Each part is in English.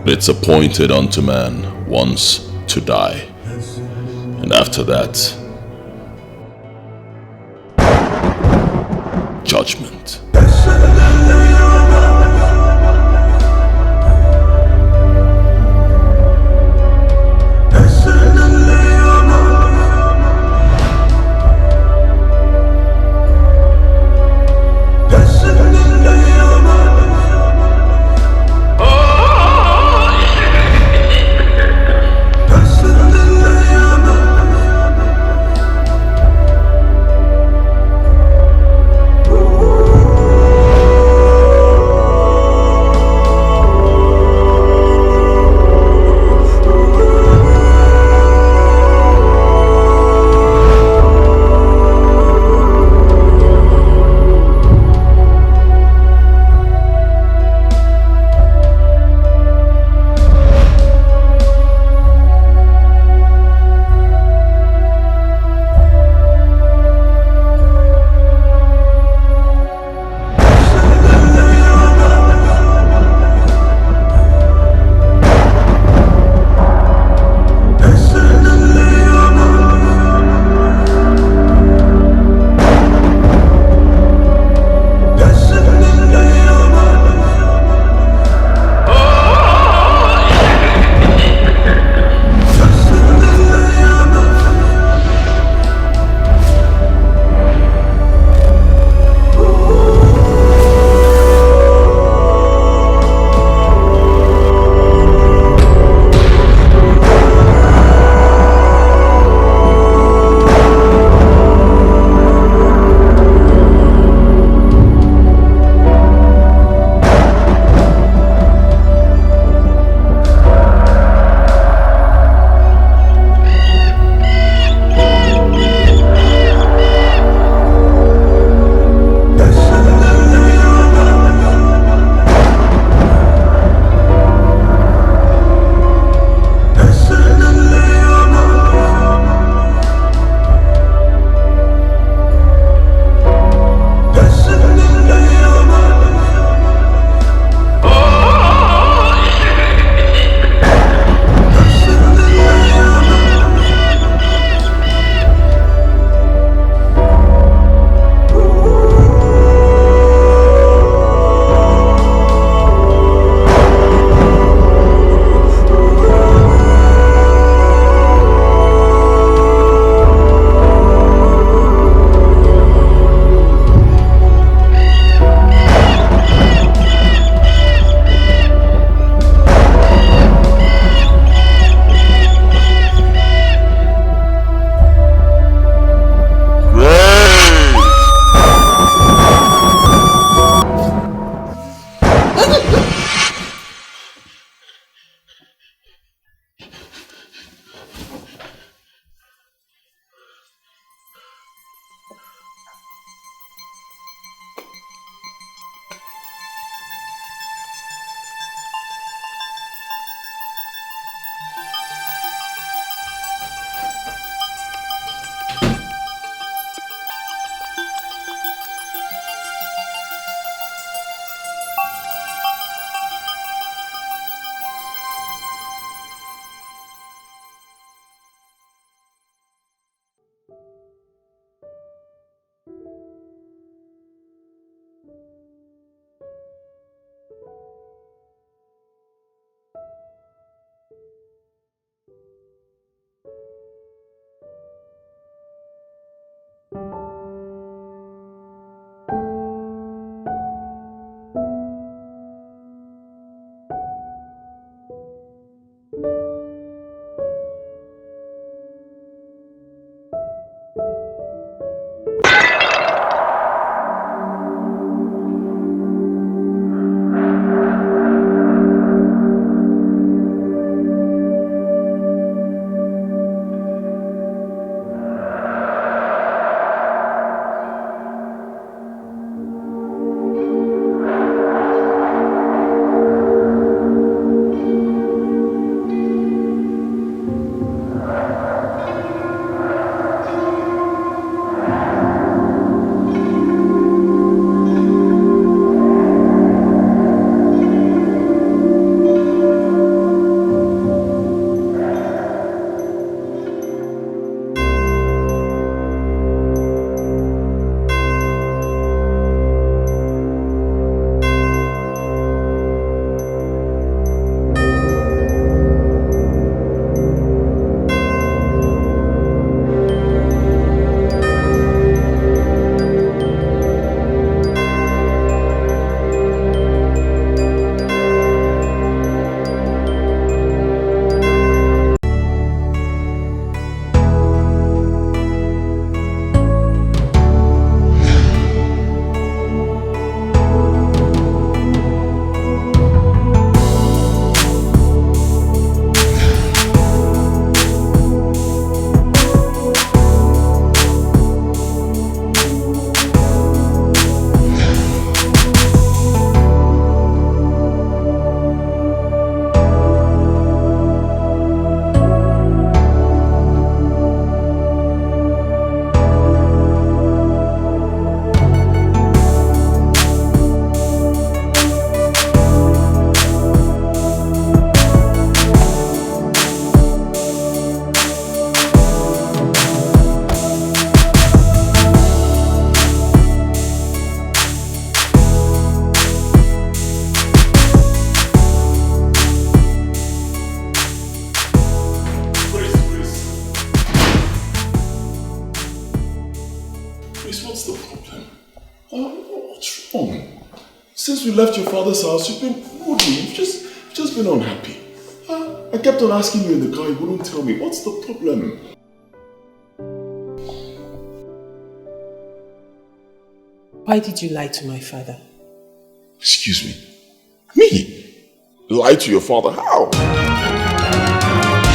It's appointed unto man once to die, and after that, judgment. Since we left your father's house, you've been moody. You've just been unhappy. I kept on asking you in the car, you wouldn't tell me. What's the problem? Why did you lie to my father? Excuse me? Me? Lie to your father? How?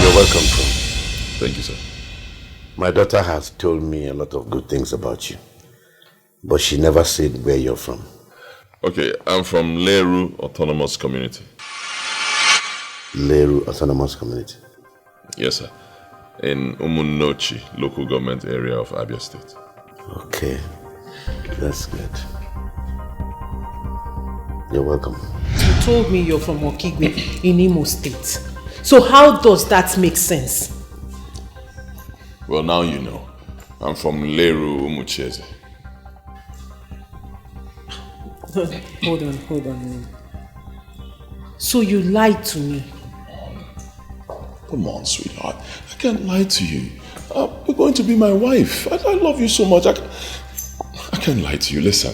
You're welcome, Tom. Thank you, sir. My daughter has told me a lot of good things about you, but she never said where you're from. Okay, I'm from Leru Autonomous Community. Leru Autonomous Community? Yes, sir. In Umunochi, local government area of Abia State. Okay, that's good. You're welcome. You told me you're from Okigwe in Imo State. So how does that make sense? Well, now you know. I'm from Leru Umucheze. Hold on. So you lied to me? Come on, sweetheart. I can't lie to you. You're going to be my wife. I love you so much. I can't lie to you. Listen,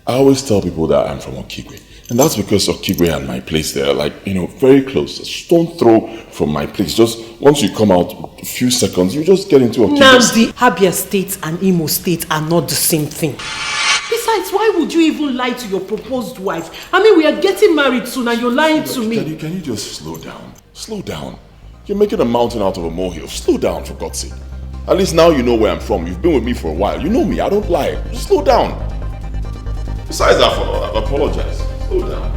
I always tell people that I'm from Okigwe. And that's because Okigwe and my place there are like, very close. A stone throw from my place. Just once you come out, a few seconds, you just get into Okigwe. Namdi, Abia State and Imo State are not the same thing. Besides, why would you even lie to your proposed wife? I mean, we are getting married soon and you're lying to me. Can you just slow down? Slow down. You're making a mountain out of a molehill. Slow down, for God's sake. At least now you know where I'm from. You've been with me for a while. You know me. I don't lie. Just slow down. Besides that, I apologize. Slow down.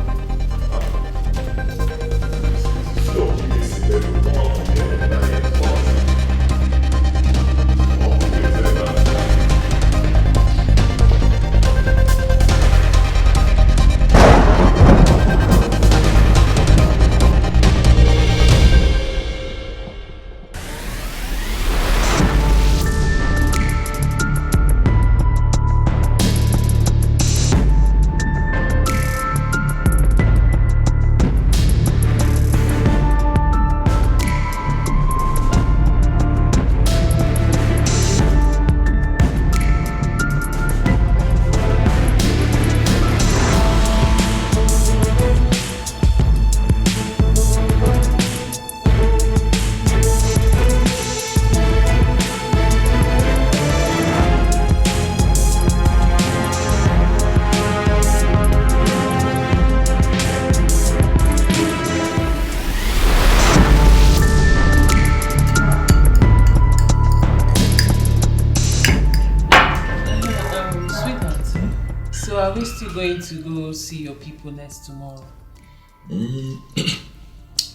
Going to go see your people next tomorrow?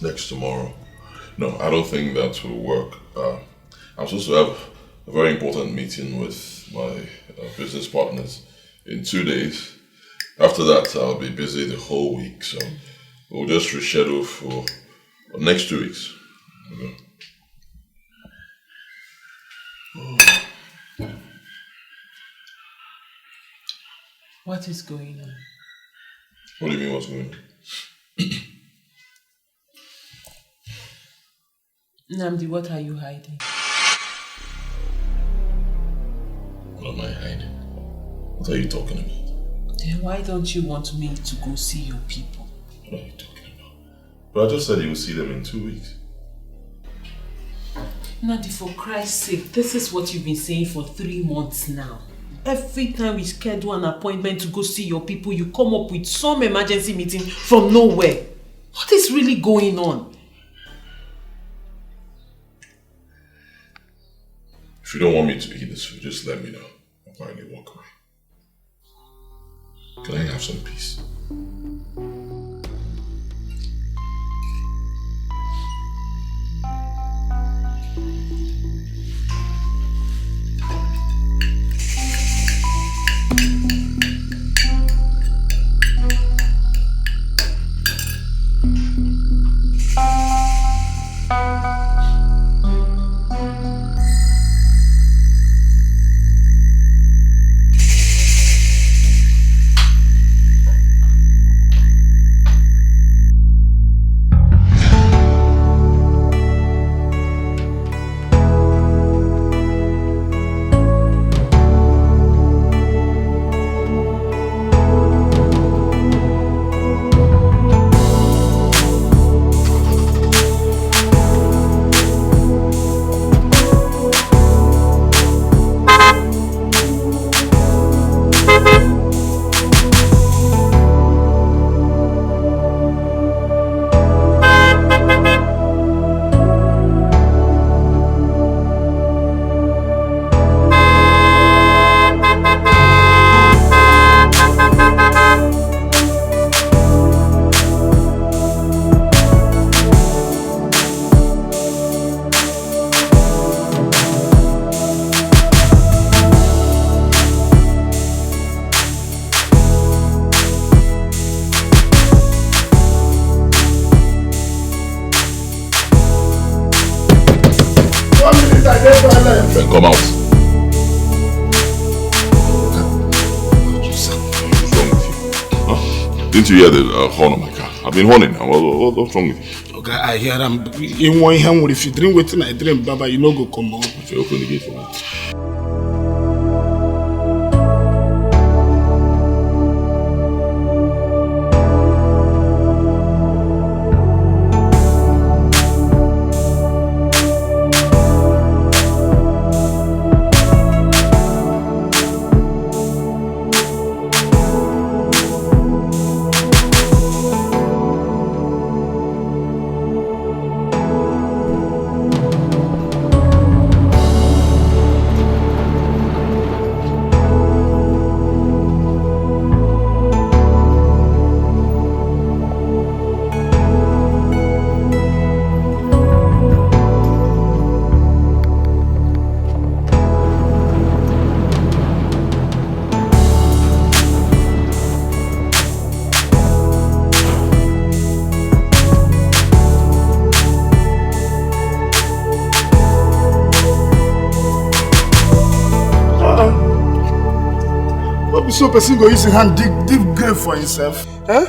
Next tomorrow? No, I don't think that will work. I'm supposed to have a very important meeting with my business partners in 2 days. After that, I'll be busy the whole week, so we'll just reschedule for next 2 weeks. Okay. What is going on? What do you mean, what's going on? Namdi, what are you hiding? What am I hiding? What are you talking about? Then why don't you want me to go see your people? What are you talking about? But I just said you will see them in 2 weeks. Nandi, for Christ's sake, this is what you've been saying for 3 months now. Every time we schedule an appointment to go see your people, you come up with some emergency meeting from nowhere. What is really going on? If you don't want me to eat this food, just let me know. I'll finally walk away. Can I have some peace? Didn't you hear the horn on my car? I've been horning now. What's wrong with you? Okay, I hear them. If you drink waiting, I drink, Baba, you no go come home. Okay, open the gate for me. So person go use his hand dig grave for himself. Eh?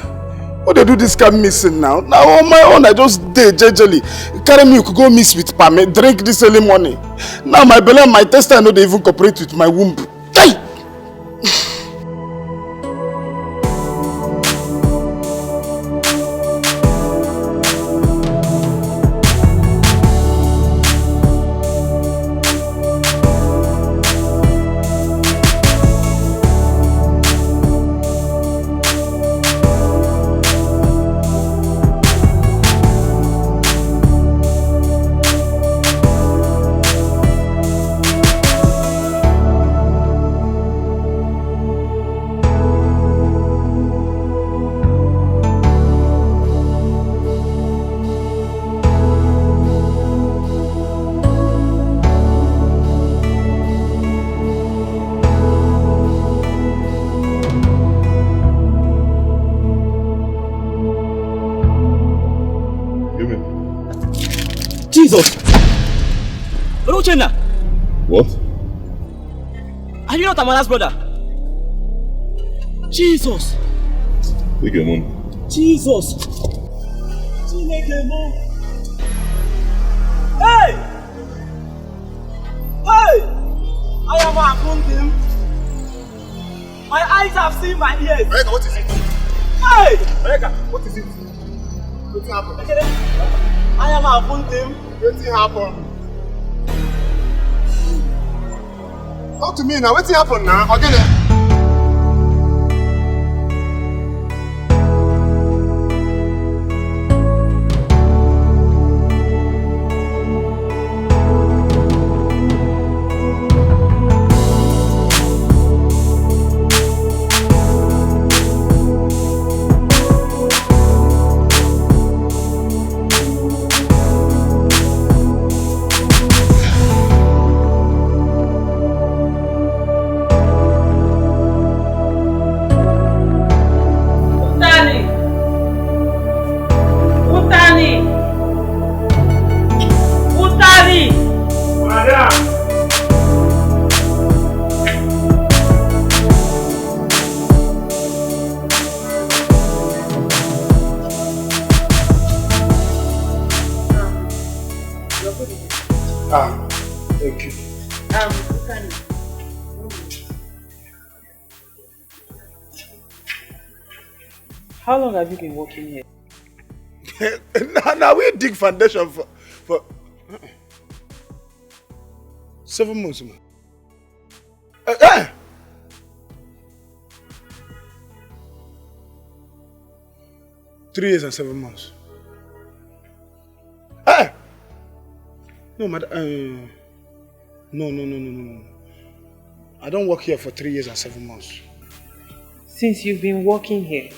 What they do this guy missing now? Now on my own I just did jejely. Carry milk go miss with Pame, drink this early morning. Now my belly and my tester know they even cooperate with my womb. Hey! Jesus! What? Are you not Amala's brother? Jesus! Take your money. Jesus! Hey! Hey! I am a him. My eyes have seen my ears. Reka, what is it? Hey! Reka, what is it? What happened? I am a him. What happened? Talk to me now. What happened now? Okay. Thank you. How long have you been working here? now we dig foundation for 7 months, man. 3 years and 7 months. No, madam. No. I don't work here for 3 years and 7 months. Since you've been working here,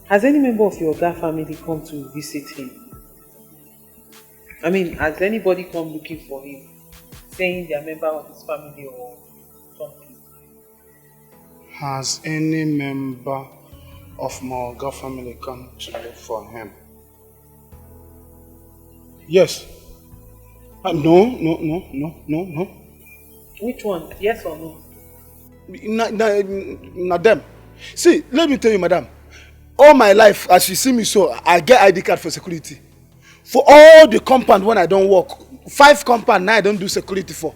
has any member of your other family come to visit him? I mean, has anybody come looking for him, saying they're a member of his family or something? Has any member of my Oga family come to look for him? Yes. No. Which one? Yes or no? Not them. See, let me tell you, madam. All my life, as you see me so, I get ID card for security. For all the compound when I don't work, 5 compound now I don't do security for.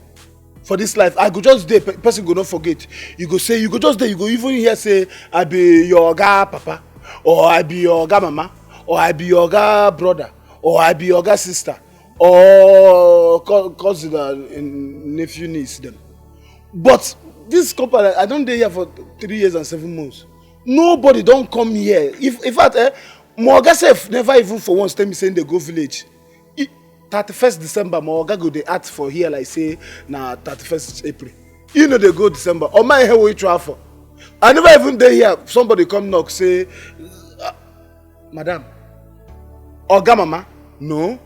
For this life, I go just there, person go not forget. You go say, you go just there, you go even hear say, I be your guy papa, or I be your guy mama, or I be your guy brother, or I be your guy sister, or cousin and nephew niece them. But this company, I don't dey here for 3 years and 7 months. Nobody don't come here. If fact, my oga sef never even for once tell me saying they go village. 31st December, my oga go dey act for here like say na 31st April. You know they go December. Or my hair we travel. I never even dey here. Somebody come knock say, Madam, oga mama, no.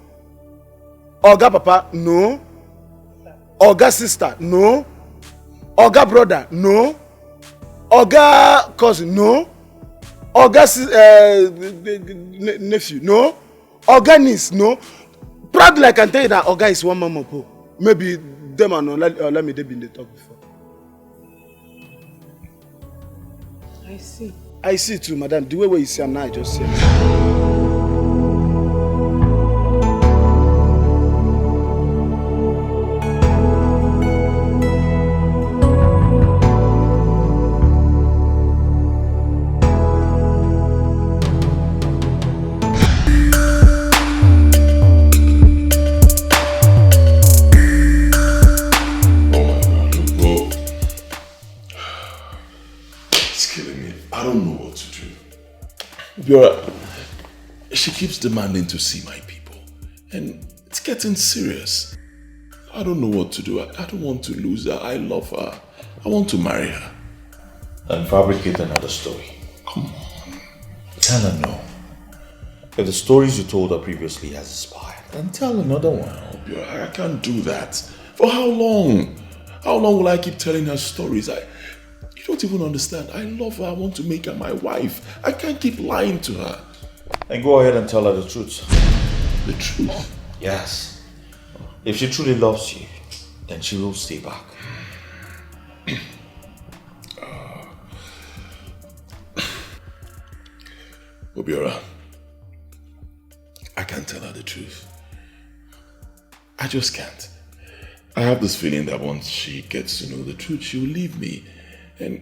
Oga papa, no. Oga sister, no. Oga brother, no. Oga cousin, no. Oga nephew, no. Oga niece, no. Proudly I can tell you that Oga is one mama po. Maybe them and let me they been the talk before. I see. I see too, madam. The way you see I'm now, I just see it. She keeps demanding to see my people, and it's getting serious. I don't know what to do. I don't want to lose her. I love her. I want to marry her. And fabricate another story. Come on. Tell her no. If the stories you told her previously has inspired, then tell another one. I can't do that. For how long? How long will I keep telling her stories? You don't even understand. I love her. I want to make her my wife. I can't keep lying to her. Then go ahead and tell her the truth. The truth? Yes. If she truly loves you, then she will stay back. Obiora, I can't tell her the truth. I just can't. I have this feeling that once she gets to know the truth, she will leave me. And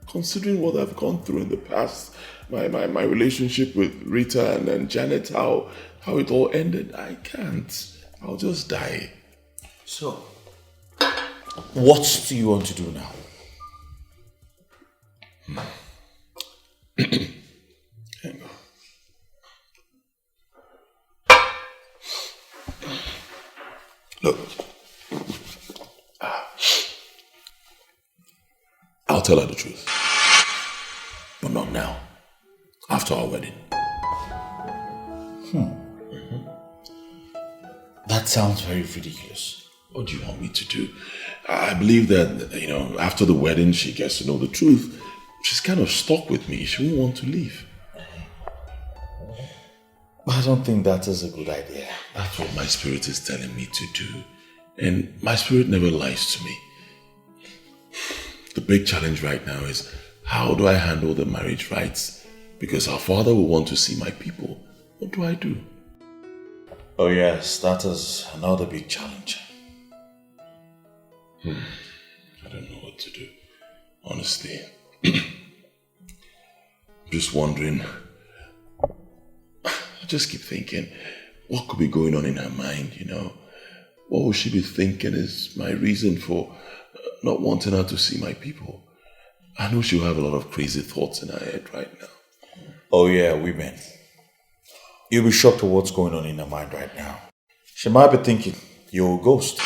considering what I've gone through in the past, my relationship with Rita and then Janet, how it all ended, I can't. I'll just die. So, what do you want to do now? Hang on. Look. I'll tell her the truth. But not now. After our wedding. That sounds very ridiculous. What do you want me to do? I believe that, after the wedding, she gets to know the truth. She's kind of stuck with me. She won't want to leave. I don't think that is a good idea. That's what my spirit is telling me to do. And my spirit never lies to me. The big challenge right now is, how do I handle the marriage rights? Because our father will want to see my people. What do I do? Oh yes, that is another big challenge. I don't know what to do. Honestly. Just wondering. I just keep thinking, what could be going on in her mind, What will she be thinking is my reason for not wanting her to see my people? I know she'll have a lot of crazy thoughts in her head right now. Oh yeah, women. You'll be shocked at what's going on in her mind right now. She might be thinking you're a ghost.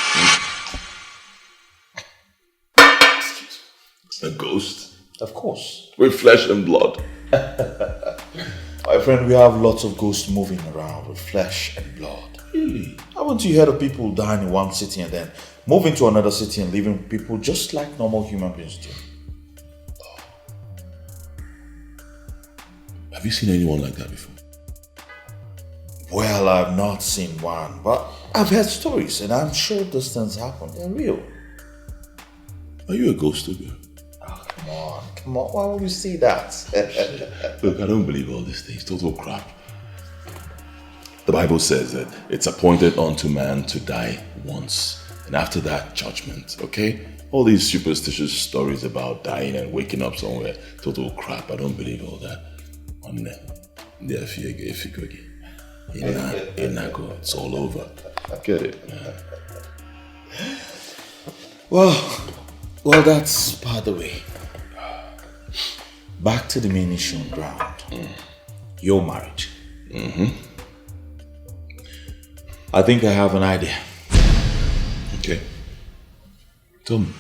A ghost? Of course. With flesh and blood. My friend, we have lots of ghosts moving around with flesh and blood. Really? Haven't you heard of people dying in one city and then moving to another city and leaving people just like normal human beings do? Have you seen anyone like that before? Well, I've not seen one, but I've heard stories and I'm sure these things happen. They're real. Are you a ghost, Igwe? Oh, come Come on. Why would you say that? Look, I don't believe all these things. Total crap. The Bible says that it's appointed unto man to die once. And after that, judgment, okay? All these superstitious stories about dying and waking up somewhere, total crap. I don't believe all that. It's all over. Get it, man. Well, that's by the way. Back to the main issue on ground. Your marriage. I think I have an idea. Okay. Tell me.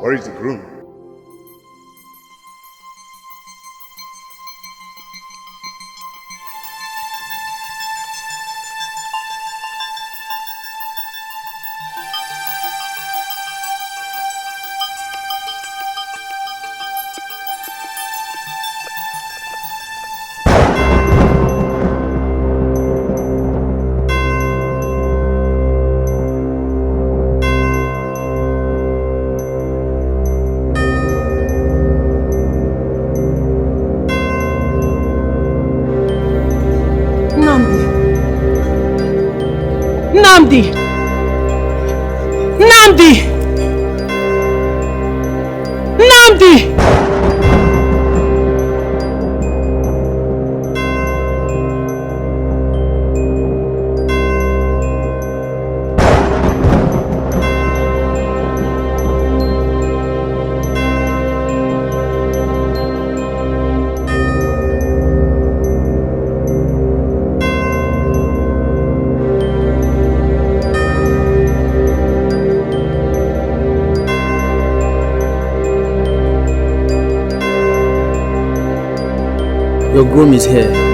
Where is the groom? Nnamdi! Nnamdi! Nnamdi! Your groom is here.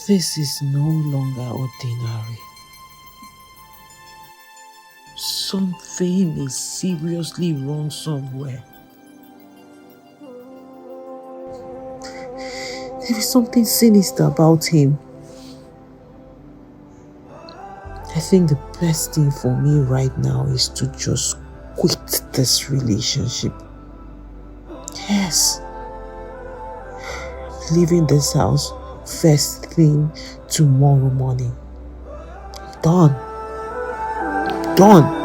This is no longer ordinary. Something is seriously wrong somewhere. There is something sinister about him. I think the best thing for me right now is to just quit this relationship. Yes. I'm leaving this house first thing tomorrow morning. Done. Done.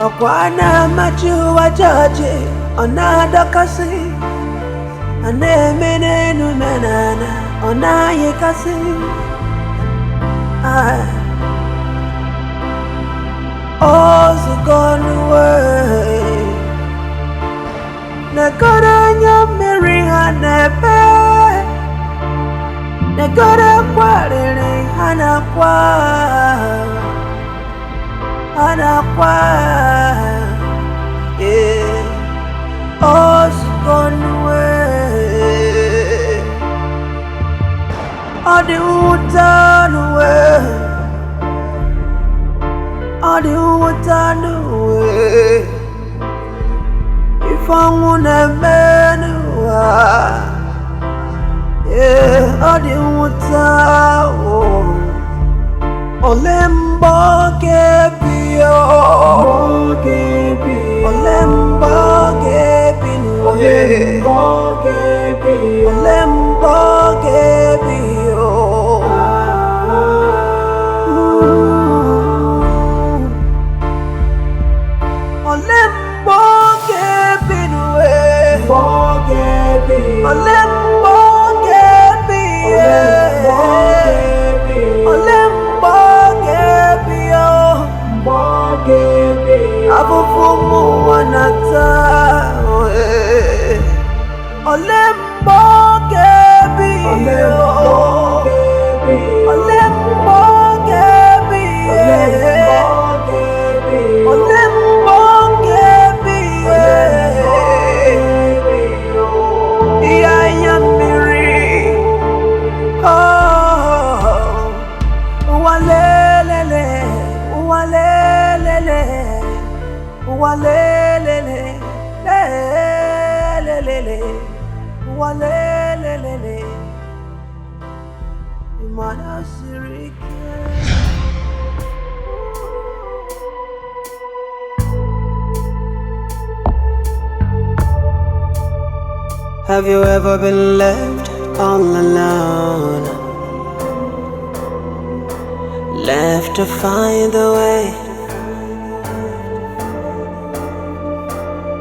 Okwana machuwa jaji onadakasi anemene numenana onayekasi all's gone away Nakara nyamiri hanepe Nakara kwarele hanakwa yeah, all's gone away. All the done away. All the done away. If I wanna man, yeah, all the done. Olembo gebio, olembo gebio, olembo gebio. Olembo gebio, olembo Abufumu wanata Olembo gebi Olembo gebi Olembo gebi Iya yamiri Walelele Walelele, lelelele, walelele, imana sirike. Have you ever been left all alone? Left to find the way?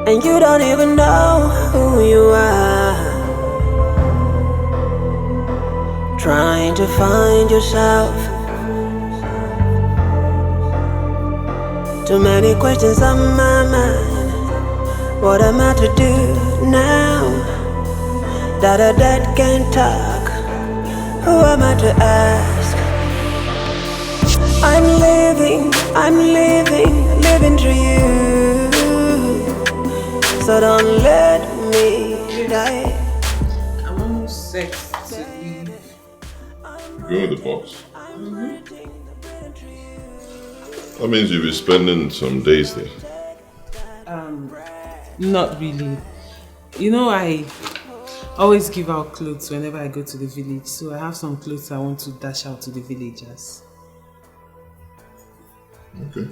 And you don't even know who you are. Trying to find yourself. Too many questions on my mind. What am I to do now? That a dead can't talk. Who am I to ask? I'm living through you. So don't let me die. I'm almost set to leave. Go in the box. That means you'll be spending some days there. Not really. You know, I always give out clothes whenever I go to the village, so I have some clothes I want to dash out to the villagers. Okay.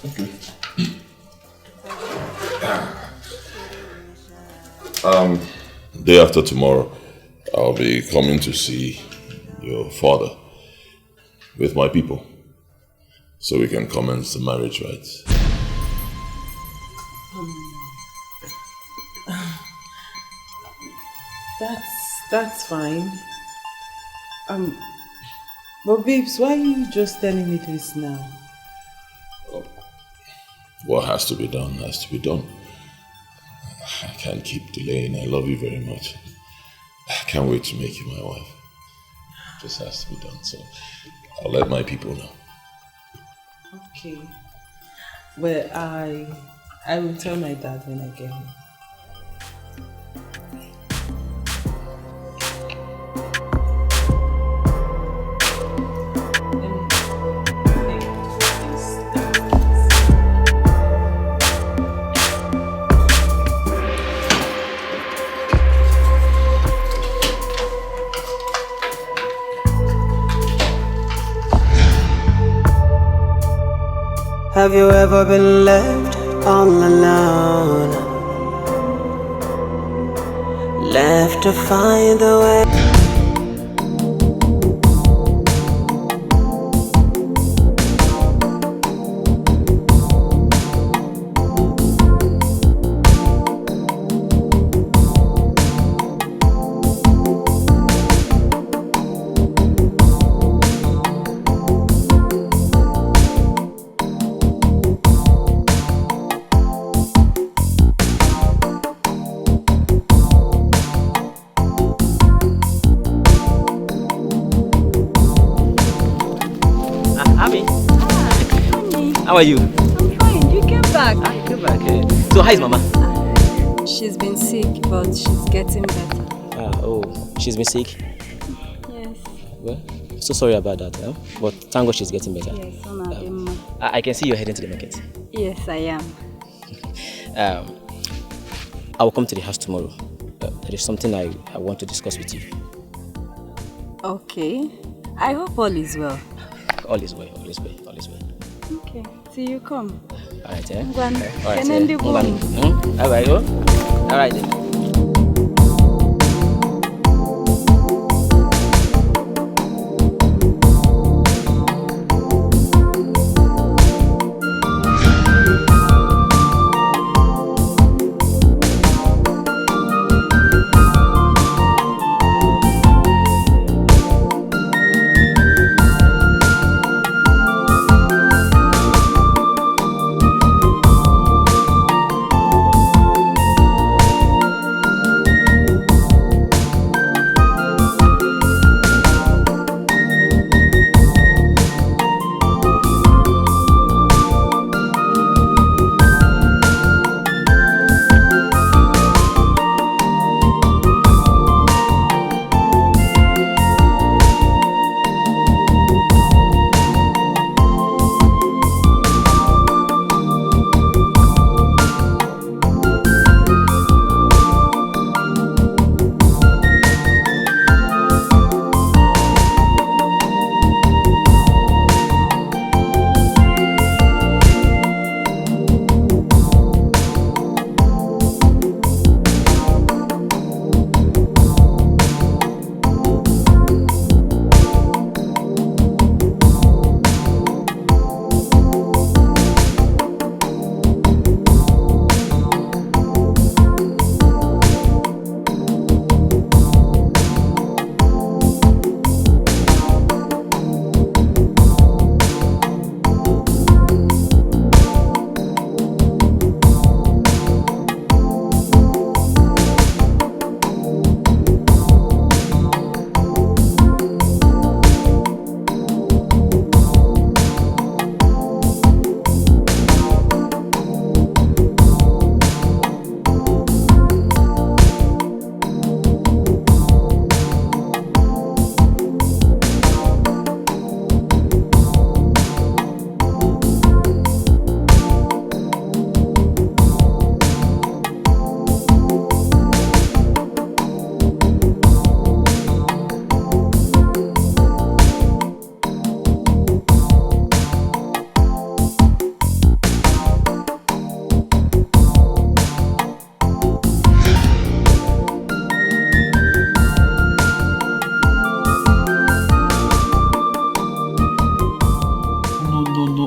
Okay. Day after tomorrow, I'll be coming to see your father with my people, so we can commence the marriage rites. That's fine. But babes, why are you just telling me this now? What has to be done has to be done. I can't keep delaying. I love you very much. I can't wait to make you my wife. It just has to be done. So I'll let my people know. Okay. Well, I will tell my dad when I get home. Have you ever been left all alone? left to find the way. How are you? I'm fine. You came back. I came back. So how is Mama? She's been sick, but she's getting better. Oh, she's been sick? Yes. Well, so sorry about that. But thank God she's getting better. Yes, I can see you're heading to the market. Yes, I am. I will come to the house tomorrow. There is something I want to discuss with you. Okay. I hope all is well. All is well, all is well, all is well. Okay. See you come. Alright, Alright, Alright, alright then.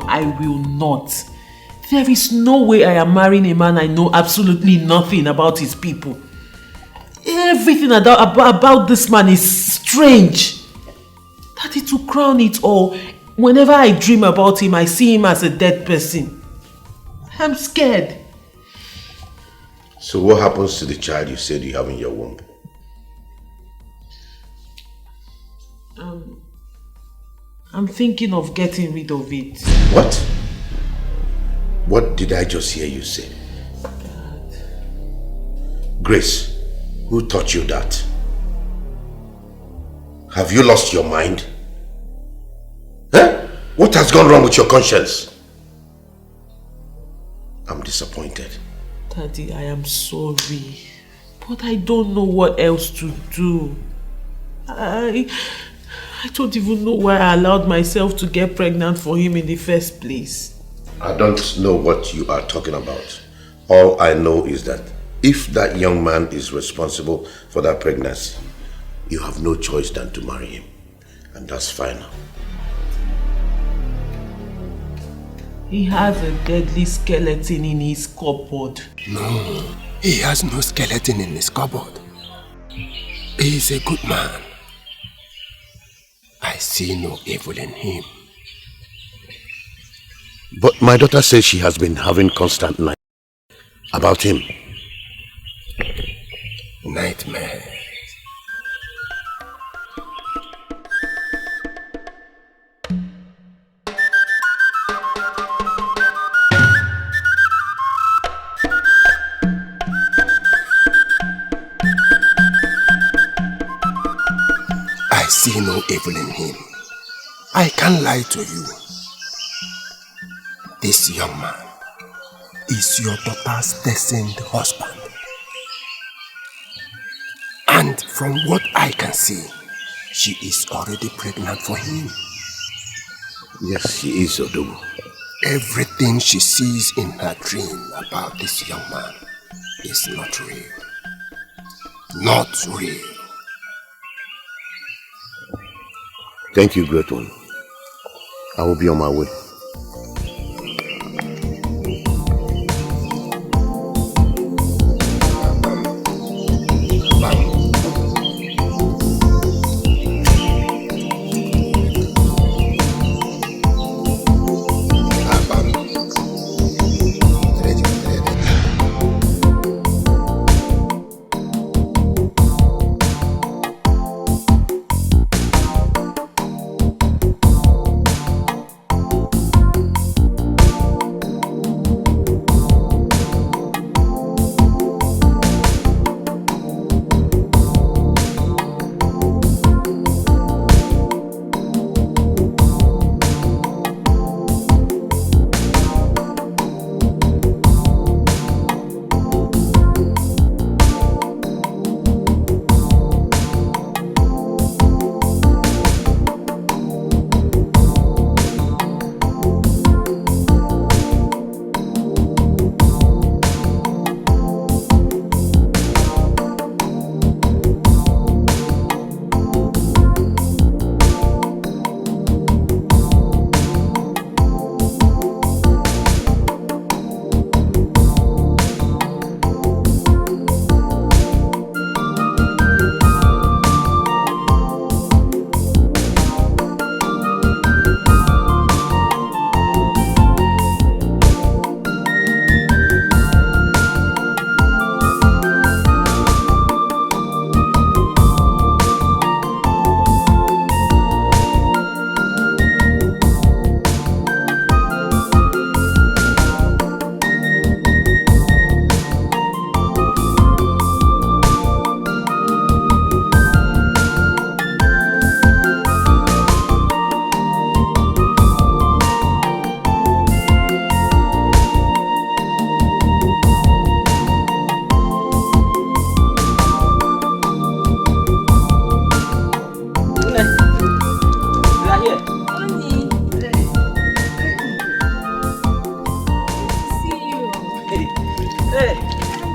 I will not. There is no way I am marrying a man I know absolutely nothing about his people. Everything about this man is strange. That it will crown it all. Whenever I dream about him, I see him as a dead person. I'm scared. So what happens to the child you said you have in your womb? I'm thinking of getting rid of it. What? What did I just hear you say? God. Grace, who taught you that? Have you lost your mind? Huh? What has gone wrong with your conscience? I'm disappointed. Daddy, I am sorry. But I don't know what else to do. I don't even know why I allowed myself to get pregnant for him in the first place. I don't know what you are talking about. All I know is that If that young man is responsible for that pregnancy, you have no choice than to marry him. And that's final. He has a deadly skeleton in his cupboard. No, he has no skeleton in his cupboard. He is a good man. I see no evil in him. But my daughter says she has been having constant nightmares about him. Nightmares. I see no evil in him. I can't lie to you. This young man is your daughter's destined husband. And from what I can see, she is already pregnant for him. Yes, she is, Odogo. Everything she sees in her dream about this young man is not real. Not real. Thank you, great one. I will be on my way.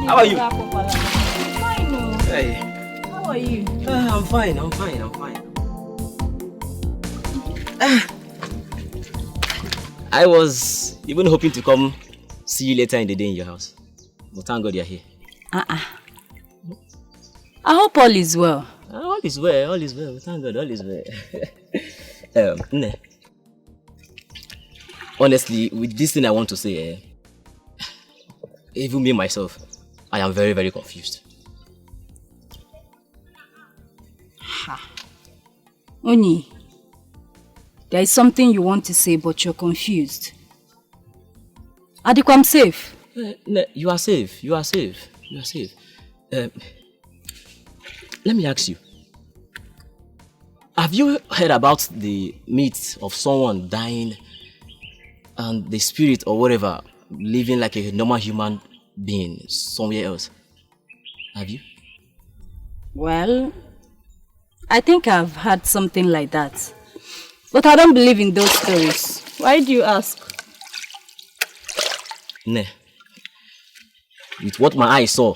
How are you? I'm fine. Oh. Hey. How are you? I'm fine. I was even hoping to come see you later in the day in your house. But thank God you're here. I hope all is well. All is well. Thank God, all is well. Nne. Honestly, with this thing I want to say, even me myself, I am very, very confused. Oni, there is something you want to say, but you're confused. Adiku, I'm safe. No, you are safe. Let me ask you. Have you heard about the myth of someone dying and the spirit or whatever living like a normal human being somewhere else? Have you? Well, I think I've had something like that. But I don't believe in those stories. Why do you ask? Nah. With what my eyes saw,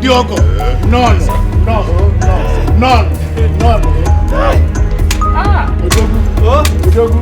Diogo. None. Ojogu.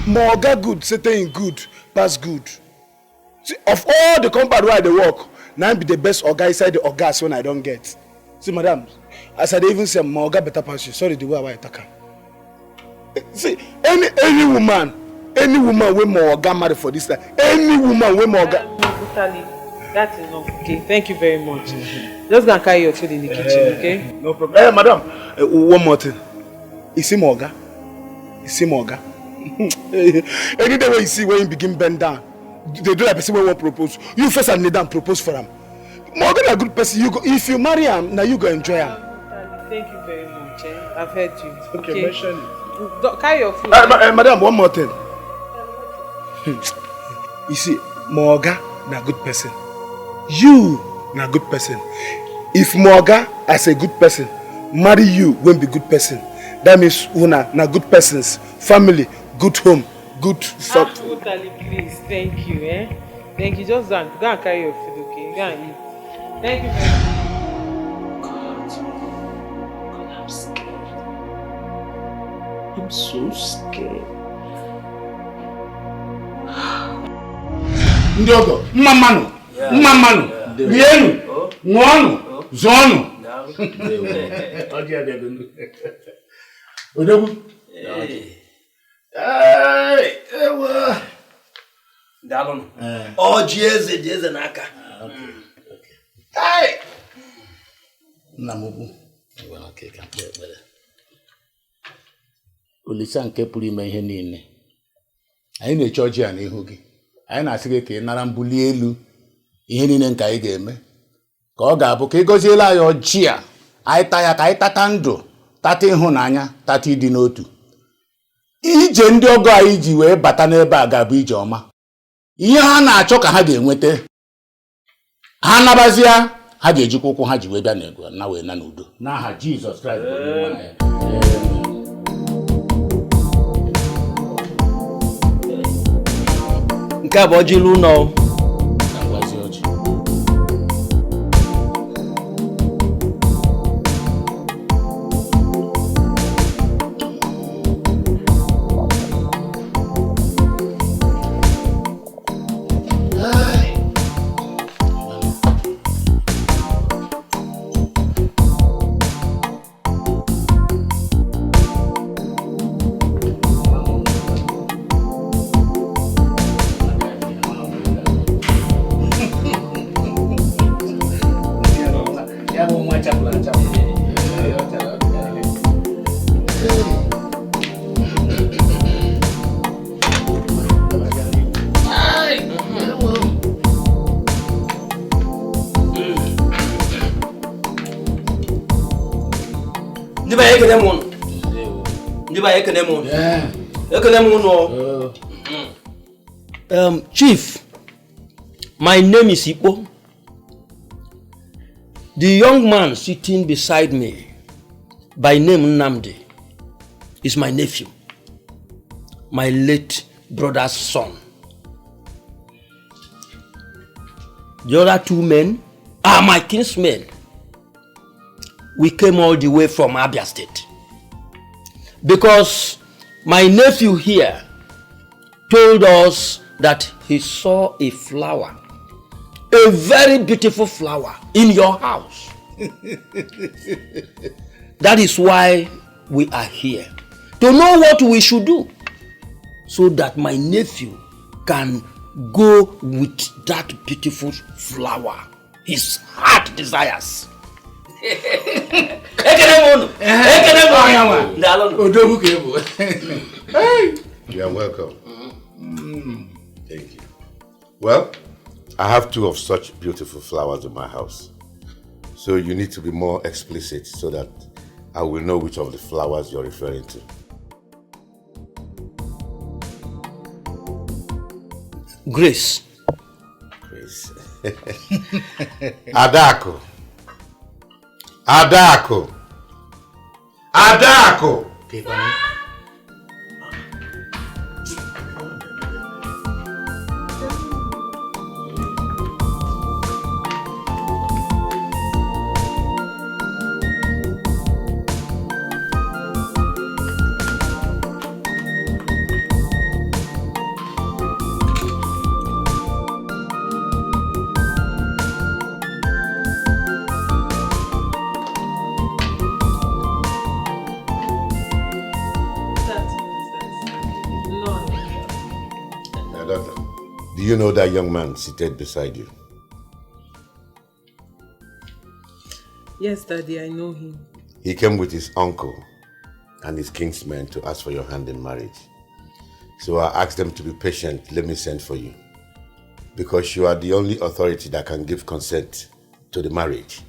Moga good, Satan good, pass good. See, of all the compound where they work, now be the best Oga inside the Ogas when I don't get. See, madam, as I even say, Moga better pass you. Sorry, the way I attack her. See, any woman with Moga marry for this time, any woman with Moga. That's enough. Okay, thank you very much. Just gonna carry your food in the kitchen, okay? No problem. Hey, madam, one more thing. You see Moga? Any day when you see when you begin bend down, they do like person when you want propose. You first and kneel down propose for him. Morgan a good person. You go, if you marry him, now you go enjoy him. Thank you very much. I've heard you. Okay, mention it. Carry your food. Madam, one more thing. You see, Morgan na good person. You na good person. If Morgan as a good person marry you, won't be good person. That means una na good persons, family. Good home, good shop. Please, thank you, Thank you. Just go and carry your food, okay? Go and eat. Thank you very much. God, I'm scared. I'm so scared. Ndiogo, mmamanu, rienu, ngonu, zonu. Odogu. Hey, ewa. Dalon. Oh, jeze naka. Hey. Namubu. Olisa nke pụrụ ime ihe niile. Anyị na-eche ọjị a n'ihu gị. Anyị na-asị gị ka ị nara mbuli elu ihe niile nke anyị ga-eme. Ka ọ ga-abụ ka ị gọziela anyị ọjị a. Anyị taa ya ka anyị tata ndụ, tata ịhụnanya, tata ịdị n'otu. Ije ndị ọgọ anyị ji wee bata n'ebe a ga-abụ ije ọma. Ihe ha na-achọ ka ha ga-enweta. Ha nabazia, ha ga-ejikwa ụkwụ ha ji wee bịa n'ego na wee na n'udo. N'aha Jizọs Kraịst bụ onye nwe anyị. Nke a bụ ọjị ilu ụlọ. Chief, my name is Ipo. The young man sitting beside me, by name Nnamdi, is my nephew, my late brother's son. The other 2 men are my kinsmen. We came all the way from Abia State. Because my nephew here told us that he saw a flower, a very beautiful flower in your house. That is why we are here, to know what we should do, so that my nephew can go with that beautiful flower his heart desires. You are welcome. Thank you. Well, I have 2 of such beautiful flowers in my house. So you need to be more explicit so that I will know which of the flowers you're referring to. Grace. Grace. Adako. Adako. Adako. Do you know that young man seated beside you? Yes, Daddy, I know him. He came with his uncle and his kinsmen to ask for your hand in marriage. So I asked them to be patient. Let me send for you. Because you are the only authority that can give consent to the marriage.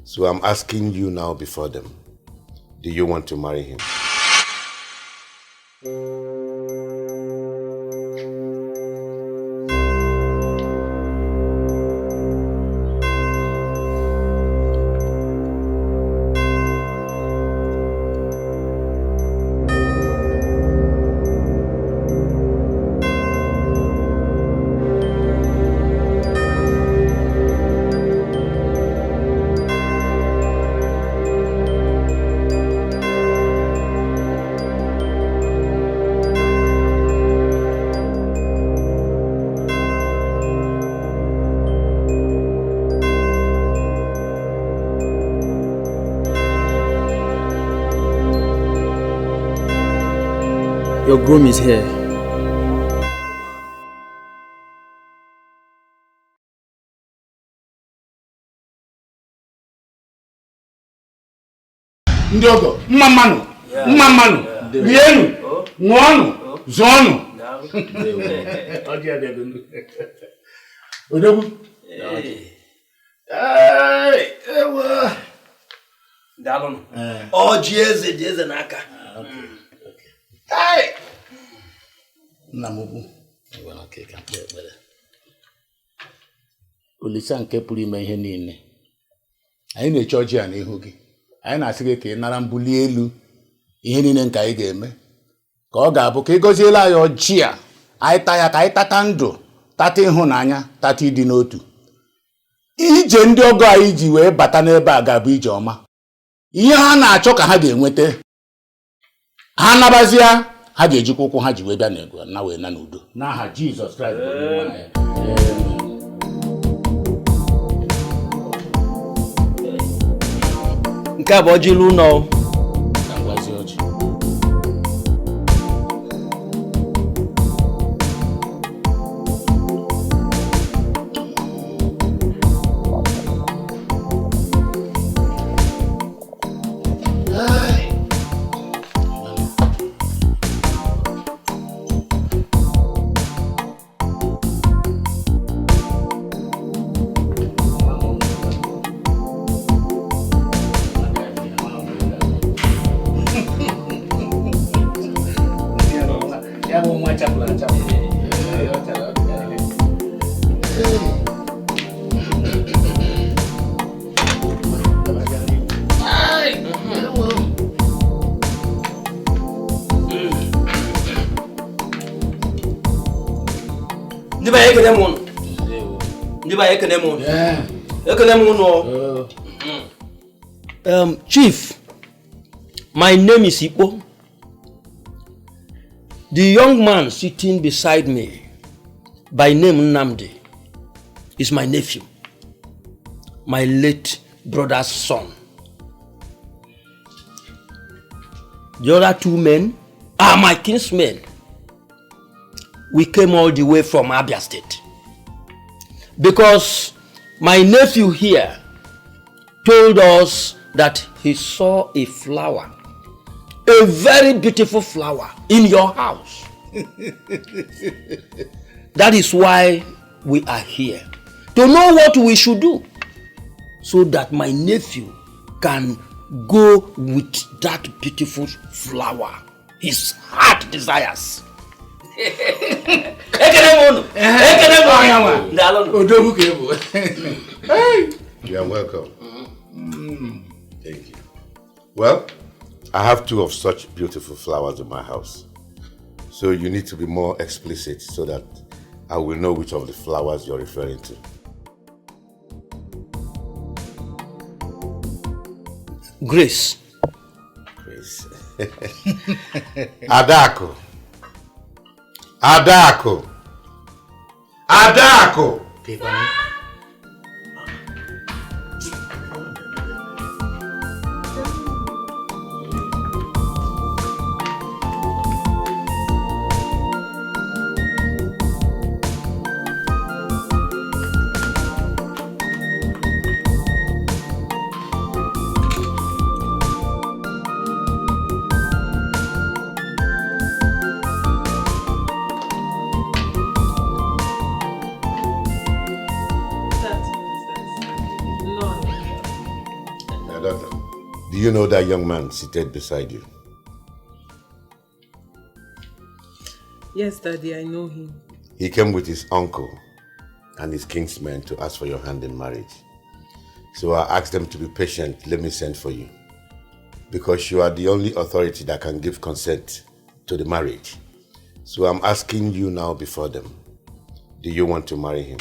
So I'm asking you now before them. Do you want to marry him? Your groom is here. Ndogo, mmamanu, rienu, ngonu, zonu. Odogu. Ewa. Dalon. Oh, jeze naka. Hey! Namubu. Iwana keka mbele. Olisa nke pụrụ ime ihe niile. Anyị na-eche ọjị a n'ihu gị. Anyị na-asị gị ka ị nara mbuli elu ihe niile nke anyị ga-eme. Ka ọ ga-abụ ka ị gọziela anyị ọjị a. Anyị taa ya ka anyị tata ndụ, tata ịhụnanya, tata ịdị n'otu. Ije ndị ọgọ anyị ji wee bata n'ebe a ga-abụ ije ọma. Ihe ha na-achọ ka ha ga-enweta. Ha nabazia ha ga-ejikwa ụkwụ ha ji wee bịa n'ego na wee na n'udo n'aha Jizọs Kraịst bụ onye nwe anyị. Nke a bụ ọjị ilu ụlọ ka ngwazi ọjị. Chief, my name is Ipo. The young man sitting beside me, by name Nnamdi, is my nephew, my late brother's son. The other two men are my kinsmen. We came all the way from Abia State because my nephew here told us that he saw a flower, a very beautiful flower in your house. That is why we are here, to know what we should do so that my nephew can go with that beautiful flower his heart desires. You are welcome. Thank you. Well, I have two of such beautiful flowers in my house. So you need to be more explicit so that I will know which of the flowers you're referring to. Grace. Grace. Adako. Adako. Adako. Do you know that young man seated beside you? Yes, Daddy, I know him. He came with his uncle and his kinsmen to ask for your hand in marriage. So I asked them to be patient. Let me send for you. Because you are the only authority that can give consent to the marriage. So I'm asking you now before them. Do you want to marry him?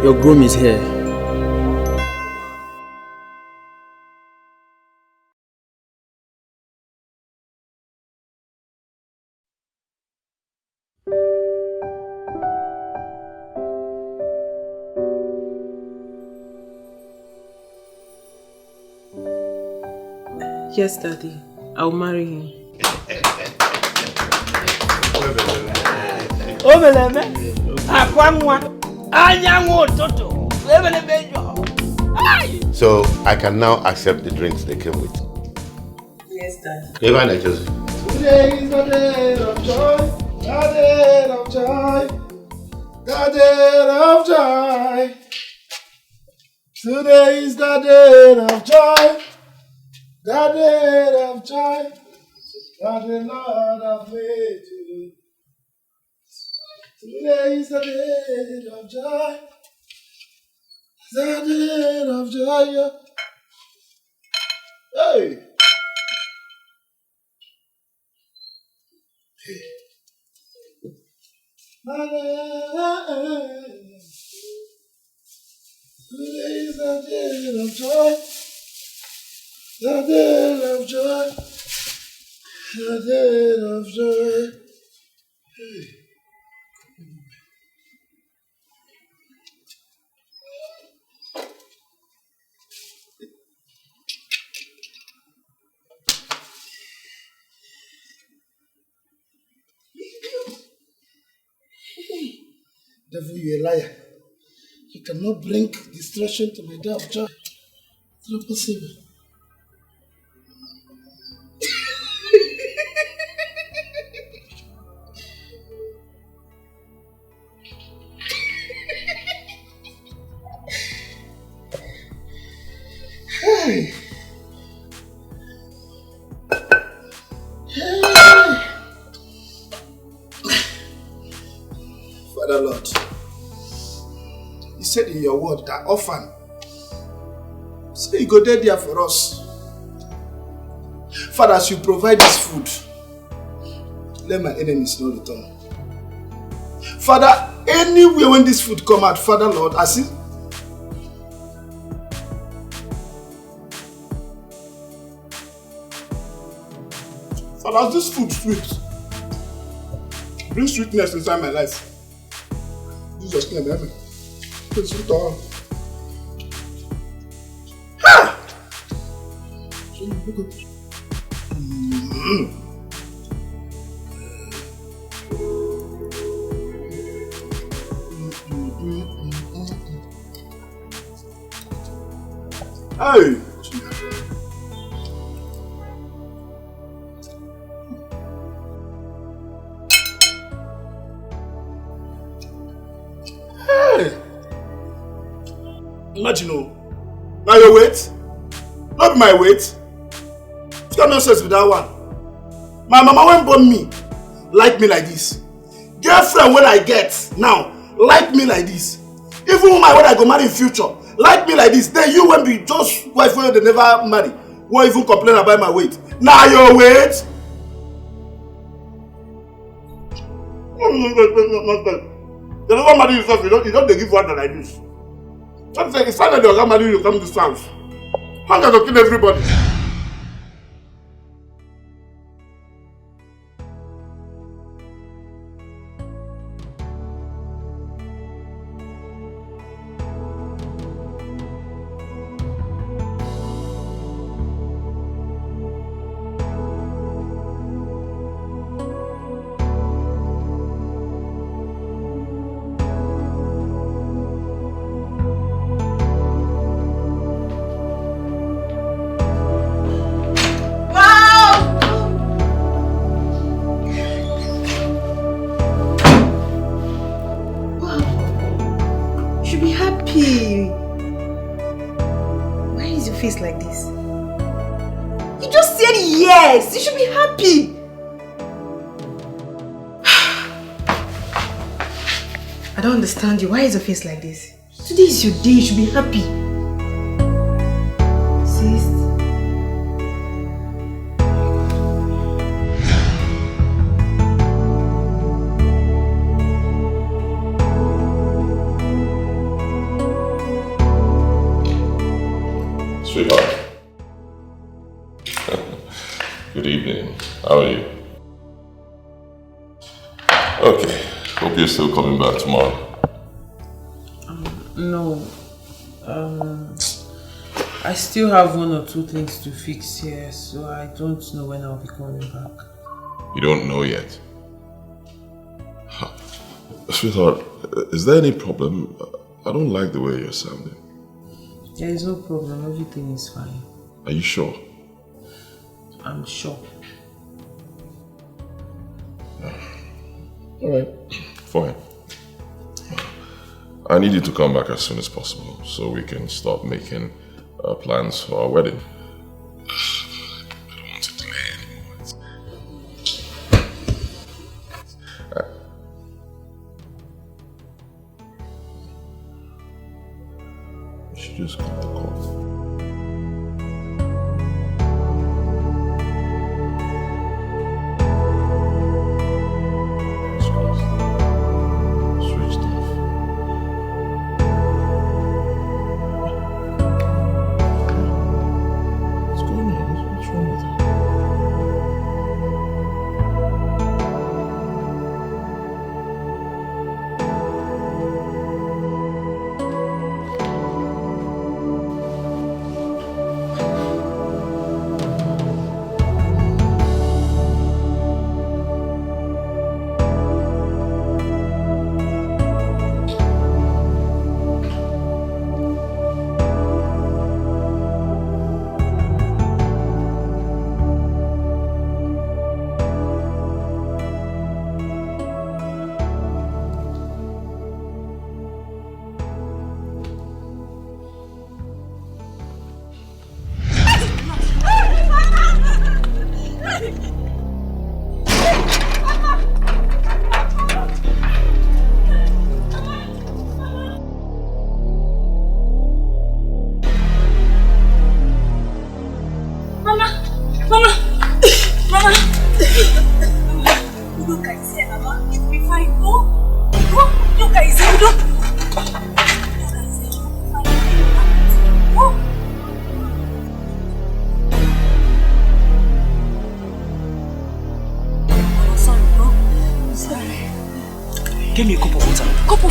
Your groom is here. Yes, Daddy. I'll marry him. So I can now accept the drinks they came with. Yes, Daddy. Today is the day of joy, the day of joy, the day of joy. Today is the day of joy, the day of joy, that the Lord has made you. Today is the day of joy, the day of joy. Hey! Today is the day of joy, the day of joy, the day of joy. Hey. Devil, you're a liar. You cannot bring destruction to my day of joy. It's not possible. Hey. Father Lord, you said in your word that orphan, say you go there for us. Father, as you provide this food, let my enemies not return. Father, anywhere when this food come out, Father Lord, I see. Father, as this food sweet, bring sweetness inside my life. Jesus name, amen. It's sweet all. Ha! Hey! Imagine, now your weight, not my weight. You got no sense with that one. My mama won't born me, like me like this. Girlfriend when I get now, like me like this. Even woman when I go marry in future, like me like this. Then you won't be just wife when they never marry. Won't even complain about my weight. Now your weight. They never marry yourself, you don't give water like this. Just say, it's fine that you're married, you come to this house. Hunger to kill everybody. Like this. You just said yes. You should be happy. I don't understand you. Why is your face like this? Today is your day. You should be happy. Sis. Sweetheart. Good evening. How are you? Okay. Hope you're still coming back tomorrow. No. I still have one or two things to fix here, so I don't know when I'll be coming back. You don't know yet? Sweetheart, is there any problem? I don't like the way you're sounding. There is no problem. Everything is fine. Are you sure? I'm sure. Alright. Fine. I need you to come back as soon as possible so we can start making plans for our wedding. I don't want to delay anymore. You should just cut the call.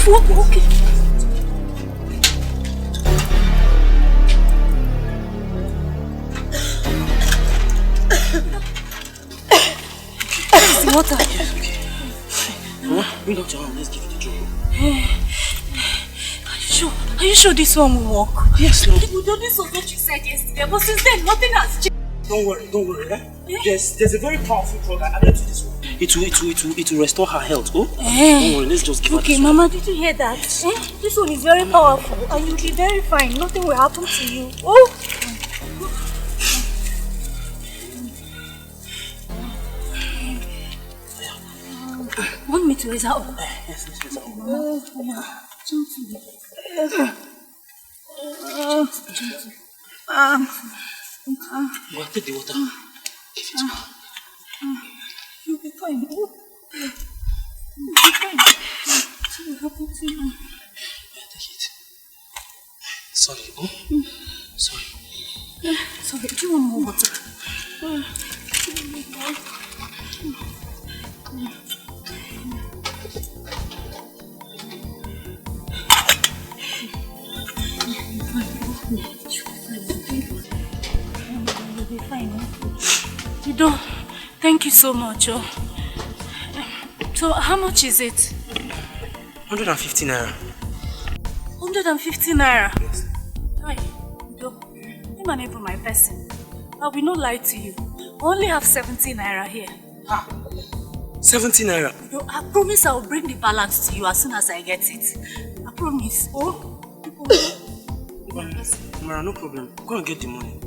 Okay. Water. Yes, okay. Bring out your arm, let's give it a drop. Are you sure this one will work? Yes, no. This was what you said yesterday, but since then nothing has changed. Don't worry, eh? There's a very powerful drug I added to this one. It will restore her health, oh? Don't worry, let's just give her this one. Okay, Mama, did you hear that? This one is very powerful and you'll be very fine. Nothing will happen to you. Oh! Want me to raise her up? Yes, raise her up. Well, take the water. Give it to her. You'll be fine. You'll be fine. What will happen to you? Yeah, take it. Sorry, oh? Sorry. Sorry, do you want more water? You'll be fine, You don't. Thank you so much, oh. So, how much is it? 150 naira. 150 naira? Yes. Hi, you man even my person. I will not lie to you. I only have 70 naira here. 70 naira? No, I promise I will bring the balance to you as soon as I get it. I promise. Oh? Mara, no problem. Go and get the money.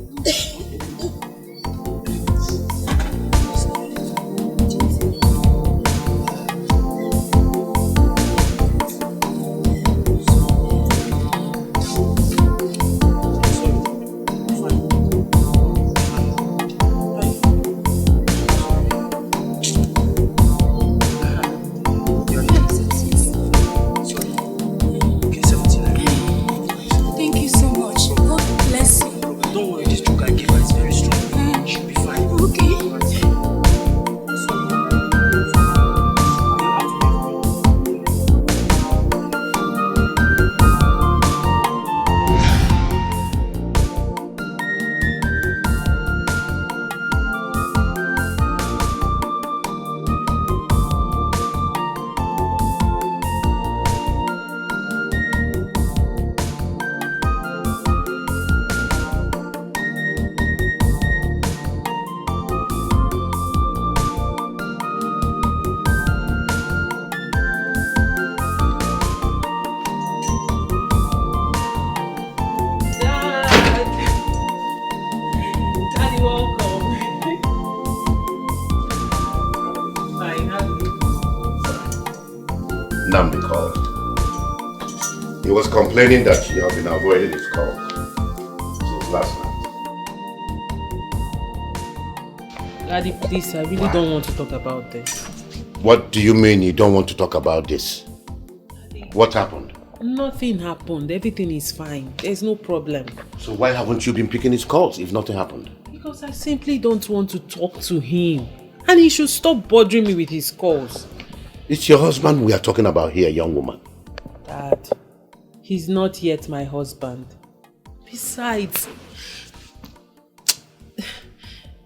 Namdi called. He was complaining that you have been avoiding his calls since last night. Daddy, please, I really don't want to talk about this. What do you mean you don't want to talk about this? What happened? Nothing happened. Everything is fine. There's no problem. So why haven't you been picking his calls if nothing happened? Because I simply don't want to talk to him. And he should stop bothering me with his calls. It's your husband we are talking about here, young woman. Dad, he's not yet my husband. Besides,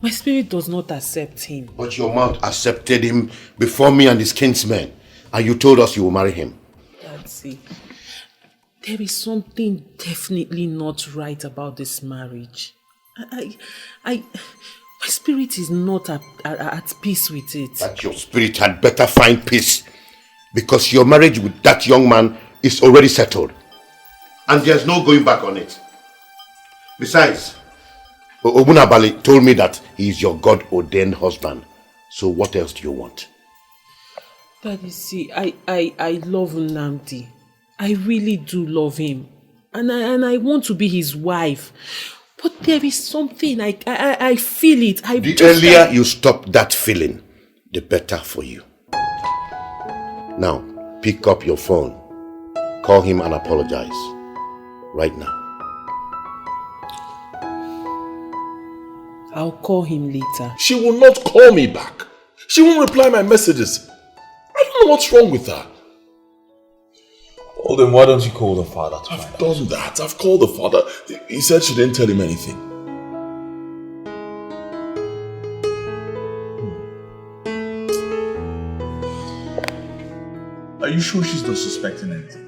my spirit does not accept him. But your mouth accepted him before me and his kinsmen. And you told us you will marry him. Dad, see, there is something definitely not right about this marriage. My spirit is not at peace with it. That your spirit had better find peace. Because your marriage with that young man is already settled. And there's no going back on it. Besides, Obunabali told me that he is your God-ordained husband. So what else do you want? Daddy, see, I love Nnamdi. I really do love him. And I want to be his wife. But there is something, I feel it. The earlier you stop that feeling, the better for you. Now, pick up your phone. Call him and apologize. Right now. I'll call him later. She will not call me back. She won't reply my messages. I don't know what's wrong with her. Well, then why don't you call the father to I've done that. I've called the father. He said she didn't tell him anything. Are you sure she's not suspecting anything?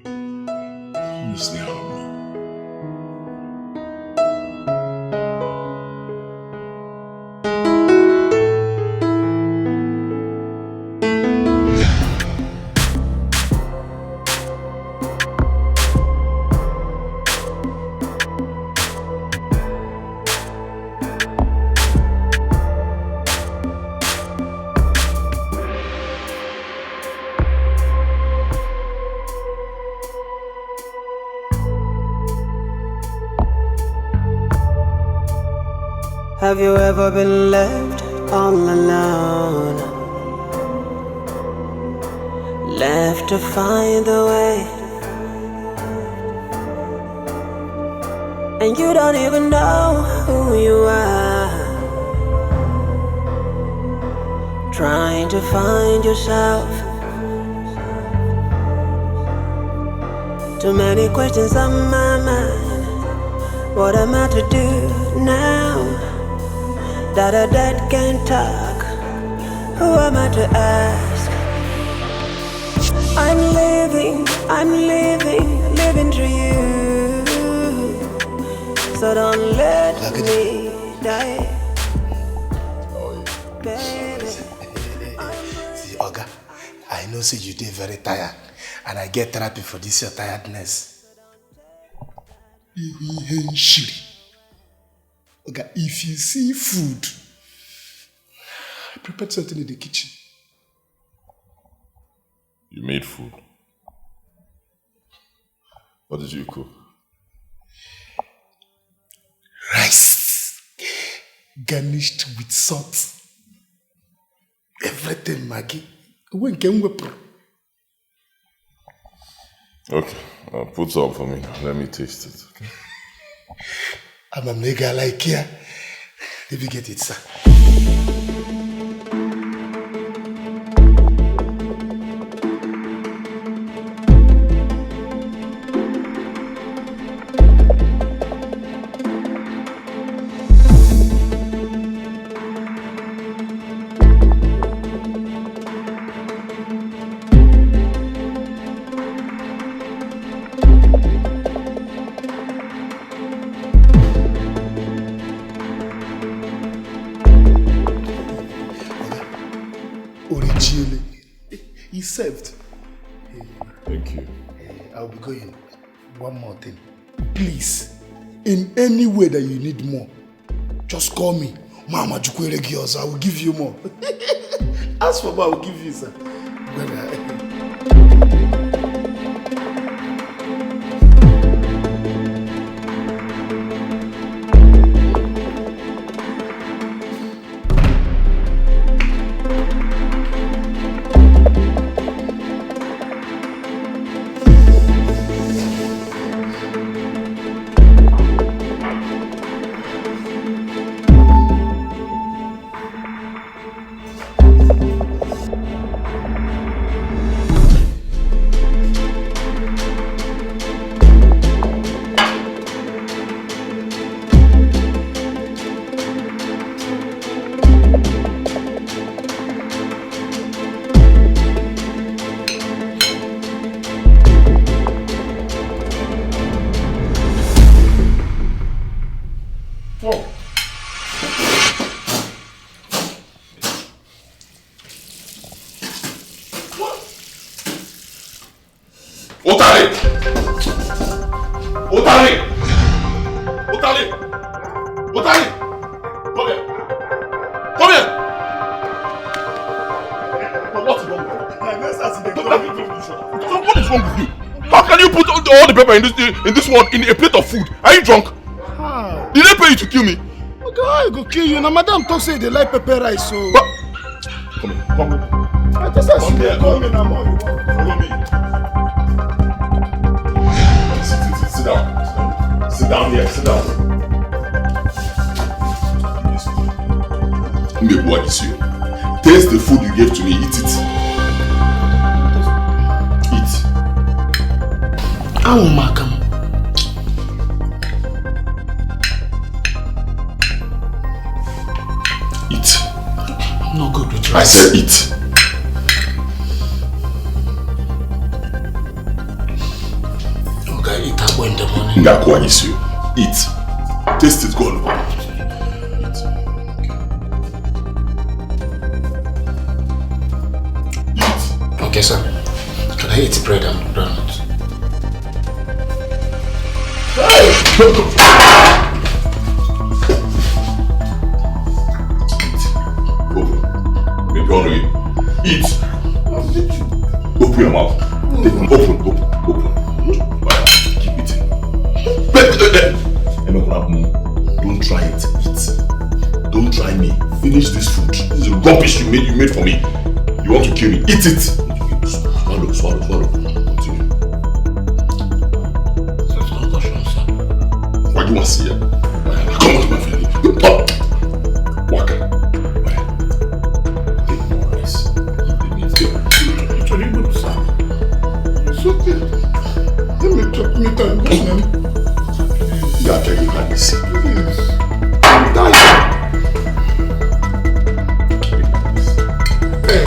Honestly, I don't know. Have you ever been left all alone? Left to find the way, and you don't even know who you are. Trying to find yourself. Too many questions on my mind. What am I to do now? That a dead can't talk. Who am I to ask? I'm living through you. So don't let me die. Baby. See, Oga, I know say you did very tired, and I get therapy for this your tiredness. Oga, if you see food, I prepared something in the kitchen. You made food. What did you cook? Rice, garnished with salt. Everything, Maggie. When can we pro? Okay, put some for me. Let me taste it. Okay? I'm a mega like here. Let me get it, sir. Served. Thank you. I'll be going. One more thing. Please, in any way that you need more, just call me. Mama Jukwere Girls, I will give you more. Ask for more, I will give you, sir. In this world, in a plate of food. Are you drunk? How? Did they pay you to kill me? Okay, I go kill you. Now, madam talk say they like pepper rice, so. But, come here, come here. I just asked you to call me now, more. Follow me. Sit down. Sit down here. Sit down. Taste the food you gave to me. Eat it. Ow, Malcolm. Eat. I'm not good with rice. I said eat. Okay, eat up in the morning. Ngakwa is you. Eat. Taste it, go on. Eat. Okay, sir. Can I eat bread and donuts? Maybe only eat. Open your mouth. Open. Keep eating. Don't try it. Eat. Don't try me. Finish this food. This is rubbish you made for me. You want to kill me? Eat it. Swallow. Continue. Why do you want to see it? Come on to my family. Waka. Take more rice. It's okay. Let me chop meat and go, man. Yeah, can you have this? Please. Die. Hey.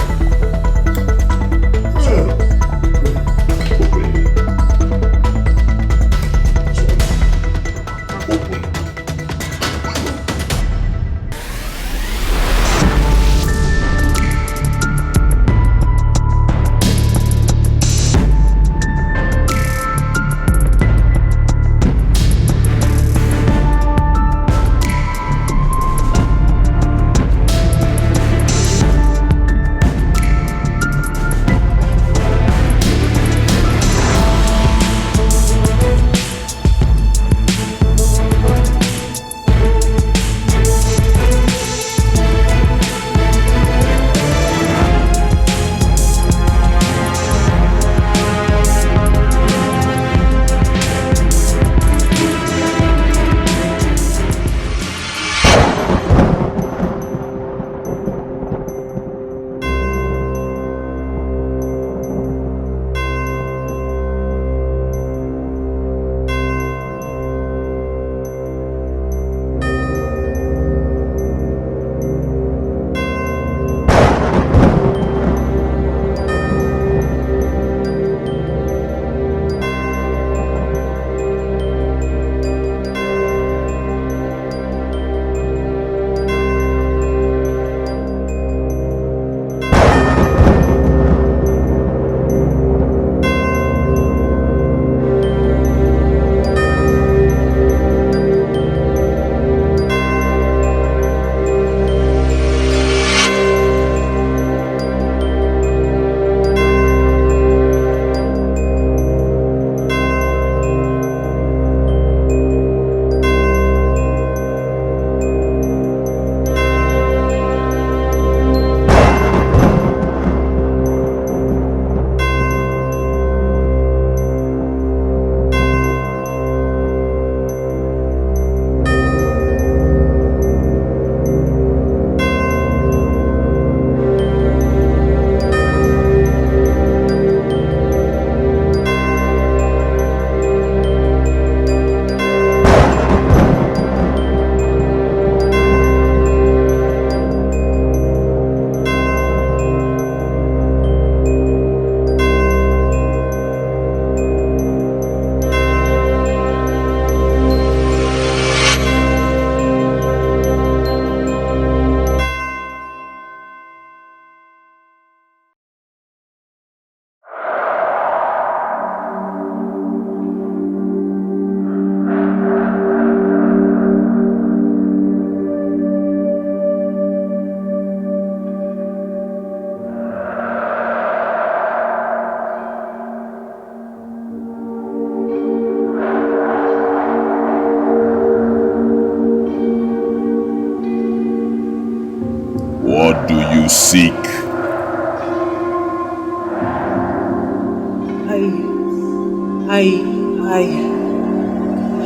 What do you seek?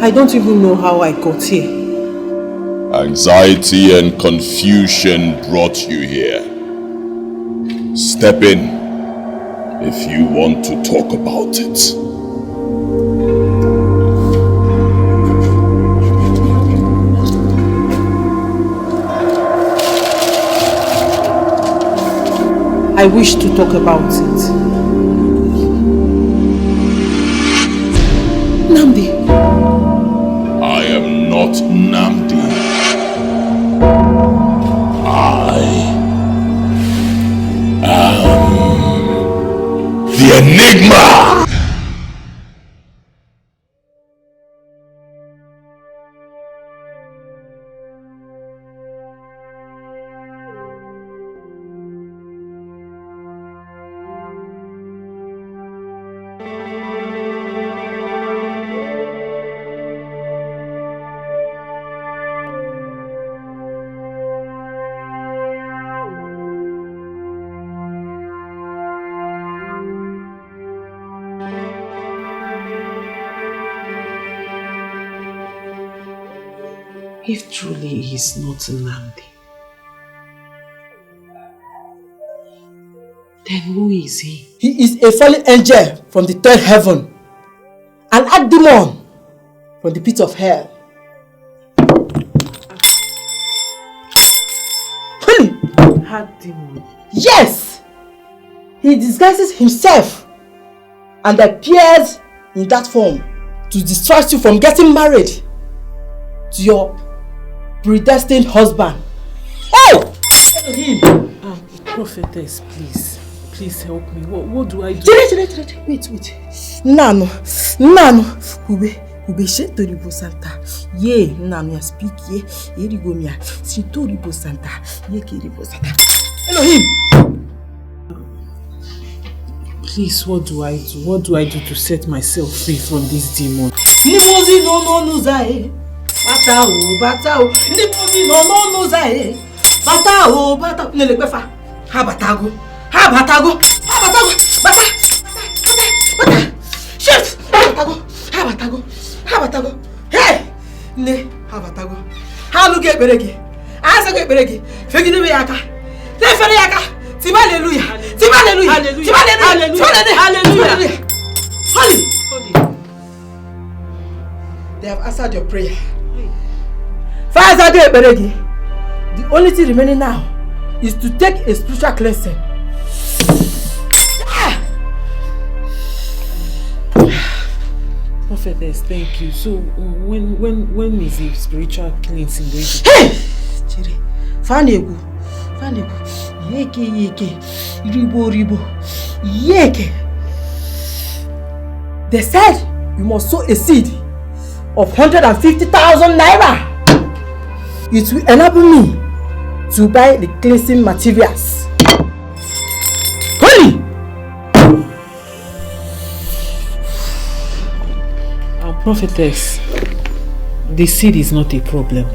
I don't even know how I got here. Anxiety and confusion brought you here. Step in if you want to talk about it. I wish to talk about it. Namdi. I am not Namdi. I am the Enigma! If truly he is not Namdi, then who is he? He is a fallen angel from the third heaven, an archdemon from the pit of hell. Archdemon? Yes! He disguises himself and appears in that form to distract you from getting married to your predestined husband. Oh! Prophetess, please help me. What do I do? Wait. Nano, Ube Shetoribo Santa. Ye, Nano, ya speak ye, Erigomia, Shitoribo Santa, Ye Kiribo Santa. Elohim! Please, what do I do? What do I do to set myself free from this demon? Nibozi no zae. Batao. Nibozi no zae. Batao. Nelekwefa. Ha batago. Bata. Shit. Ha batago. Hey. Ne. Ha batago. Ha luge beregi. Asa ge beregi. Fegide me yaka. Tefere yaka. Tiba hallelujah. Holy. They have answered your prayer. Father Beregi, the only thing remaining now is to take a spiritual cleansing. Prophetess, thank you. So when is the spiritual cleansing going to be? Hey! Chiri. Fanegu. Yeke. Ribo. Yeke. They said you must sow a seed of 150,000 naira. It will enable me to buy the cleansing materials. Holy! Prophetess, the seed is not a problem.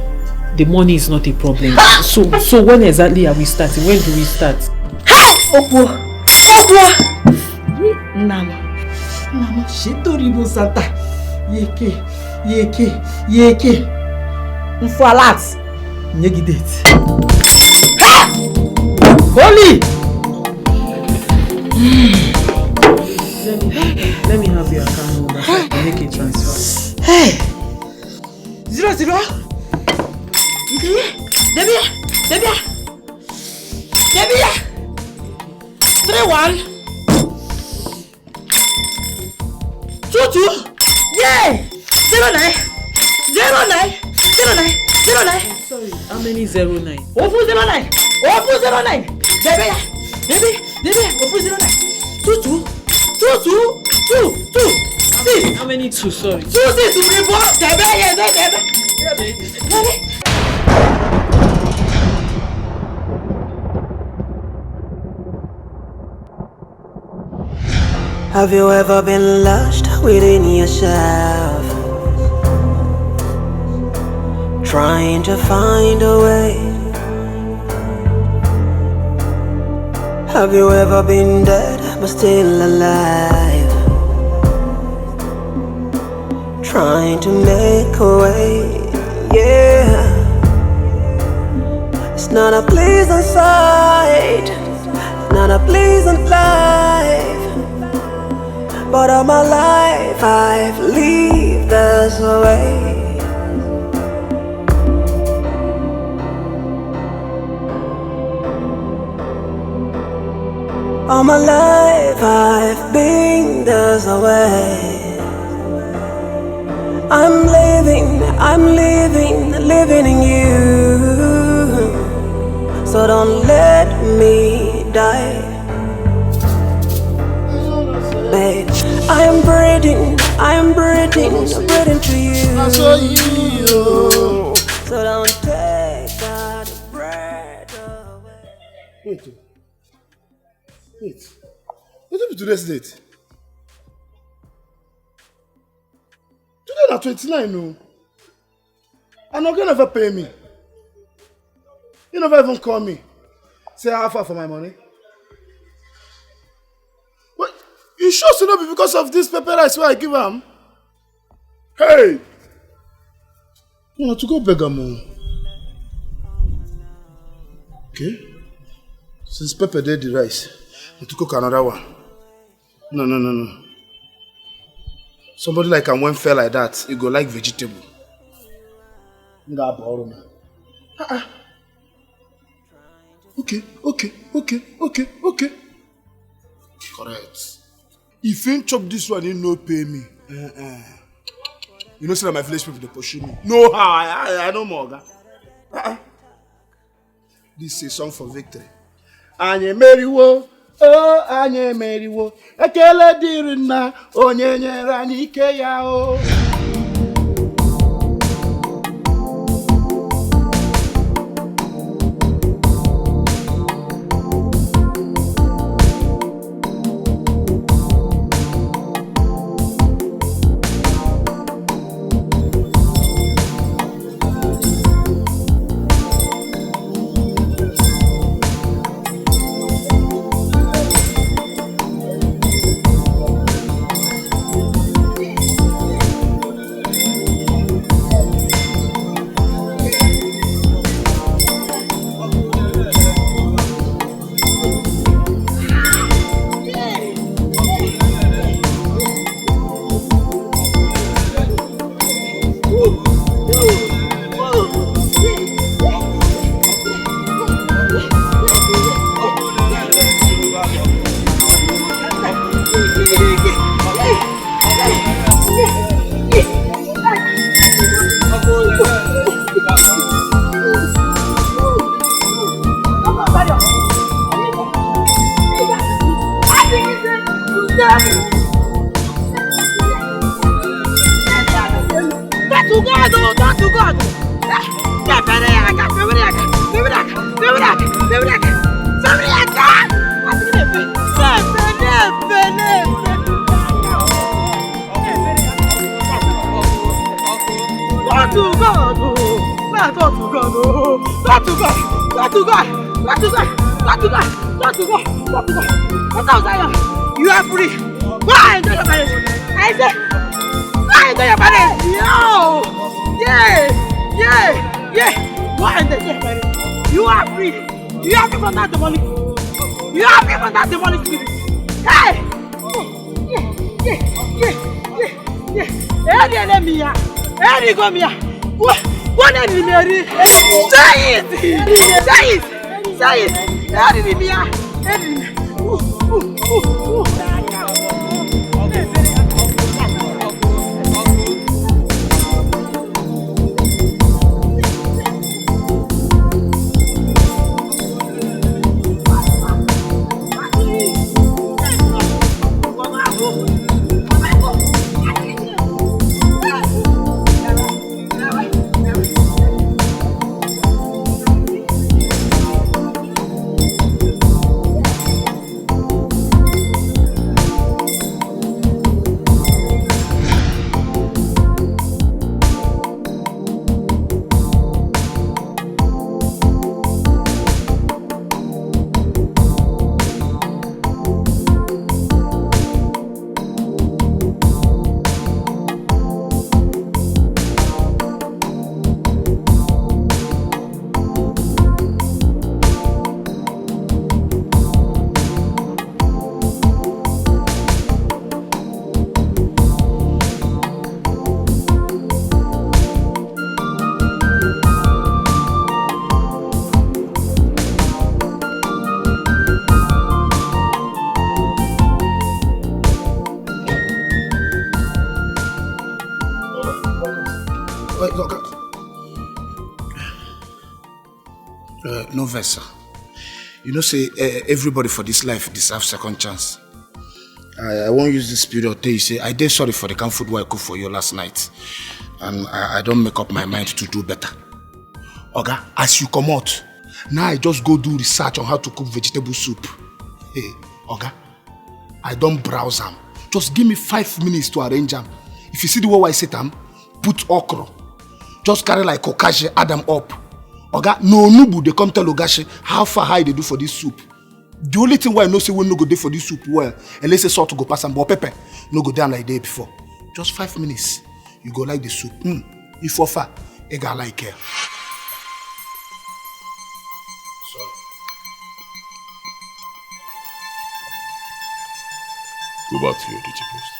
The money is not a problem. So when exactly are we starting? When do we start? Opo. Nano. Shetoribo Santa. Yeke. Mfalat. Negidet. Holy! Let me have your account number so I can make a transfer. Hey! 00. Debia. 31. 22. Yeah! 09. Sorry, how many 09? Ofu 09. Debia. Ofu 09. 22. 6. How many 2? Sorry. 2 6 report. Debia. Have you ever been lost within yourself, trying to find a way? Have you ever been dead but still alive, trying to make a way? Yeah, it's not a pleasant sight, not a pleasant life. But all my life I've lived this way. my life I've been this way. I'm living in you. So don't let me die. Babe, I'm breathing to you. So don't take that breath away. Wait. What will be today's date? Today na 29, no. And Oga never pay me. You never even call me. Say how far for my money. What? You sure to not be because of this pepper rice where I give him? Hey! You want to go beg him? Okay? Since Pepper did the rice, I want to cook another one. No. Somebody like him when fell like that, you go like vegetable. Okay. Correct. If you chop this one, you no pay me. You know, say my village people they pursue me. No, I no more. This is a song for victory. Anye meriwo, oh anye meriwo. Ekele diri na onye nyere anyị ike ya o. You are free. Go and enjoy your marriage. I said, go and enjoy your marriage. Yo! Yeah. Go and enjoy your marriage. You are free. You are free from that demonic. You are free from that demonic spirit. Hey! Hey, go Mia. What let me marry? Say it. Hey, Mia. No verse, sir. You know, say everybody for this life deserves second chance. I won't use this period to say I did sorry for the kind of food I cooked for you last night, and I don't make up my mind to do better. Oga, as you come out, now I just go do research on how to cook vegetable soup. Hey, Oga, I don't browse them. Just give me 5 minutes to arrange them. If you see the way I set them, put okra. Just carry like okashi, add them up. Oga, no nubu, they come tell Ogashi how far high they do for this soup. The only thing why I know say we no go there for this soup well, unless say salt to go pass and but pepper no go down like day before. Just 5 minutes, you go like the soup. If offer, you got like it. Go back to your duty post.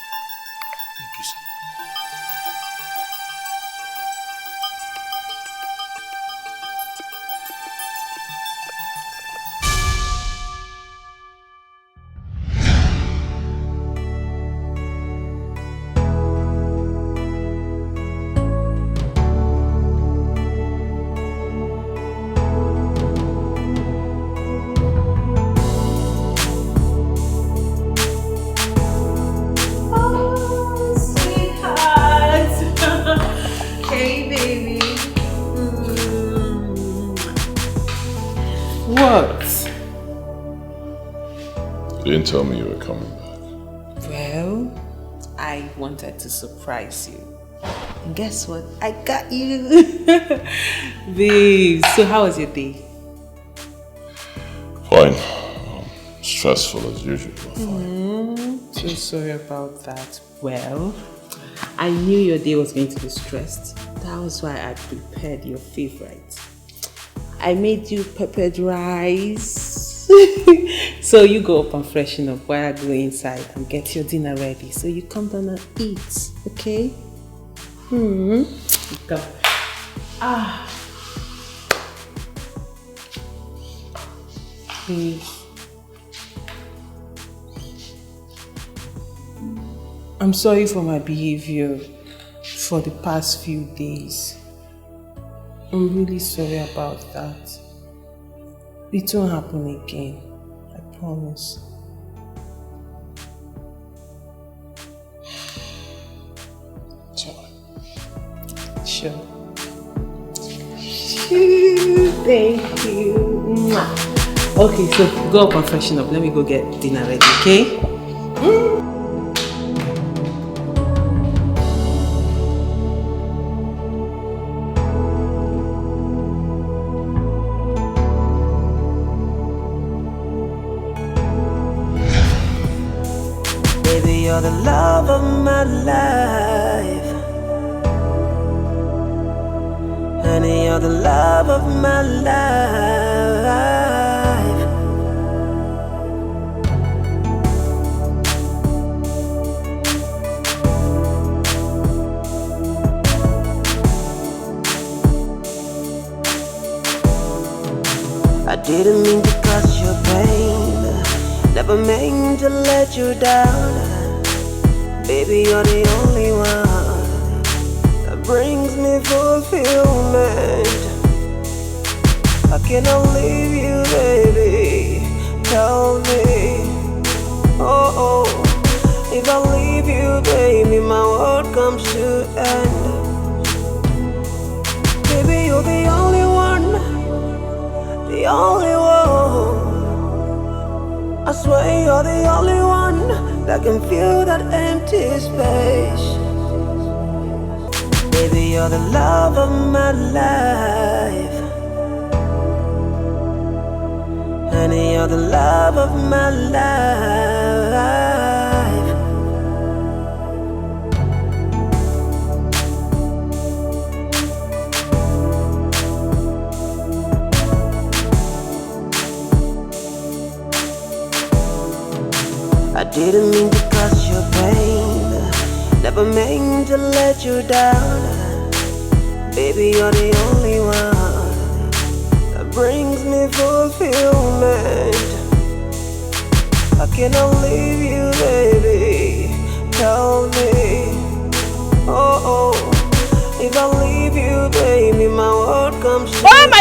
Thank you, sir. You didn't tell me you were coming back. Well, I wanted to surprise you. And guess what? I got you. Babe, so how was your day? Fine. Stressful as usual, but fine. So sorry about that. Well, I knew your day was going to be stressed. That was why I prepared your favorite. I made you peppered rice. So you go up and freshen up while I go inside and get your dinner ready. So you come down and eat, okay? Come. Please. I'm sorry for my behavior for the past few days. I'm really sorry about that. It won't happen again. I promise. Sure. Thank you. Okay, so go up and freshen up. Let me go get dinner ready, okay? Baby, you're the love of my life. Honey, you're the love of my life. I didn't mean to cause you pain, never meant to let you down. Baby, you're the only one that brings me fulfillment. I cannot leave you, baby. Tell me, oh, if I leave you, baby, my world comes to end. Baby, you're the only one, the only one. I swear you're the only one that can fill that empty space. Baby, you're the love of my life. Honey, you're the love of my life. I didn't mean to cause you pain, never meant to let you down. Baby, you're the only one that brings me fulfillment. I cannot leave you, baby. Tell me, oh, if I leave you,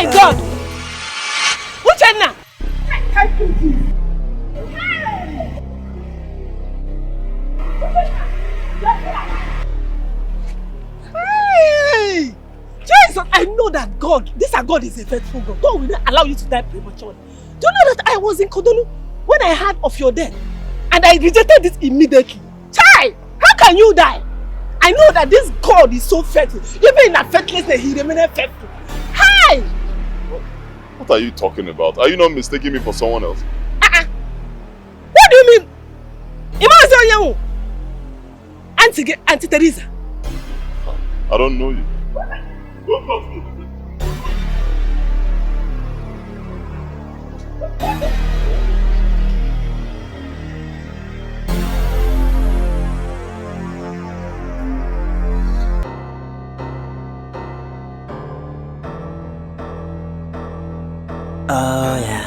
my God! Uchenna! Thank you, Jesus. Hey! Jesus, I know that God, God is a faithful God. God will not allow you to die prematurely. Do you know that I was in Kodolu when I heard of your death? And I rejected it immediately. Chai! How can you die? I know that this God is so faithful. Even in that faithlessness, he remained faithful. Hi! What are you talking about? Are you not mistaking me for someone else? What do you mean? Yul Edochie, Auntie Teresa. I don't know you. Don't talk to me. Oh yeah.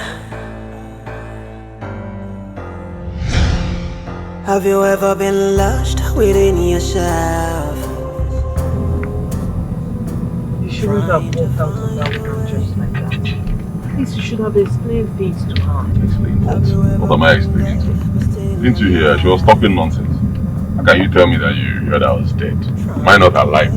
Have you ever been lost within yourself? You shouldn't have walked out of that window just like that. At least you should have explained things to her. Explain what? What am I explaining to her? Didn't you hear? She was talking nonsense. How can you tell me that you heard I was dead? Am I not alive?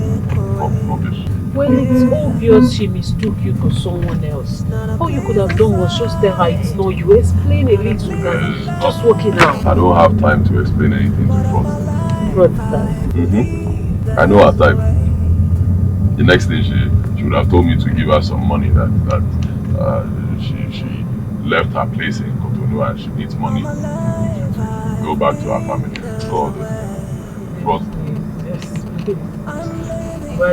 Rubbish. Well, it's obvious she mistook you for someone else. All you could have done was just tell her it's not you. Explain a little that just walking out. I don't have time to explain anything to Fraud type. I know her type. The next thing she would have told me to give her some money that she left her place in Cotonou and she needs money to go back to her family. So the fraud. Yes. No.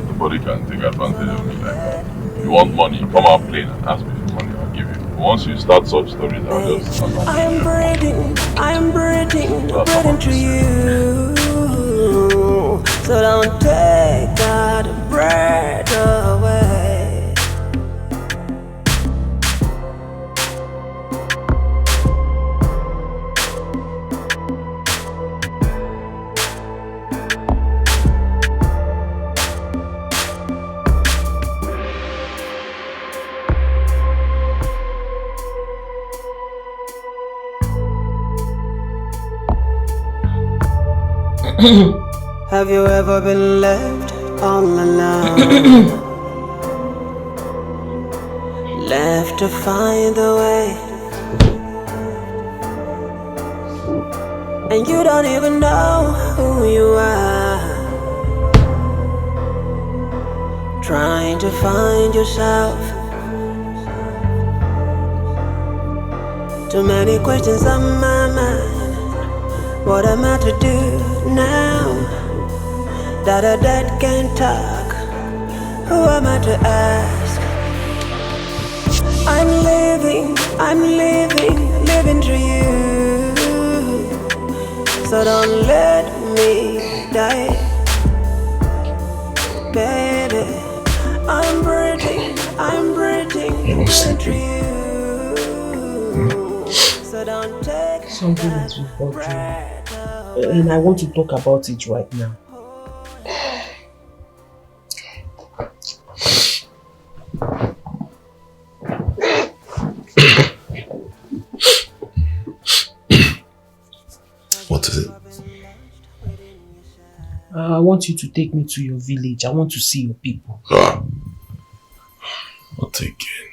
Nobody can take advantage of me like that. You want money, come out plain and ask me for money, I'll give you. Once you start such stories, I'll just... I'm breathing to you. So don't take that breath away. Have you ever been left all alone? Left to find the way, and you don't even know who you are. Trying to find yourself. Too many questions on my mind. What am I to do now that a dead can't talk? Who am I to ask? I'm living through you. So don't let me die, baby. I'm breathing through you. So don't take something is before you. And I want to talk about it right now. What is it? I want you to take me to your village. I want to see your people. Not again.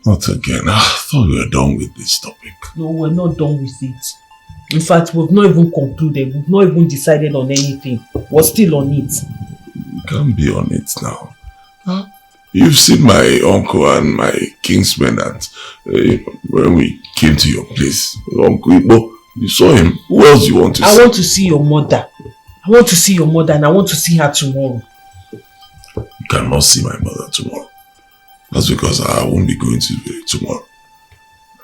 Not again. I thought we were done with this topic. No, we're not done with it. In fact, we've not even concluded. We've not even decided on anything. We're still on it. We can't be on it now. You've seen my uncle and my kinsmen that when we came to your place. Uncle Igwe, you saw him. Who else do you want to see? I want to see your mother. I want to see your mother and I want to see her tomorrow. You cannot see my mother tomorrow. That's because I won't be going to the village tomorrow.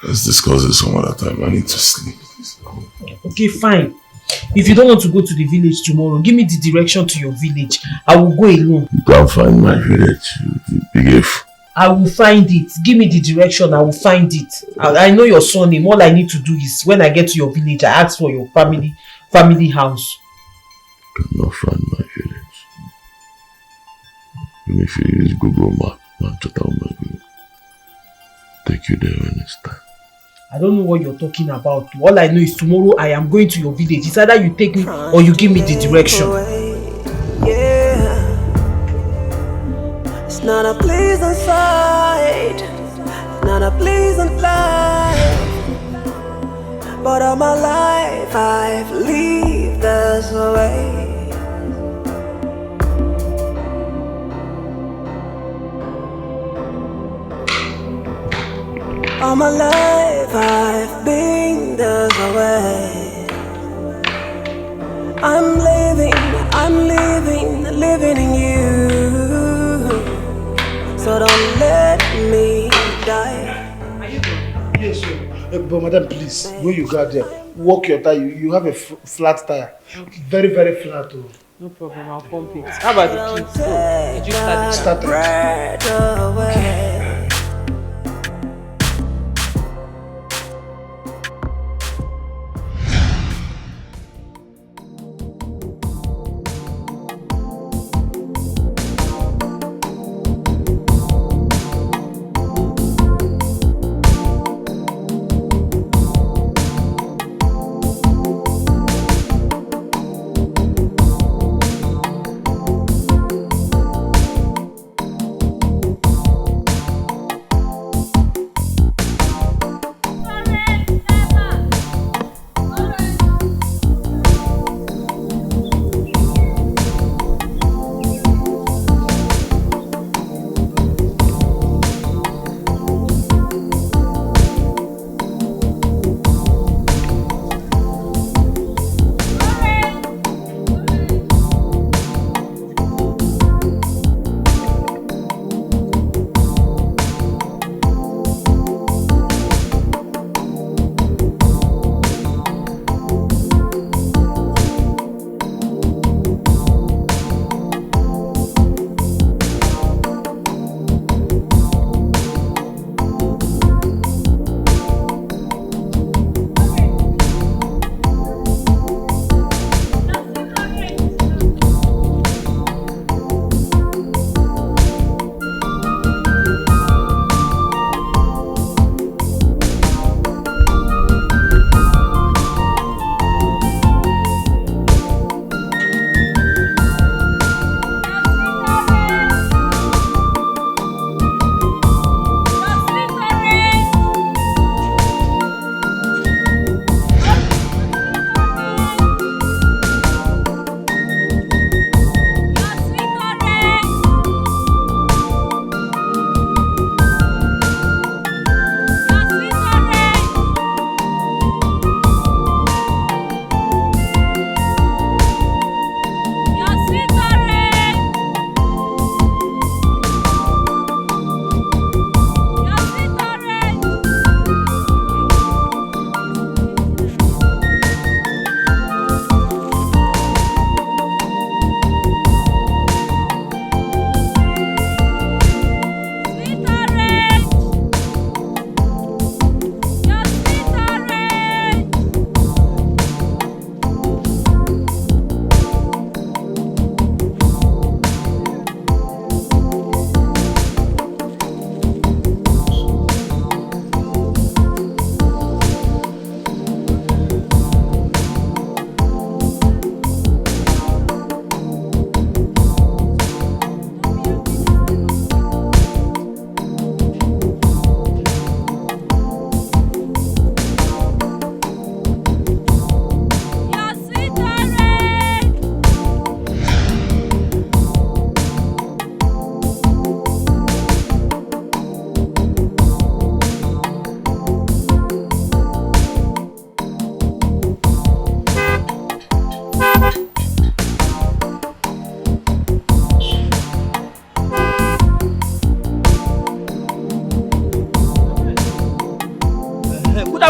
Let's discuss this some other time. I need to sleep. Okay, fine. If you don't want to go to the village tomorrow, give me the direction to your village. I will go alone. You can't find my village. Behave. I will find it. Give me the direction. I will find it. I know your surname. All I need to do is when I get to your village, I ask for your family house. I cannot find my village. Even if you use Google Map, take you there when it's time. I don't know what you're talking about. All I know is tomorrow I am going to your village. It's either you take me or you give me the direction. Yeah, it's not a pleasant sight, not a pleasant life, but all my life I've lived this way. All my life I've been this way. I'm living in you. So don't let me die. Are you done? Yes, sir. But madam, please, when you got there, walk your tire. You have a flat tire. Okay. Very, very flat. Oh. No problem, I'll pump it. How about the kids? Oh, did you start it?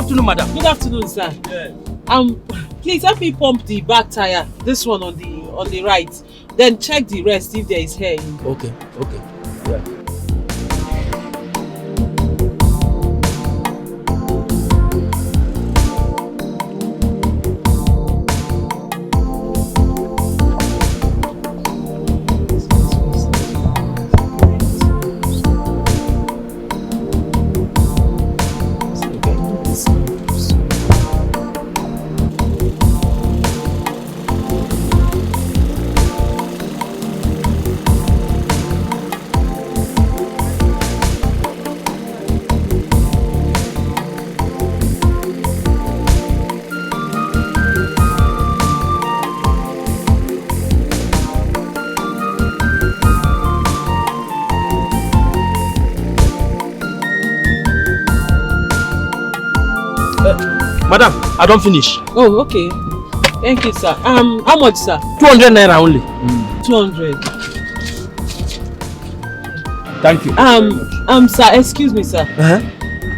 afternoon, madam. Good afternoon, sir. Yeah. Please help me pump the back tire. This one on the right. Then check the rest if there is hair in. Okay. Yeah. Madam, I don't finish. Oh, okay. Thank you, sir. How much, sir? 200 naira only. 200. Thank you. Sir, excuse me, sir.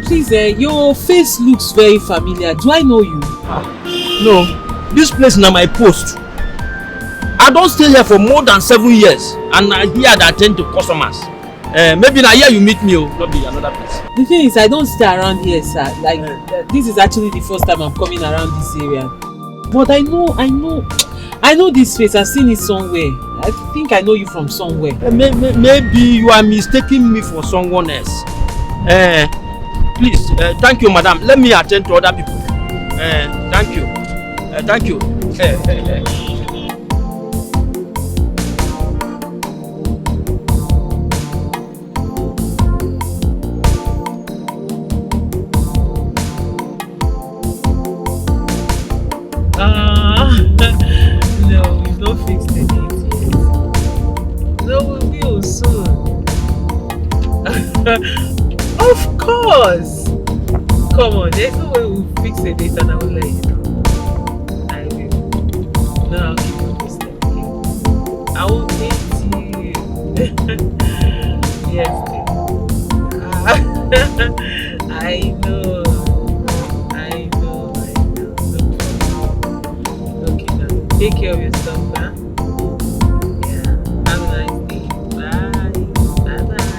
Please, your face looks very familiar. Do I know you? No, this place is not my post. I don't stay here for more than 7 years, and I here that attend to customers. Maybe now here you meet me, not be another place. The thing is, I don't stay around here, sir. Like, this is actually the first time I'm coming around this area. But I know this face. I've seen it somewhere. I think I know you from somewhere. Maybe you are mistaking me for someone else. Please, thank you, madam. Let me attend to other people. Thank you. Thank you. No, we've not fixed the date yet. No, we will soon. Of course. Come on, there's no way we'll fix the date and I will let you know. I will. No, I'll keep you posted. I will date you. Yes, I know. Take care of yourself, huh? Yeah. Have a nice day. Bye. Bye-bye.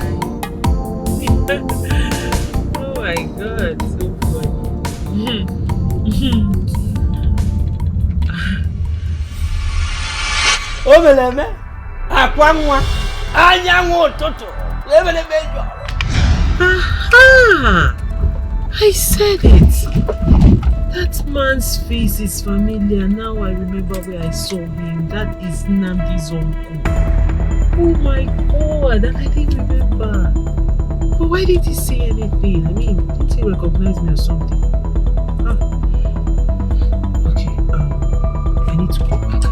Oh my God, so funny. Omeleme, Akwanwa, Anyanwu Toto, Lebelebejo. Aha! I said it. That man's face is familiar. Now I remember where I saw him. That is Nnamdi's uncle. Oh my God, and I didn't remember. But why did he say anything? I mean, didn't he recognize me or something? Okay, I need to go back.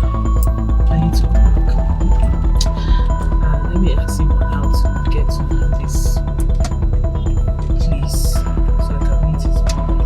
Let me ask him how to get to this place so I can meet his mom.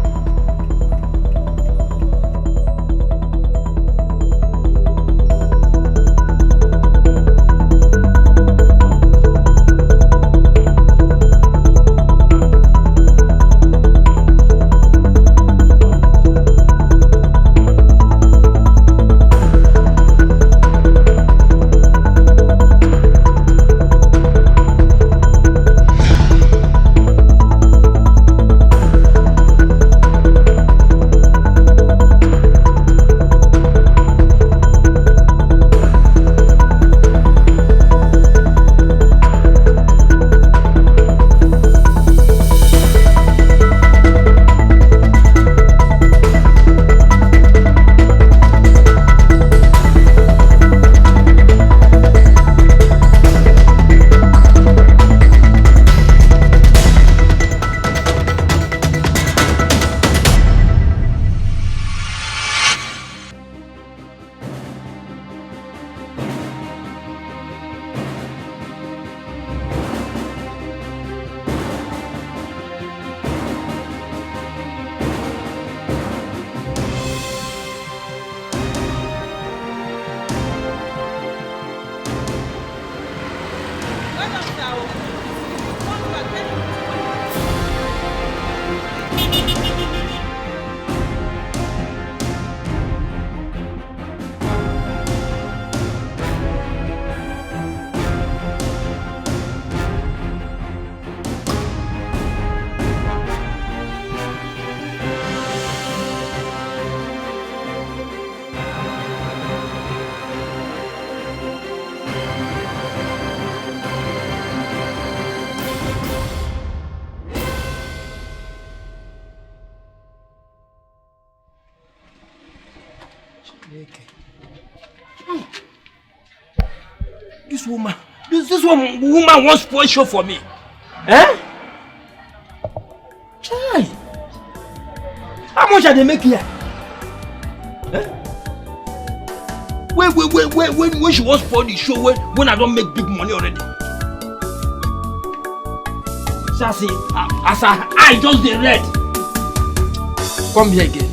This woman wants to spoil show for me. Eh? Chai. How much are they making here? Eh? When she wants to spoil the show when I don't make big money already. Sassy, as I just the red. Come here again.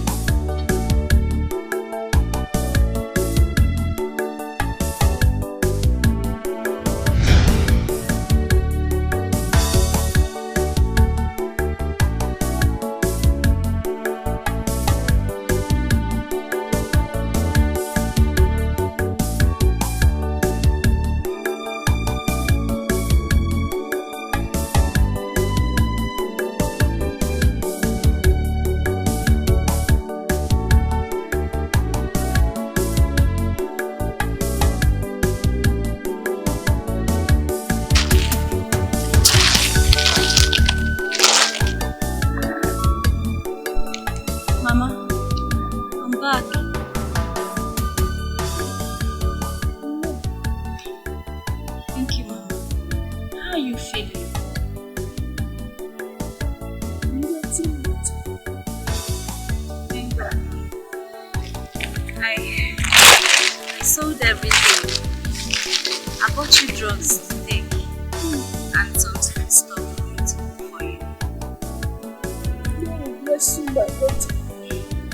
back. Thank you, Mom. How are you feeling? Thank God. I sold everything. I bought you drugs to take and some sweet stuff for you. God bless you, my daughter.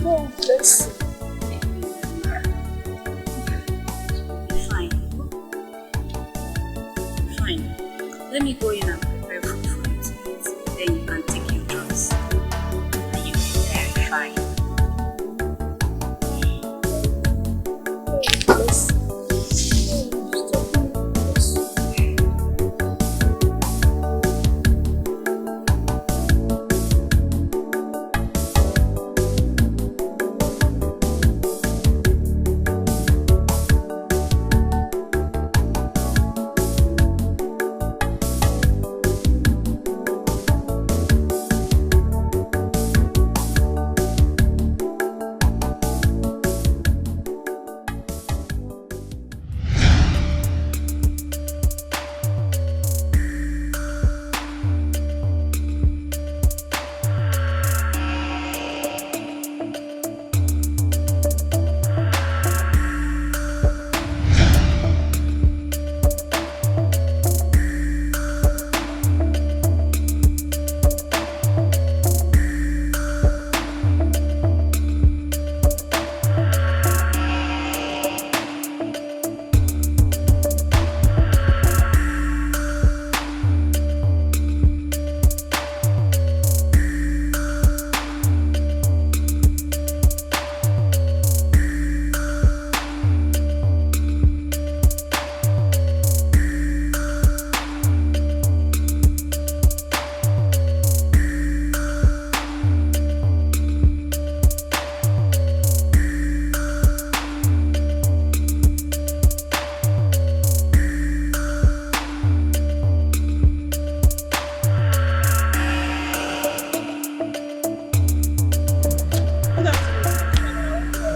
God bless you. Fine. Let me go in and prepare food for you to eat. Then you can take your drugs. And you'll be very fine. Bless you.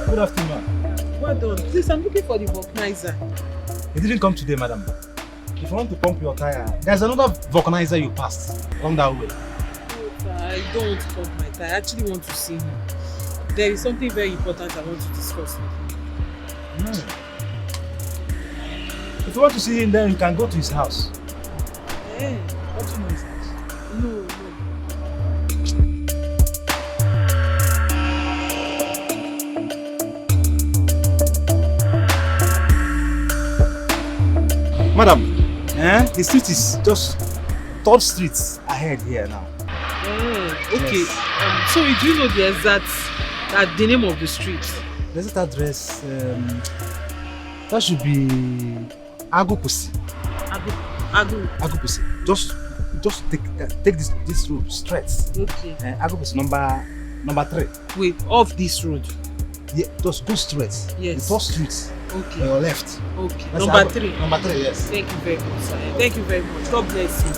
Good afternoon. Well done. Please, I'm looking for the vulcanizer. He didn't come today, madam. If you want to pump your tire, there's another vulcanizer you passed. Come that way. I don't want to pump my tire. I actually want to see him. There is something very important I want to discuss with him. If you want to see him, then you can go to his house. Hey, What do you know his house? no. Madam, the street is just 3rd street ahead here now. Okay. Yes. So do you know the name of the street? There's that address. That should be Agupusi. Agupusi. Just take this road straight. Okay. Agupusi number 3. Wait, off this road. Yeah, just go straight. Yes. The 1st street. Okay. On your left. Okay. That's Number 3. Number 3, yes. Thank you very much, sir. Thank you very much. God bless you.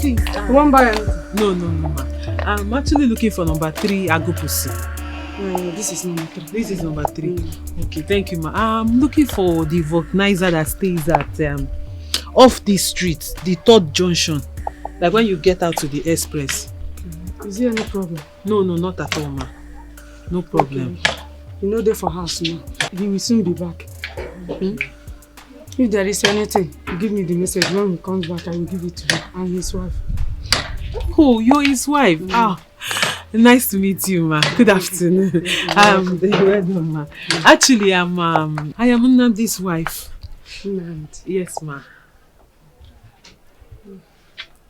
please. You won't buy anything? No, ma. I'm actually looking for number 3 Agopusi. This is number 3. This is number 3. Okay, thank you, ma. I'm looking for the vulcanizer that stays at off the street, the 3rd junction. Like when you get out to the express. Is there any problem? No, not at all, ma. No problem. Okay. You know they're for house now. He will soon be back. If there is anything, give me the message. When he comes back, I will give it to him and his wife. Oh, you're his wife? Nice to meet you, ma. Good afternoon. Well done, ma. Actually, I am Nnamdi's wife. Nnamdi? Yes, ma.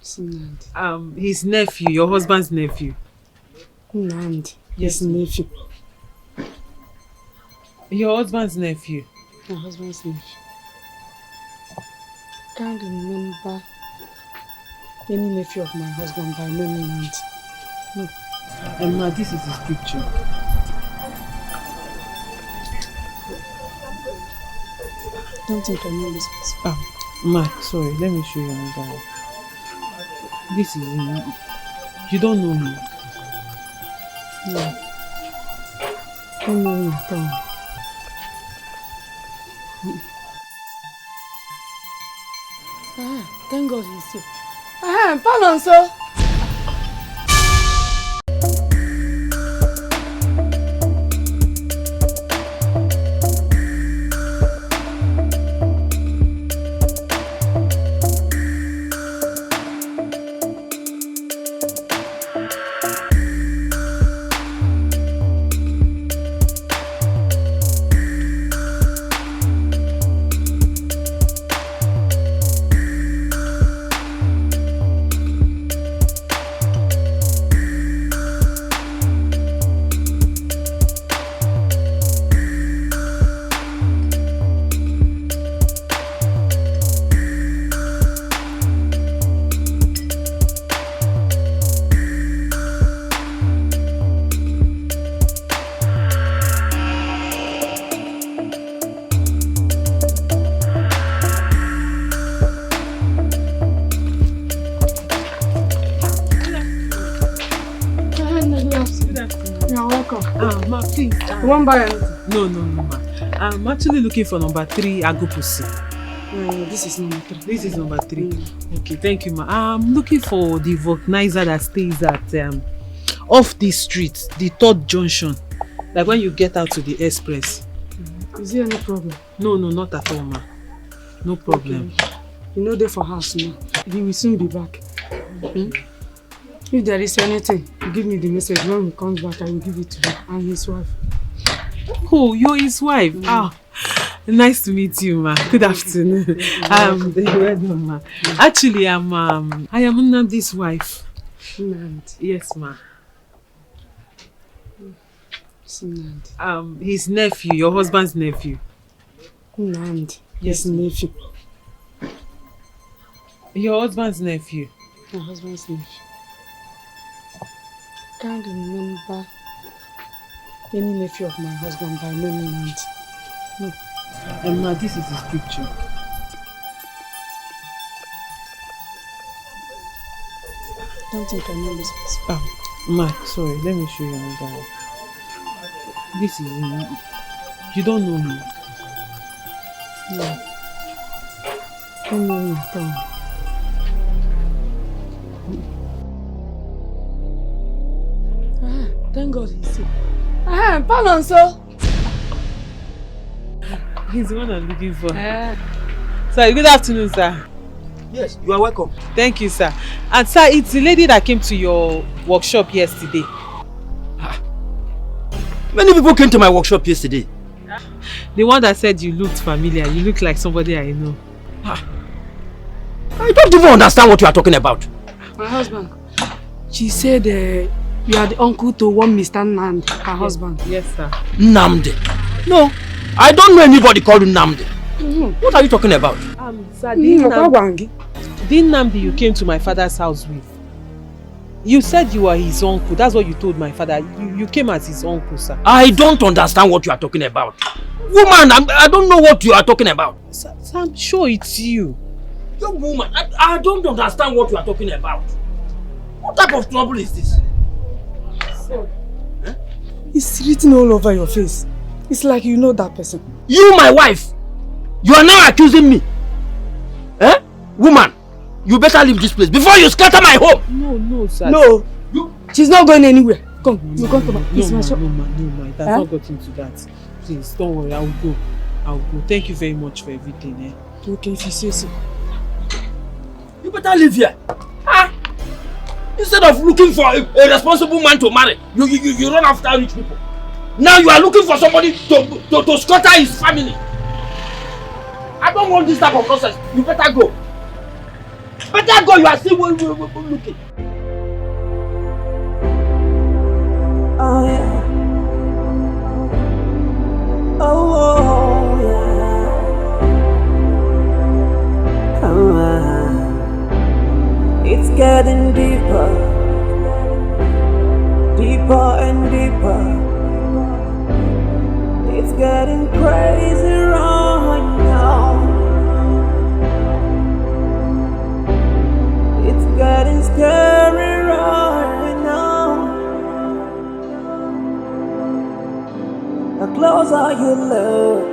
Nnamdi? His nephew, your husband's nephew. Nnamdi? Yes, his nephew. Your husband's nephew? My husband's nephew. Can't remember any nephew of my husband by name Nnamdi. No. Ma, this is his picture. Don't think I know this person. Ma, sorry, let me show you another one. This is him. You don't know him? No. I don't know him at all. Thank God he's here. Pardon, sir. You won't buy anything? No, ma. I'm actually looking for number 3 Agopusi. This is number 3. This is number 3. Okay, thank you, ma. I'm looking for the vulcanizer that stays at off the street, the 3rd junction. Like when you get out to the express. Is there any problem? No, not at all, ma. No problem. Okay. You know they're for house now. He will soon be back. If there is anything, give me the message. When he comes back, I will give it to him and his wife. Oh, you're his wife? Nice to meet you, ma. Good afternoon. Well done, ma. Actually, I am Nnamdi's wife. Nnamdi? Yes, ma. Nnamdi? His nephew, your husband's nephew. Nnamdi? Yes, his nephew. Your husband's nephew. My husband's nephew. Can't remember any nephew of my husband by name Nnamdi. No. Ma, this is his picture. Don't think I know this person. Ma, sorry, let me show you another one. This is him. You don't know him? No. I don't know him at all. Thank God he's here. Pardon, sir. He's the one I'm looking for. Sir, good afternoon, sir. Yes, you are welcome. Thank you, sir. And sir, it's the lady that came to your workshop yesterday. Many people came to my workshop yesterday. The one that said you looked familiar. You look like somebody I know. I don't even understand what you are talking about. My husband. She said you are the uncle to one Mr. Nnamdi, her husband. Yes, sir. Nnamdi? No, I don't know anybody called Nnamdi. What are you talking about? Sir, the Nnamdi you came to my father's house with. You said you were his uncle. That's what you told my father. You came as his uncle, sir. I don't understand what you are talking about. Woman, I don't know what you are talking about. Sir, I'm sure it's you. Young woman, I don't understand what you are talking about. What type of trouble is this? Sir, it's written all over your face. It's like you know that person. You, my wife, you are now accusing me. Eh? Woman, you better leave this place before you scatter my home. No, sir. No, she's not going anywhere. Come, you come to my No, ma, it has not got into that. Please, don't worry, I'll go. Thank you very much for everything. Okay, if you say so. You better leave here. Ah! Instead of looking for a responsible man to marry, you run after rich people. Now you are looking for somebody to scatter his family. I don't want this type of process. You better go. Better go, you are still looking. Oh yeah. Oh yeah. Come on. It's getting deeper, deeper and deeper. It's getting crazy right now. It's getting scary right now. The closer you look,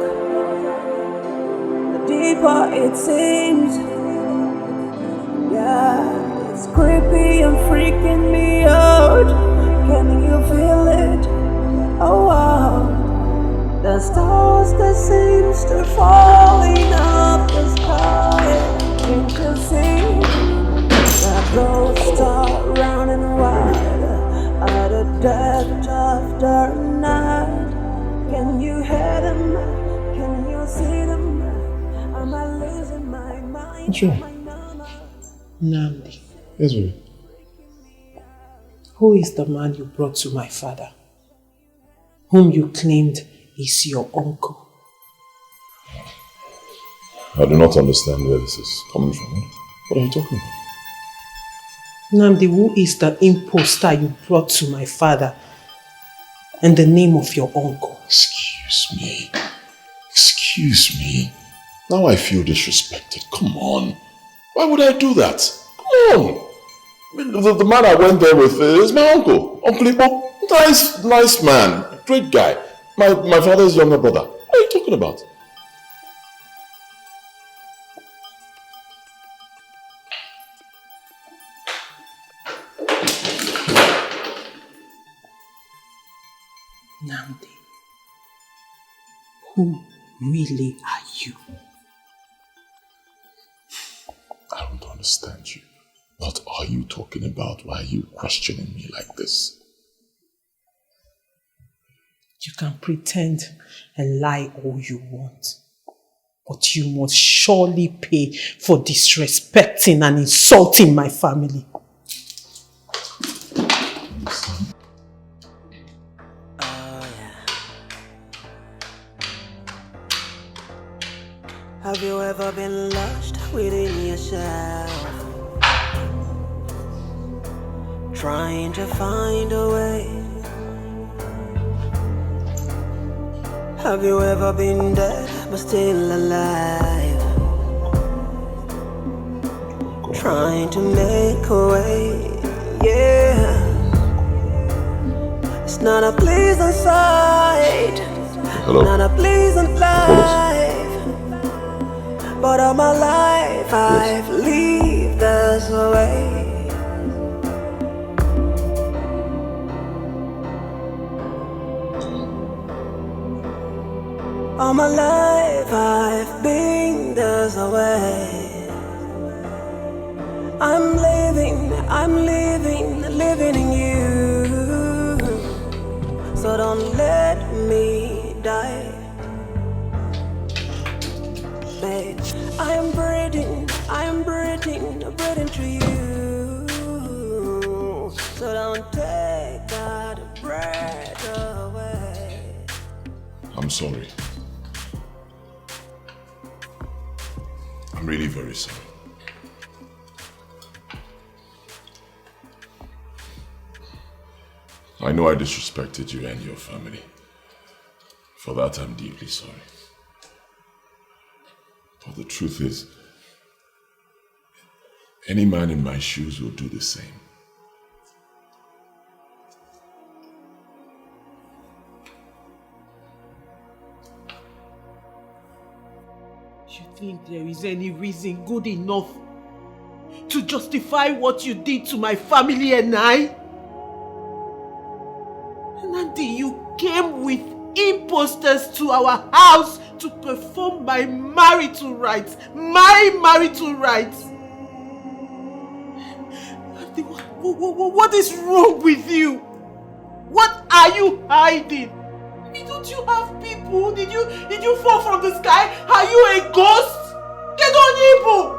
the deeper it seems. Yeah, it's creepy and freaking me out. Can you feel it? Oh wow. The stars that seems to falling up the sky. Can't you see? The ghosts are running wild at the depth of the night. Can you hear them? Can you see them? Am I losing my mind? Sure. Nnamdi, Yes, baby. who is the man you brought to my father? Whom you claimed is your uncle? I do not understand where this is coming from. What are you talking about? Nnamdi, who is the impostor you brought to my father in the name of your uncle? Excuse me. Now I feel disrespected. Come on. Why would I do that? Come on. I mean, the man I went there with is my uncle. Uncle Ipo. Nice man. Great guy. My father's younger brother. What are you talking about? Nnamdi, who really are you? I don't understand you. What are you talking about? Why are you questioning me like this? You can pretend and lie all you want, but you must surely pay for disrespecting and insulting my family. Have you ever been lost within yourself? Trying to find a way. Have you ever been dead but still alive? Trying to make a way, yeah. It's not a pleasant sight. Hello. Not a pleasant life. But all my life I've lived this way. All my life I've been this way. I'm living in you. So don't let me die. Babe, I'm breathing to you. So don't take that breath away. I'm sorry. I'm really very sorry. I know I disrespected you and your family. For that, I'm deeply sorry. But the truth is, Any man in my shoes will do the same. You think there is any reason good enough to justify what you did to my family and I? Nandi, you came with imposters to our house to perform my marital rites. My marital rites. Nandi, what is wrong with you? What are you hiding? Don't you have people? Did you fall from the sky? Are you a ghost? Get on, Igbo!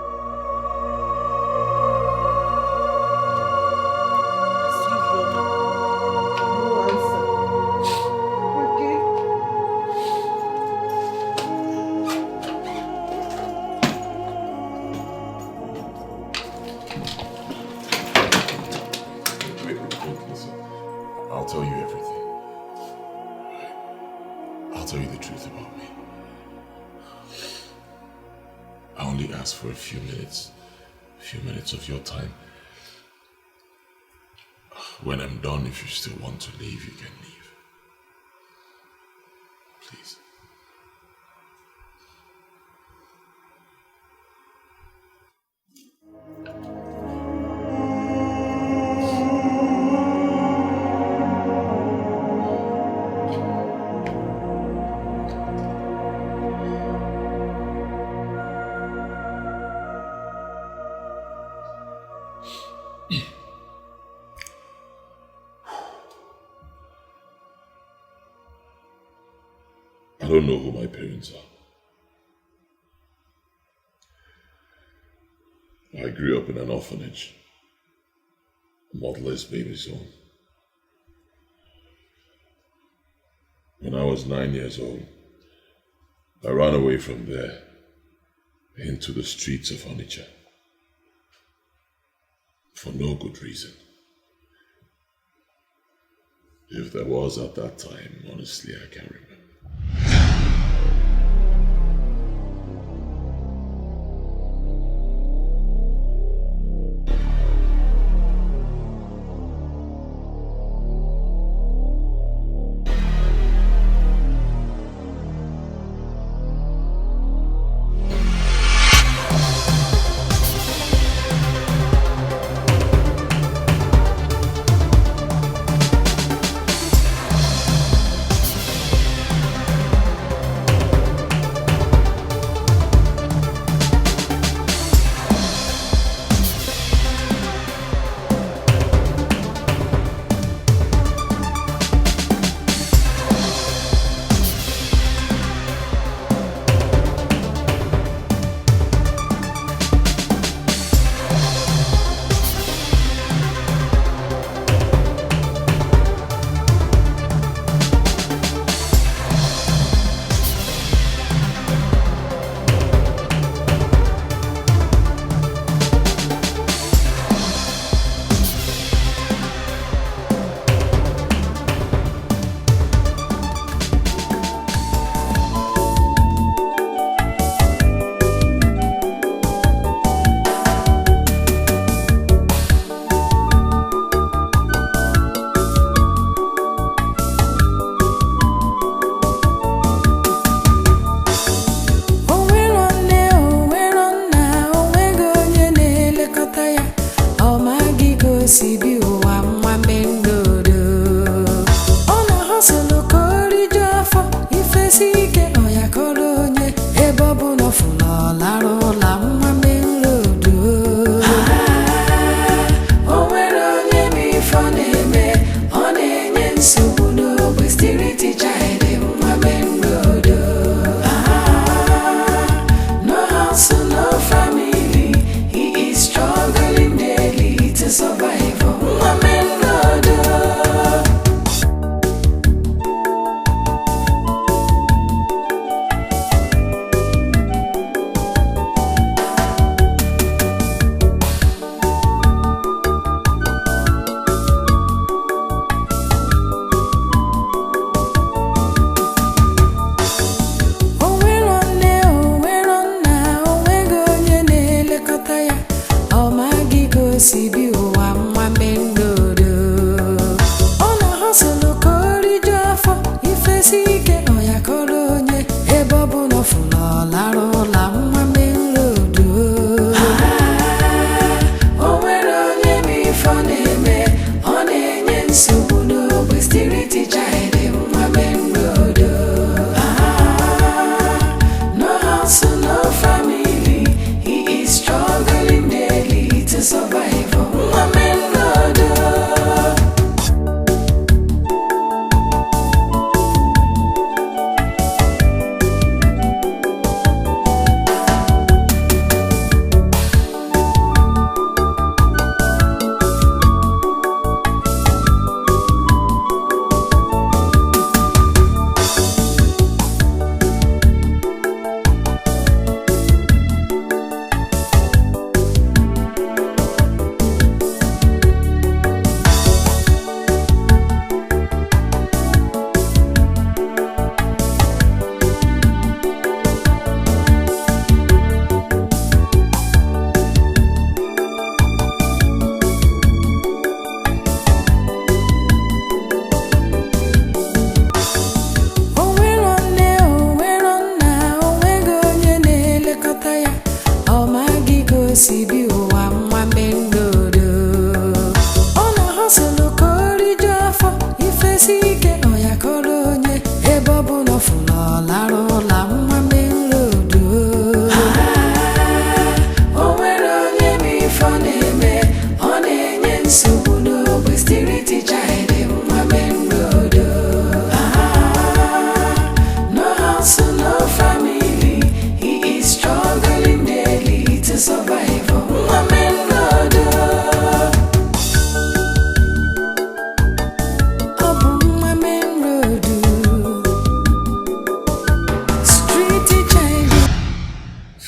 I'll tell you everything. I'll tell you the truth about me. I only asked for a few minutes of your time. When I'm done, if you still want to leave, you can leave. Please. I don't know who my parents are. I grew up in an orphanage, a motherless baby's home. When I was 9 years old, I ran away from there into the streets of Onitsha for no good reason. If there was at that time, honestly, I can't remember.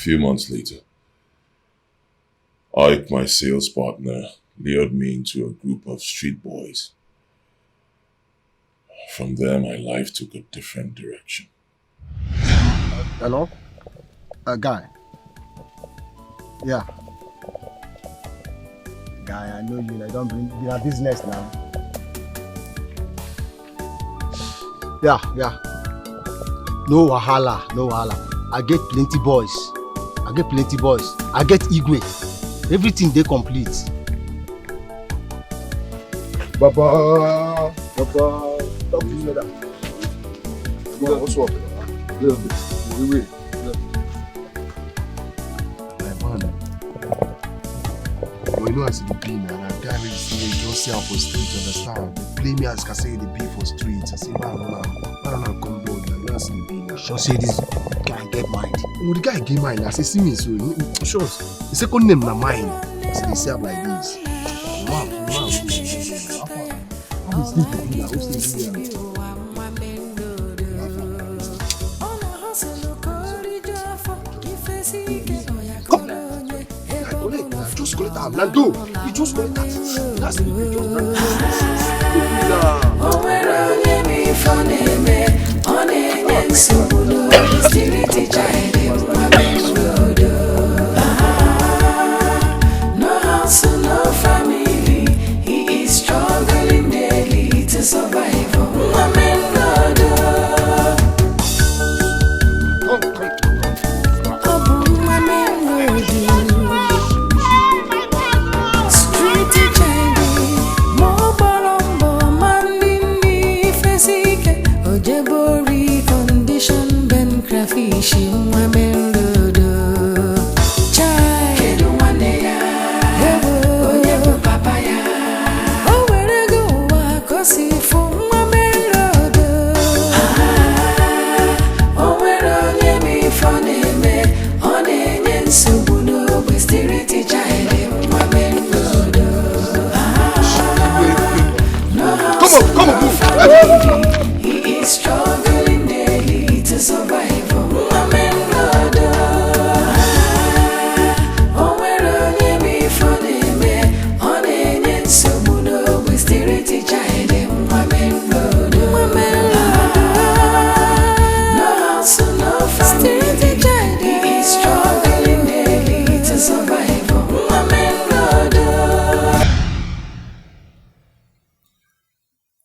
few months later, Ike, my sales partner, lured me into a group of street boys. From there, my life took a different direction. Hello? Guy. Yeah. Guy, I know you. I don't bring you a business now. Yeah. No wahala. I get plenty boys. I get Igwe. Everything they complete. Baba. Talk to me later. What's up? Wait. My man. You know as it be now, that guy really see me just say out for street, understand? They play me as I say they be for streets. I say, man, come board now. You know as it be now. Sure say this guy get mind. The guy get mind. I say, see me so. Sure. The second name na mine. I say they say up like this. Wow. How is this be now? Who's this here? Just call it out, Nando. You just call it out. That's the way no house, no family. He is struggling daily to survive. Come on, move. He is struggling daily to survive.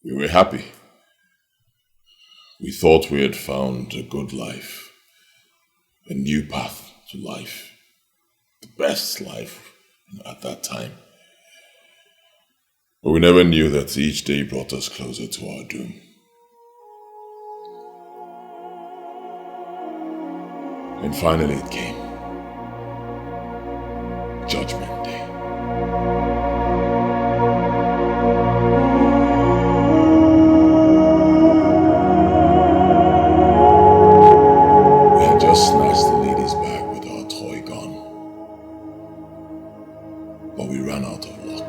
We were happy. We thought we had found a good life, a new path to life, the best life at that time. But we never knew that each day brought us closer to our doom. And finally it came. Judgment Day. We had just snatched the lady's bag with our toy gun. But we ran out of luck.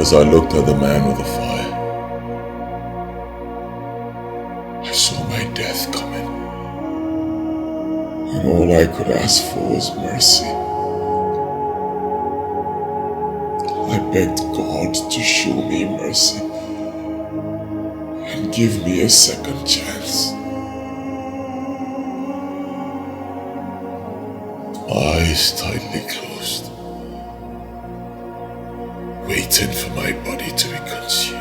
As I looked at the man with the fire, I saw my death coming. And all I could ask for was mercy. I begged God to show me mercy and give me a second chance. My eyes tightly closed, waiting for my body to be consumed.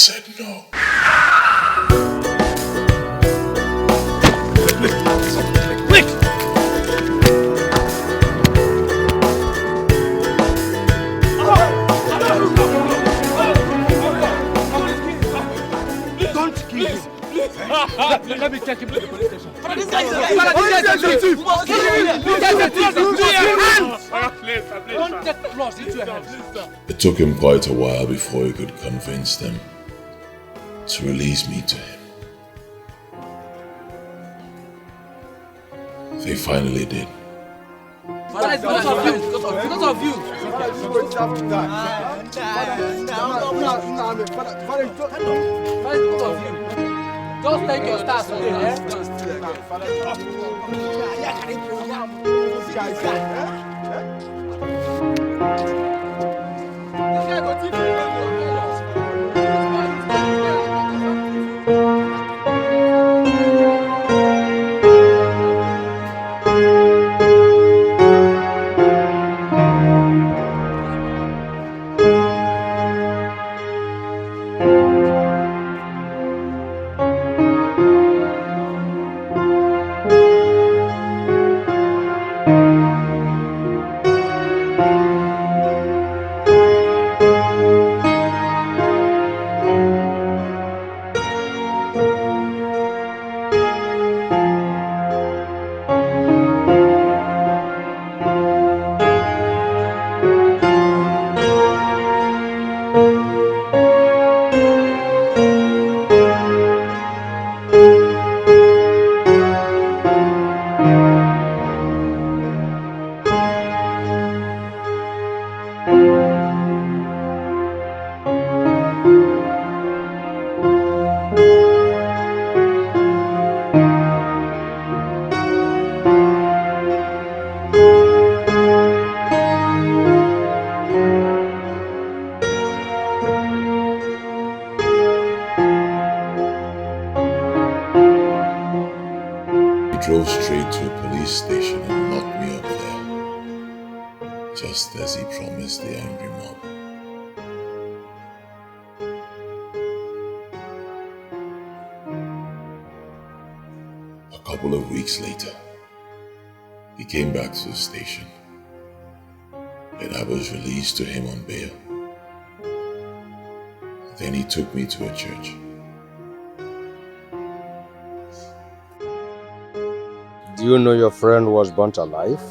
said no. Quick! Don't kill him. Let me take him to the police station. This guy is a thief. Don't take the laws into your hands. It took him quite a while before he could convince them to release me to him. They finally did. Father, it's because of you. Because of you. Just take your stars from there. Drove straight to a police station and locked me up there, just as he promised the angry mob. A couple of weeks later, he came back to the station, and I was released to him on bail. Then he took me to a church. Do you know your friend was burnt alive?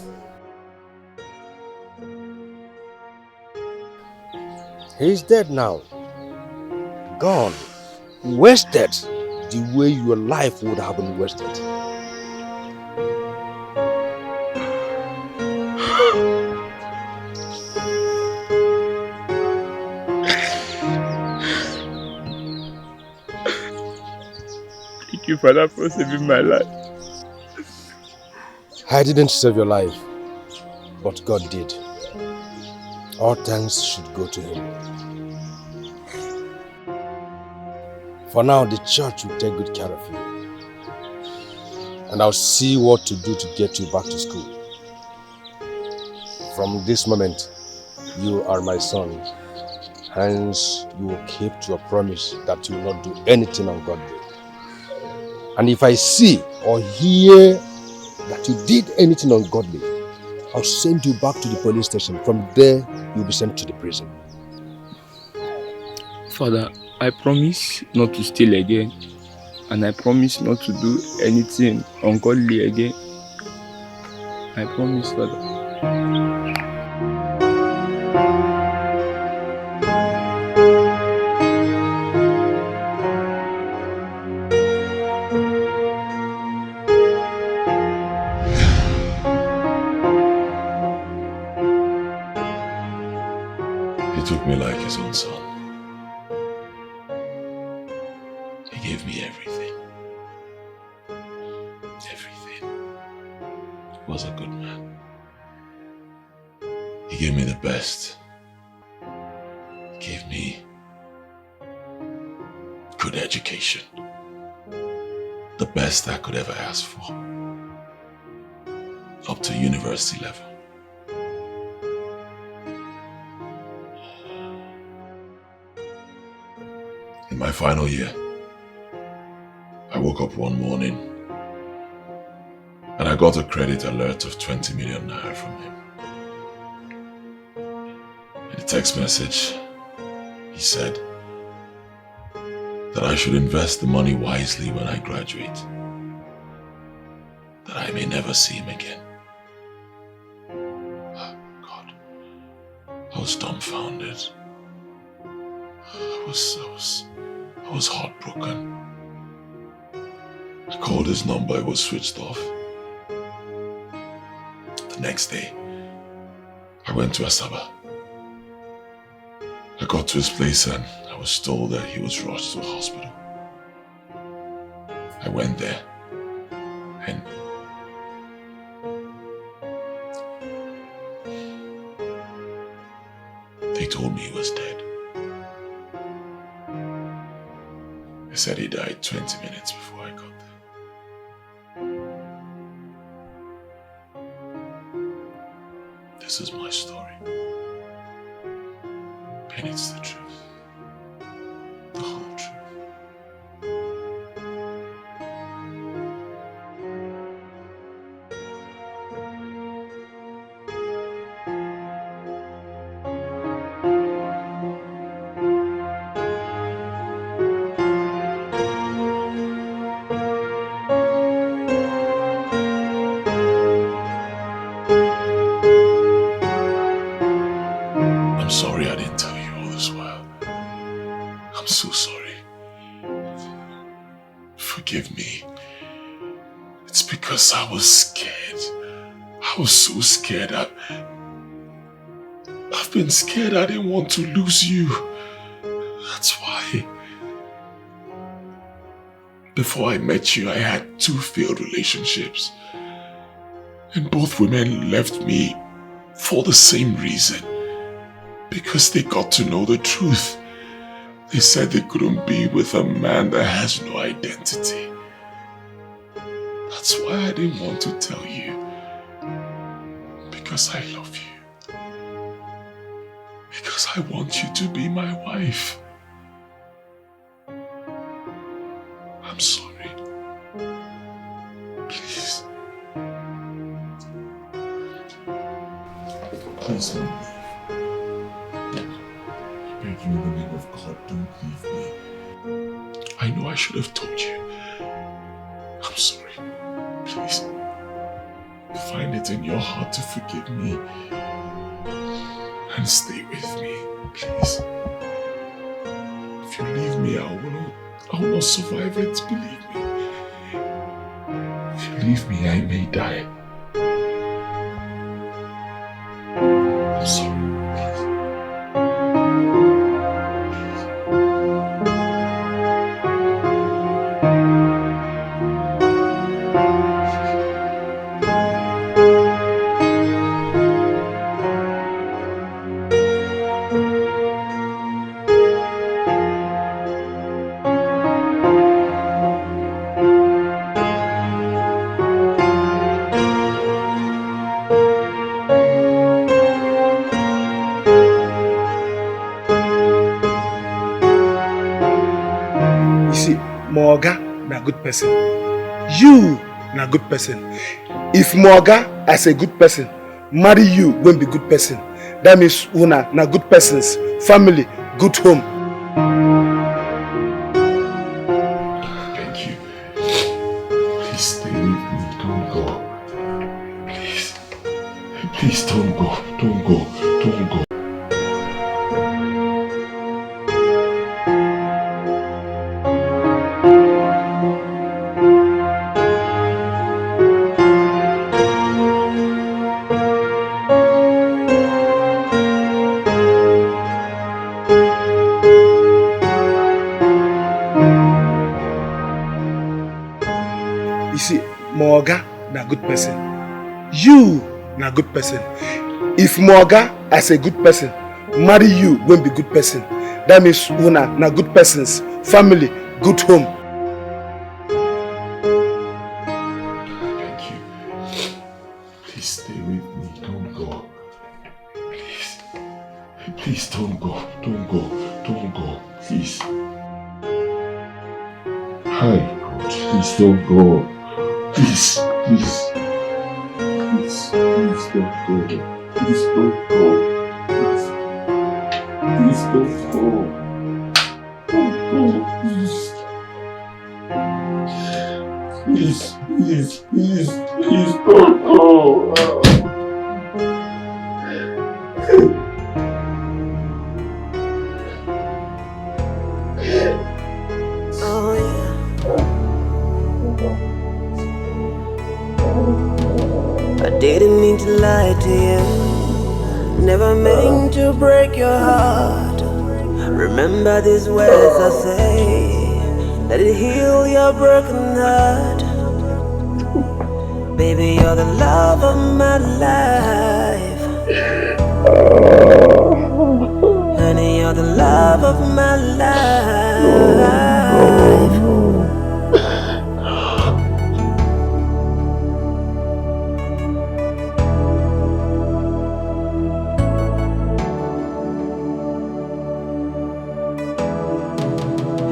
He's dead now. Gone. Wasted the way your life would have been wasted. Thank you, Father, for saving my life. I didn't save your life, but God did. All thanks should go to Him. For now, the church will take good care of you. And I'll see what to do to get you back to school. From this moment, you are my son. Hence, you will keep to your promise that you will not do anything ungodly. And if I see or hear that you did anything ungodly, I'll send you back to the police station. From there, you'll be sent to the prison. Father, I promise not to steal again, and I promise not to do anything ungodly again. I promise, Father. He took me like his own son. He gave me everything. Everything. He was a good man. He gave me the best. He gave me good education. The best I could ever ask for. Up to university level. And In my final year, I woke up one morning and I got a credit alert of 20 million naira from him. In a text message, he said that I should invest the money wisely when I graduate, that I may never see him again. God, I was dumbfounded. I was heartbroken. I called his number, it was switched off. The next day, I went to Asaba. I got to his place and I was told that he was rushed to a hospital. I went there and they told me he was dead. They said he died 20 minutes before I got there. This is my story. And it's the truth. The whole truth. I'm sorry I didn't tell you all this while. I'm so sorry. Forgive me. It's because I was scared. I was so scared. I've been scared. I didn't want to lose you. That's why. Before I met you, I had 2 failed relationships. And both women left me for the same reason. Because they got to know the truth. They said they couldn't be with a man that has no identity. That's why I didn't want to tell you. Because I love you. Because I want you to be my wife. I'm sorry. Please. Please don't leave. I beg you in the name of God, don't leave me. I know I should have told you. I'm sorry. Please. Find it in your heart to forgive me. And stay with me, please. If you leave me, I will not survive it, believe me. If you leave me, I may die. I'm sorry. Moga na good person. You na good person. If Moga as a good person marry you won't be good person, that means una na good persons, family, good home. Thank you. Please stay with me. Don't go. Please. Please don't go. Don't go. Don't go. Moga na good person. You na good person. If Moga as a good person marry you won't be good person, that means una na good persons, family, good home. Thank you. Please stay with me. Don't go. Please. Please don't go. Don't go. Don't go. Please. Please don't go. Please, please. Please, please don't go. Please don't go. Please, please don't go. Don't go, please. Please, please, please, please don't go. Oh yeah. I didn't mean to lie to you. Never meant to break your heart. Remember these words I say. Let it heal your broken heart. Baby, you're the love of my life. Honey, you're the love of my life.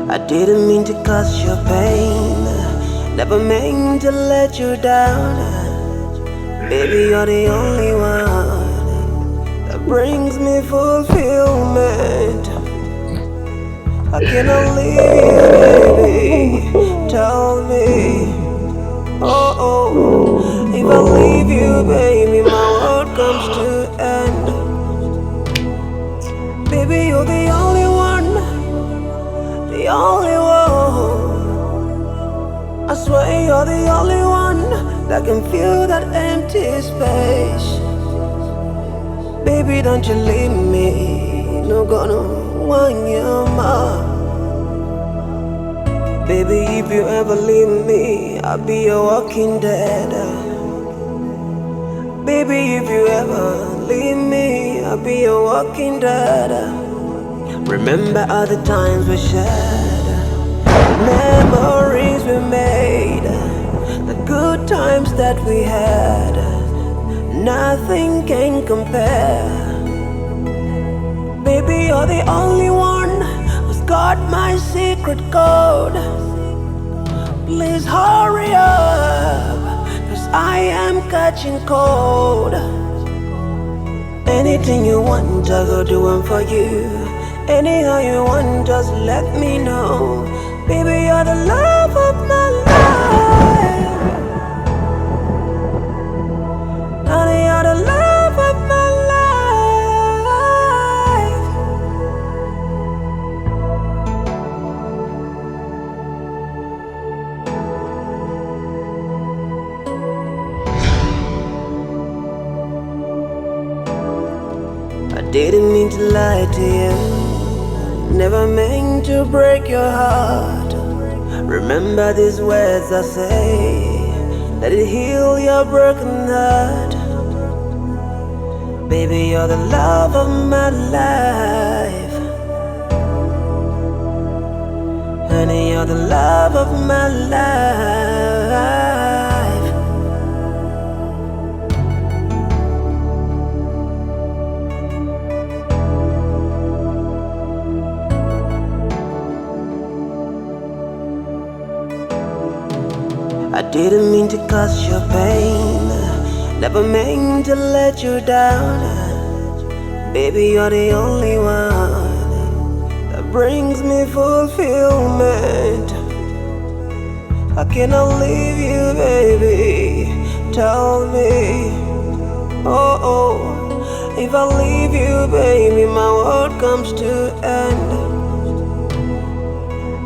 I didn't mean to cause you pain. Never meant to let you down. Baby, you're the only one that brings me fulfillment. I cannot leave you, baby. Tell me. Oh, if I leave you, baby, my world comes to end. Baby, you're the only one, the only one. I swear you're the only one that can fill that empty space. Baby, don't you leave me, no gonna want you more. Baby, if you ever leave me, I'll be a walking dead. Baby, if you ever leave me, I'll be a walking dead. Remember all the times we shared, the memories we made, the good times that we had. Nothing can compare. Baby, you're the only one who's got my secret code. Please hurry up, 'cause I am catching cold. Anything you want, I go do one for you. Anyhow you want, just let me know. Baby, you're the love of my life. Honey, you're the love of my life. I didn't mean to lie to you. Never meant to break your heart. Remember these words I say. Let it heal your broken heart. Baby, you're the love of my life. Honey, you're the love of my life. I didn't mean to cause you pain. Never meant to let you down. Baby, you're the only one that brings me fulfillment. I cannot leave you, baby. Tell me. Oh, if I leave you, baby, my world comes to end.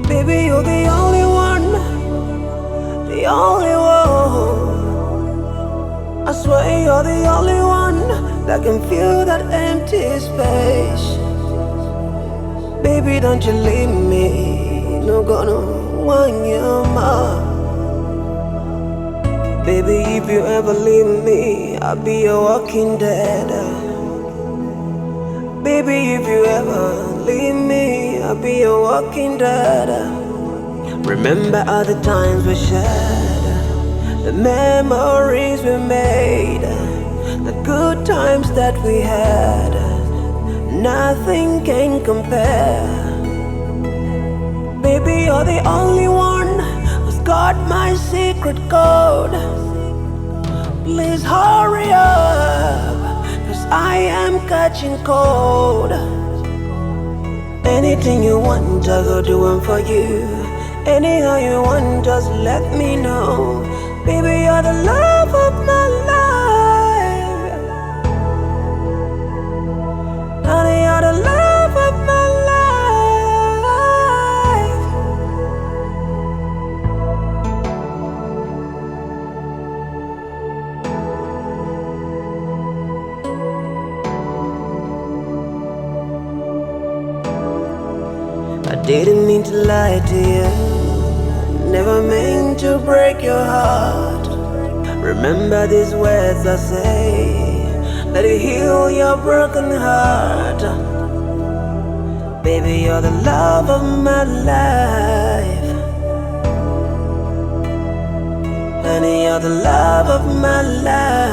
Baby, you're the only one, the only one. I swear you're the only one that can fill that empty space. Baby, don't you leave me, no gonna want you more. Baby, if you ever leave me, I'll be a walking dead. Baby, if you ever leave me, I'll be a walking dead. Remember all the times we shared, the memories we made, the good times that we had. Nothing can compare. Baby, you're the only one who's got my secret code. Please hurry up, 'cause I am catching cold. Anything you want, I go do one for you. Anyhow you want, just let me know. Baby, you're the love of my life. Honey, you're the love of my life. I didn't mean to lie to you. Never meant to break your heart. Remember these words I say, let it heal your broken heart. Baby, you're the love of my life. Honey, you're the love of my life.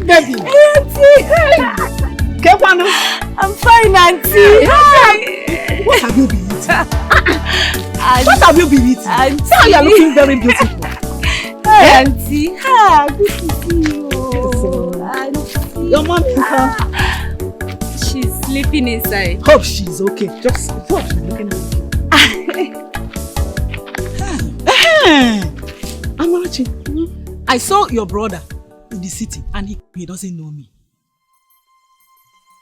baby. Auntie. I'm fine, Auntie. Hi. What have you been eating? What have you been eating? Auntie. See how you are looking very beautiful. Hi, Auntie. Hi, good to see you. Auntie. Your mom is She's sleeping inside. Hope she's okay. Just hope she's looking at you. Amarachi, I saw your brother in the city and he doesn't know me.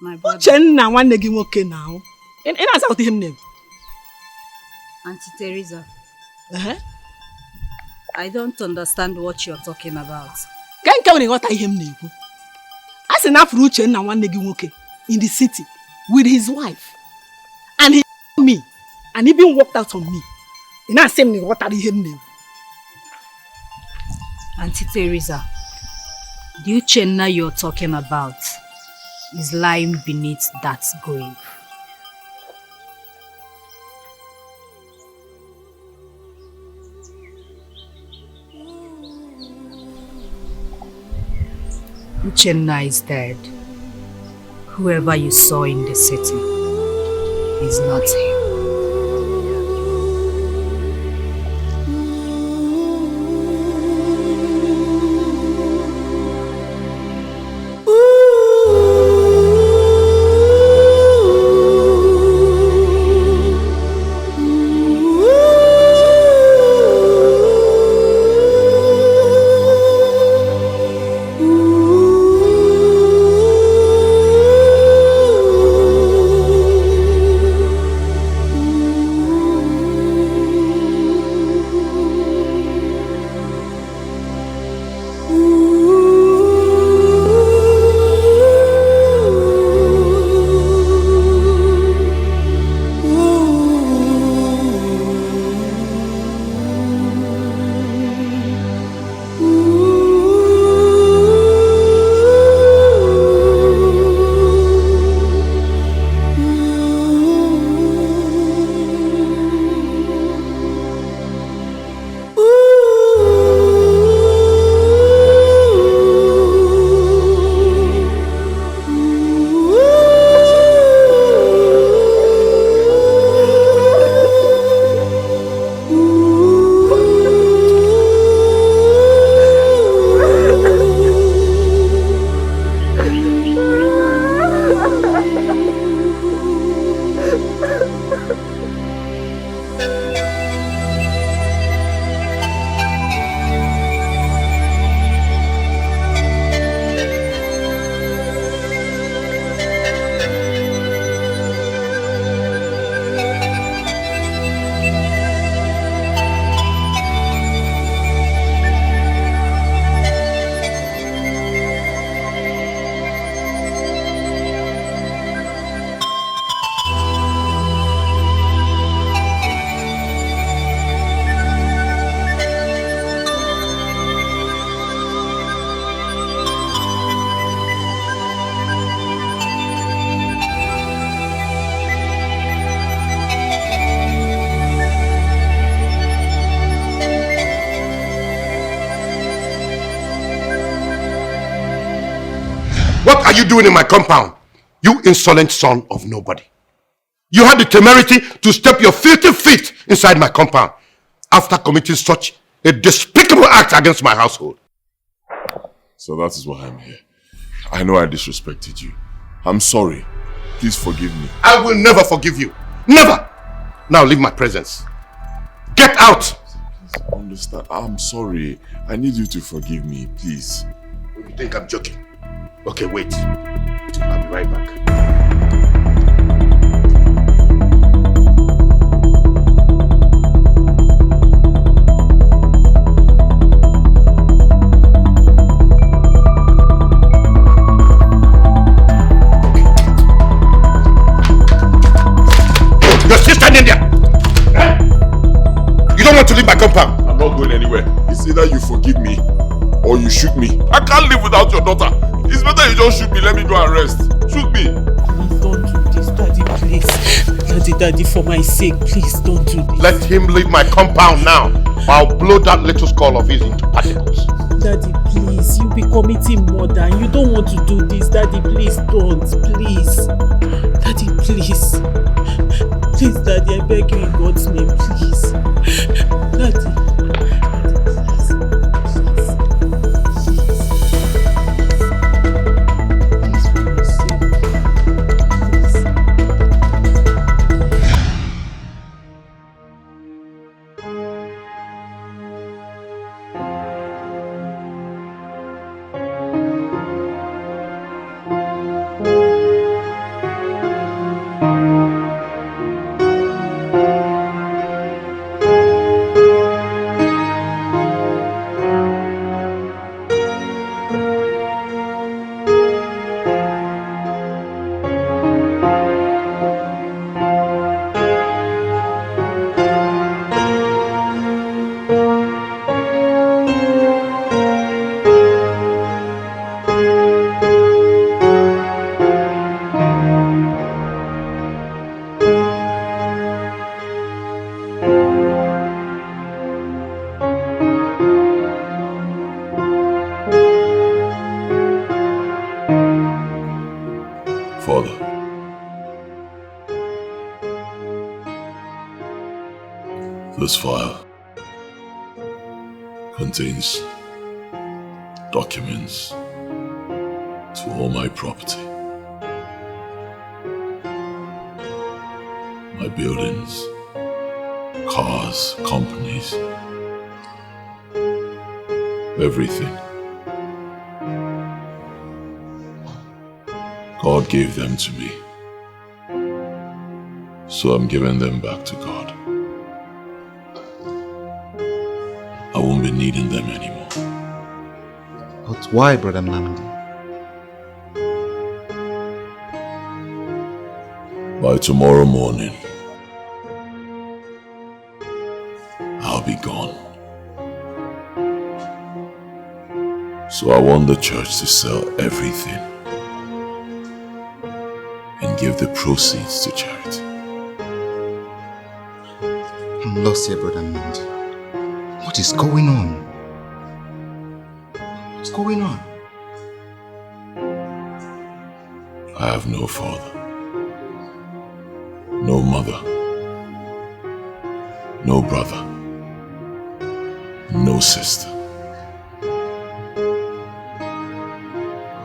My brother. Uchenna nwanne gị nwoke now. In answer to him name. Auntie Teresa. I don't understand what you're talking about. Can't tell me what I hear name. As enough for Uchenna nwanne gị nwoke in the city with his wife. And he me and he even walked out on me. And I say me what are him name. Auntie Teresa, the Uchenna you're talking about is lying beneath that grave. Uchenna is dead. Whoever you saw in the city is not him. you doing in my compound? You insolent son of nobody. You had the temerity to step your filthy feet inside my compound after committing such a despicable act against my household. So that is why I'm here. I know I disrespected you. I'm sorry. Please forgive me. I will never forgive you. Never! Now leave my presence. Get out! Please understand. I'm sorry. I need you to forgive me, please. You think I'm joking? Okay, wait. I'll be right back. You're still standing there! You don't want to leave my compound? I'm not going anywhere. It's either you forgive me or you shoot me. I can't live without your daughter. It's better you just shoot me. Let me go and rest. Shoot me. Please don't do this, Daddy, please. Daddy, for my sake, please don't do this. Let him leave my compound now. I'll blow that little skull of his into particles. Daddy, please. You'll be committing murder and you don't want to do this. Daddy, please don't. Please. Daddy, please. Please, Daddy, I beg you in God's name, please. Daddy. This file contains documents to all my property, my buildings, cars, companies, everything. God gave them to me, so I'm giving them back to God. I won't be needing them anymore. But why, Brother Nnamdi? By tomorrow morning, I'll be gone. So I want the church to sell everything and give the proceeds to charity. I'm lost here, Brother Nnamdi. What is going on? What's going on? I have no father, no mother, no brother, no sister.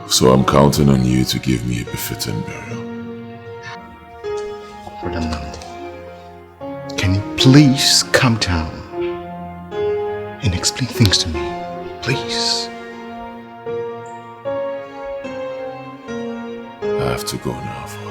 So I'm counting on you to give me a befitting burial. Brother Nnamdi, can you please calm down and explain things to me, please? I have to go now, Father.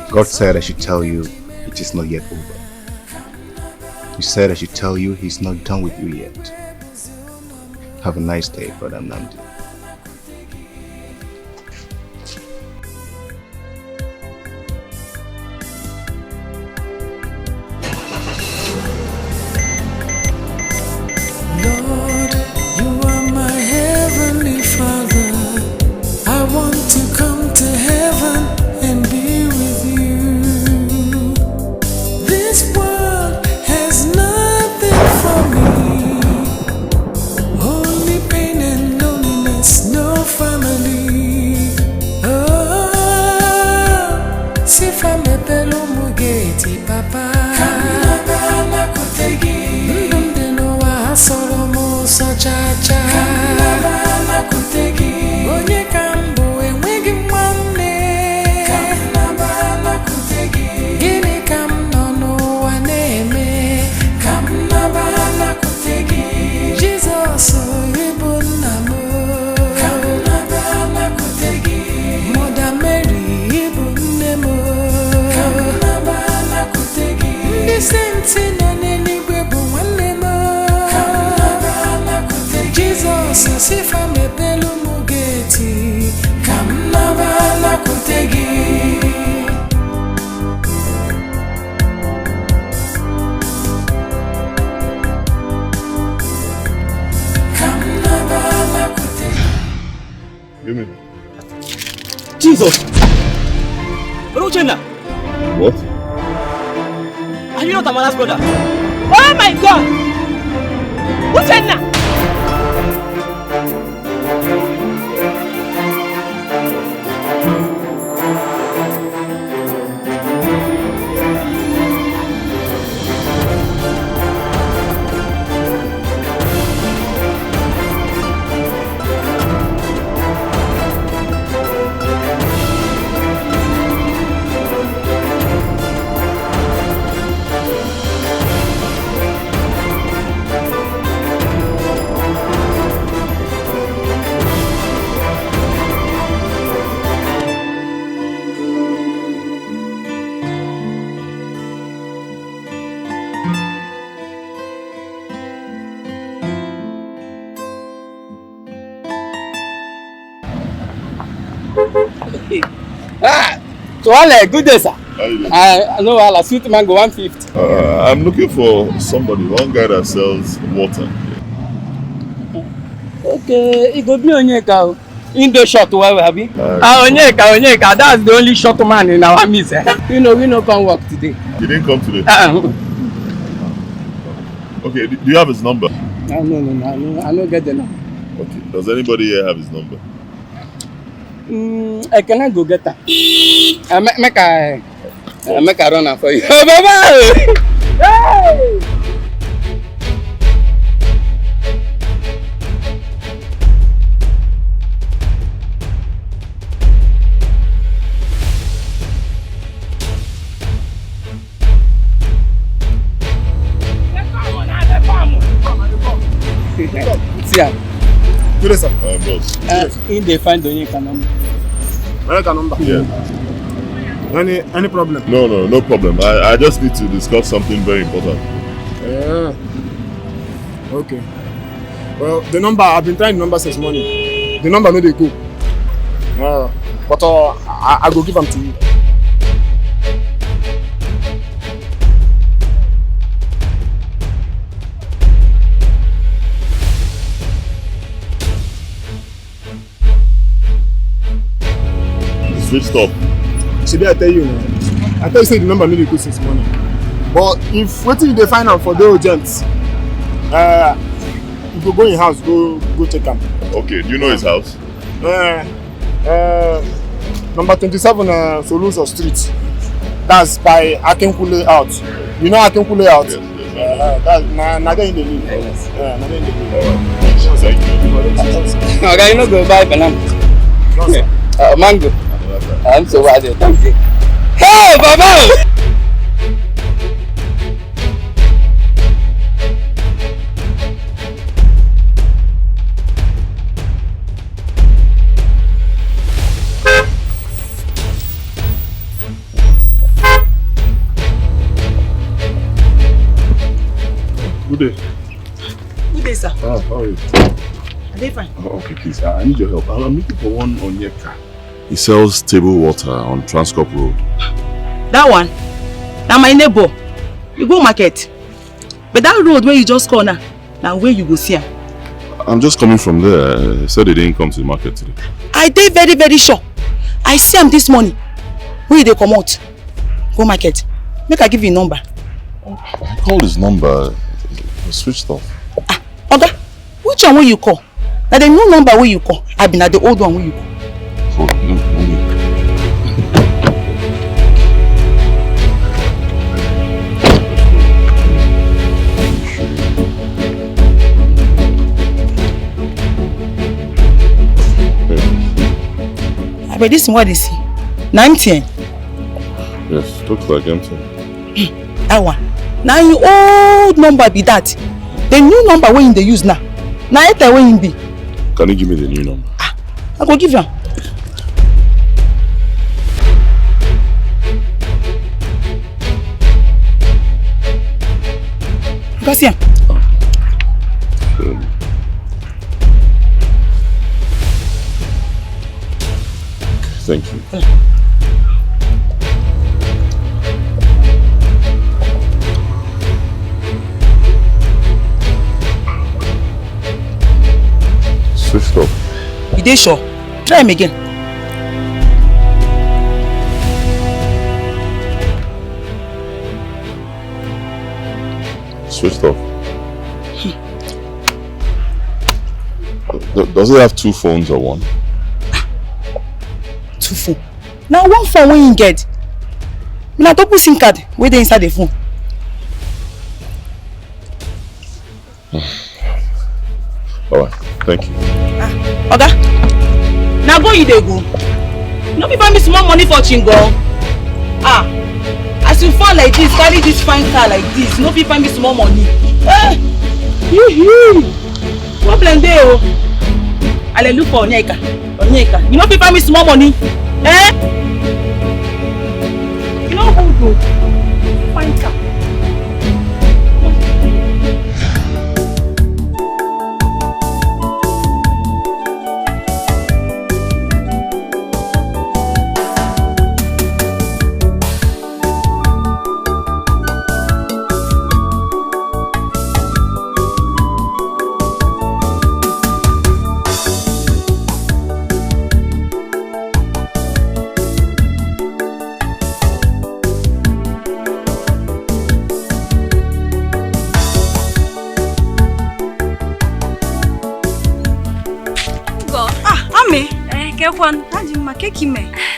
God said I should tell you it is not yet over. He said I should tell you he's not done with you yet. Have a nice day, Brother Nnamdi. Lord, you are my heavenly Father. I want to come to heaven and be with you. This world has nothing for me, only pain and loneliness, no family. Oh, si fa me pelo mugeti papa. Kamina kutegi. Solomo sochacha. Kamina kutegi. Onye kambo enwegi mwanne. Kamina kutegi. Gini kam nono waneme. Kamina kutegi. Jesus oyibo namo. Kamina kutegi. Mother Mary ibo nemo. Kamina kutegi. Ndi sentino nenigwe bo wanemo. Jesus, if I'm a pelu mugeti, kamnabala kutegi. Kamnabala kutegi. Give me. Jesus! Rochena! What? Are you not Amala's brother? Oh my God! Who's that now? Tuale, good day, sir. I know I'll sweet mango 150. I'm looking for somebody, one guy that sells water. Okay, it go be Onyeka. In the short while, have you? Onyeka, that's the only short man in our midst. We no come work today. You didn't come today? Okay, do you have his number? No, I don't get the number. Okay, does anybody here have his number? I cannot go get her. Make a run for you. Oh, Baba! Hey! See ya. Good day, sir. Boss. In the find Onyeka number. Onyeka number? Yeah. Any problem? No problem. I just need to discuss something very important. Okay. Well, the number, I've been trying the number since morning. The number no dey go. But I go give them to you. Switched off. Should I tell you now? I tell you say the number no dey go since morning. But if wetin you dey find out for the agents, you go in house, go check am. Okay, do you know his house? Number 27 Soluso Street. That's by Akinkule out. You know Akinkule out? Yes. That's na there in the live. Yes. Na there in the live. Thank you. Okay, you no go buy banana. No, sir. Mango. I'm so bad. Thank you. Hey, Baba! Good day. Good day, sir. How are you? Are they fine? Oh, okay, please. I need your help. I'm looking for one Onyeka. He sells table water on Transcorp Road. That one? Now my neighbor. You go market. But that road where you just corner, now where you go see him? I'm just coming from there. He said he didn't come to the market today. I did very, very sure. I see him this morning. Where they come out? Go market. Make I give you a number. I called his number. It was switched off. Okay. Which one will you call? Now the new number where you call. I've been at the old one where you call. Hold on, let me. But this is what they see. 19. Yes, looks like empty. That one. Now your old number be that. The new number where they use now. Now it where you be. Can you give me the new number? I go give you. Go see him. Thank you. Switched off. You dey sure? Try him again. Switched off. Does it have two phones or one? Two phone. Now one phone when you get. Now double SIM card where they inside the phone. Alright, thank you. Okay. Now go you dey go. No be buy me small money for chingo. As you fall like this, carry this fine car like this, no be buy me small money. What blend dey oh? I look for Onyeka. Onyeka. You no be buy me small money. You know who go? Fine car.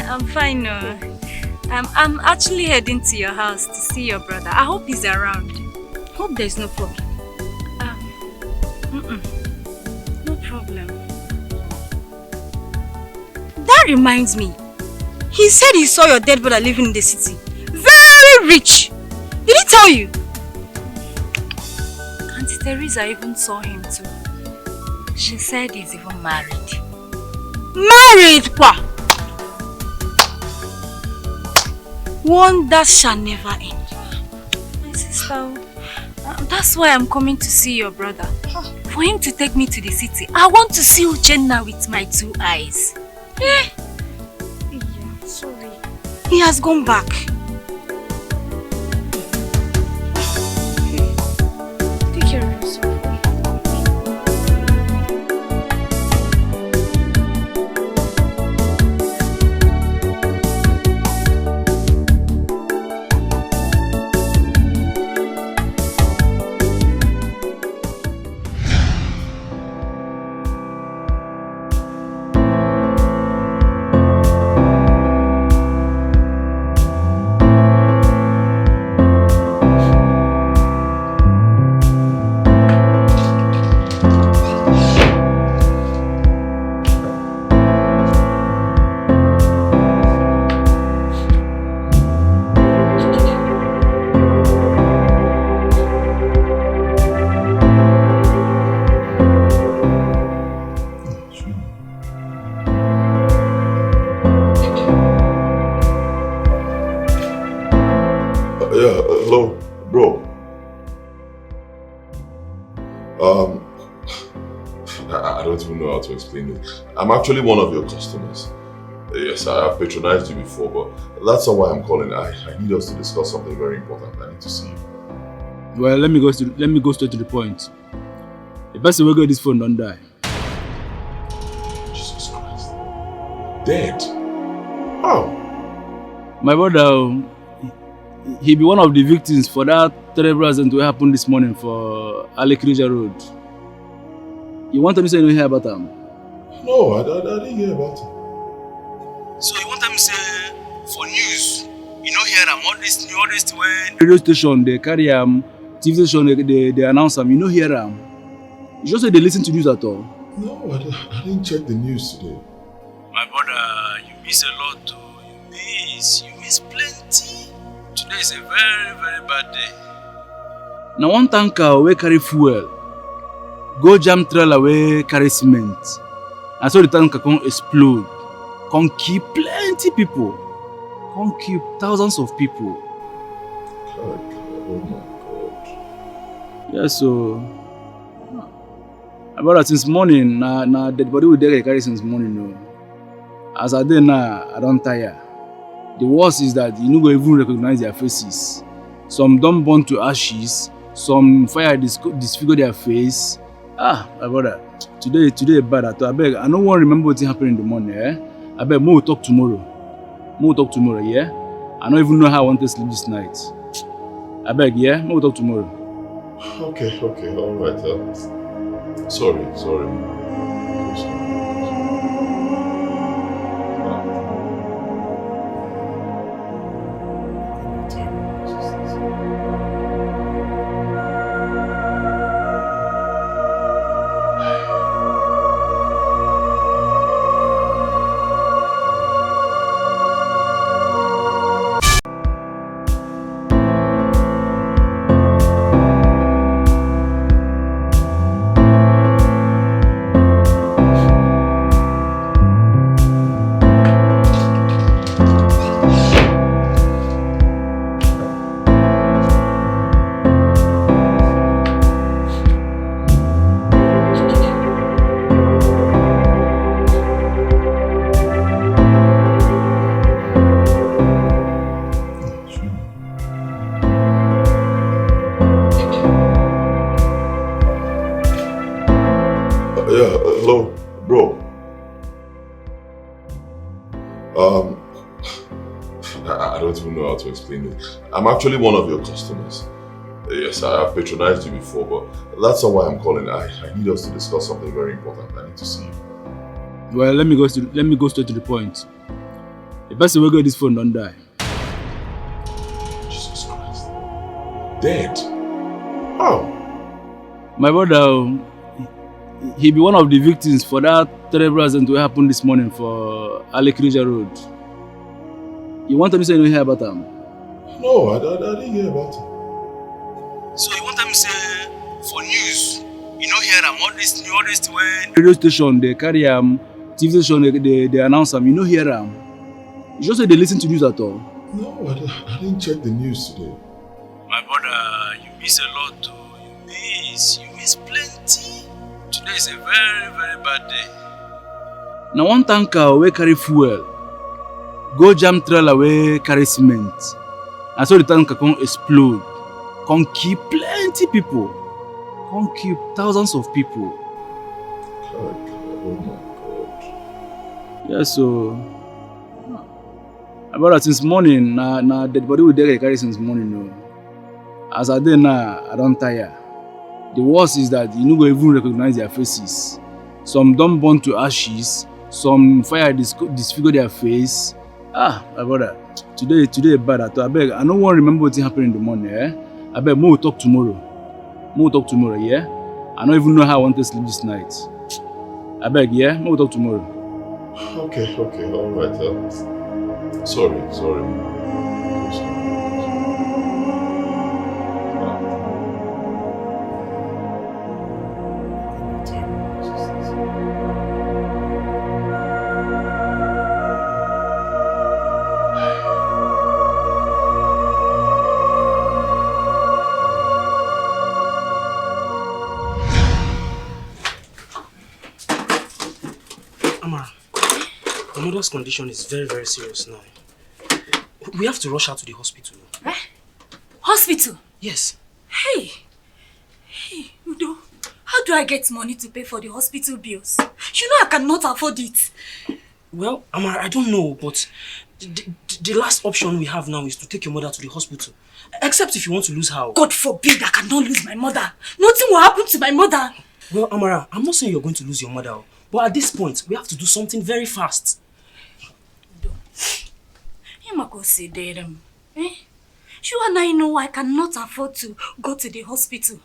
I'm fine. I'm actually heading to your house to see your brother. I hope he's around. Hope there's no problem. No problem. That reminds me. He said he saw your dead brother living in the city. Very rich. Did he tell you? Auntie Teresa even saw him too. She said he's even married. Married, pa! One that shall never end. My sister, that's why I'm coming to see your brother. For him to take me to the city. I want to see Uchenna with my two eyes. Yeah, sorry. He has gone back. Take care of yourself. Um, I don't even know how to explain it. I'm actually one of your customers. Yes, I have patronized you before, but that's not why I'm calling. I need us to discuss something very important. I need to see you. Well, let me go straight to the point. The person who got this phone don't die. Jesus Christ. Dead? How? My brother, he be one of the victims for that terrible accident that happened this morning for Alekrija Road. You want me to say you hear about him? No, I didn't hear about him. So you want me to say for news, you know hear him, all this when radio station they carry him, TV station they announce him, you know hear him. You just say they listen to news at all. No, I didn't check the news today. My brother, you miss a lot too. You miss plenty. Today is a very, very bad day. Now one tanker wey carry fuel go jam trailer wey carry cement. And so the tanker can explode. Can kill plenty people. Can kill thousands of people. God, oh my God. Yeah, so about since morning, na dead body we dey carry since morning. No. As I dey now, I don't tire. The worst is that you no go even recognize their faces. Some don't burn to ashes. Some fire disfigure their face. My brother, today bad at all. I beg, I don't want to remember what happened in the morning. I beg, we'll talk tomorrow. Yeah? I don't even know how I want to sleep this night. I beg, yeah? We'll talk tomorrow. Okay, all right. Sorry. Hello, bro. I don't even know how to explain it. I'm actually one of your customers. Yes, I have patronized you before, but that's not why I'm calling. I need us to discuss something very important. I need to see you. Well, let me go straight to the point. The person who got this phone don't die. Jesus Christ. Dead? How? My brother, he be one of the victims for that terrible accident that happened this morning for Alekrija Road. You want me to say you hear about him? No, I didn't hear about him. So you want me to say for news, you know hear him, all this when radio station they carry him, TV station they announce him, you know hear him. You just say they listen to news at all. No, I didn't check the news today. My brother, you miss a lot too. You miss plenty. Today is a very, very bad day. Now one tanker wey carry fuel go jam trailer wey carry cement. And so the tanker can explode. Can kill plenty people. Can kill thousands of people. God, oh my God. Yeah, so about since morning, na dead body we dey carry since morning. No. As I dey now, I don't tire. The worst is that you no go even recognize their faces. Some don't burn to ashes. Some fire disfigure their face. My brother, today bad at all. I beg, I don't want to remember what happened in the morning. I beg, we'll talk tomorrow. Yeah? I don't even know how I want to sleep this night. I beg, yeah? We'll talk tomorrow. Okay, all right. Sorry. mother's condition is very, very serious now. We have to rush her to the hospital. Eh? Hospital? Yes. Hey, Udo, how do I get money to pay for the hospital bills? You know I cannot afford it. Well, Amara, I don't know, but the last option we have now is to take your mother to the hospital. Except if you want to lose her. God forbid I cannot lose my mother. Nothing will happen to my mother. Well, Amara, I'm not saying you're going to lose your mother, but at this point, we have to do something very fast. You and I know I cannot afford to go to the hospital.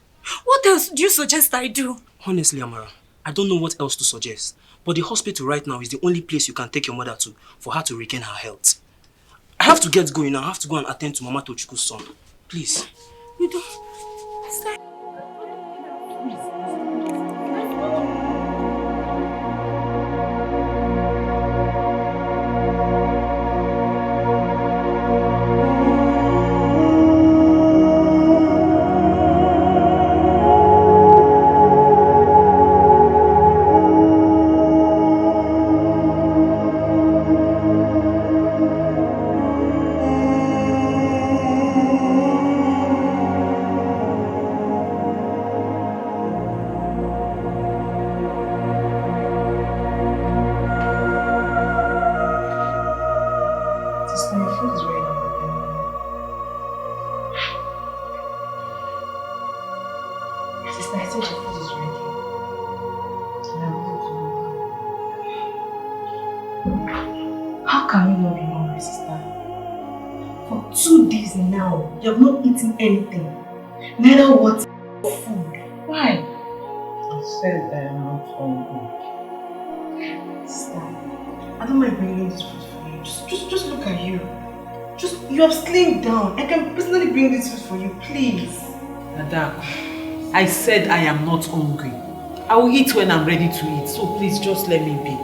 What else do you suggest I do? Honestly, Amara, I don't know what else to suggest. But the hospital right now is the only place you can take your mother to for her to regain her health. I have to get going now. I have to go and attend to Mama Tochiku's son. Please. You don't... Stay. You have not eaten anything. Neither water or food. Why? I said I am not hungry. Sister, I don't mind bringing this food for you. Just look at you. You have slimmed down. I can personally bring this food for you, please. Ada, I said I am not hungry. I will eat when I'm ready to eat. So please just let me be.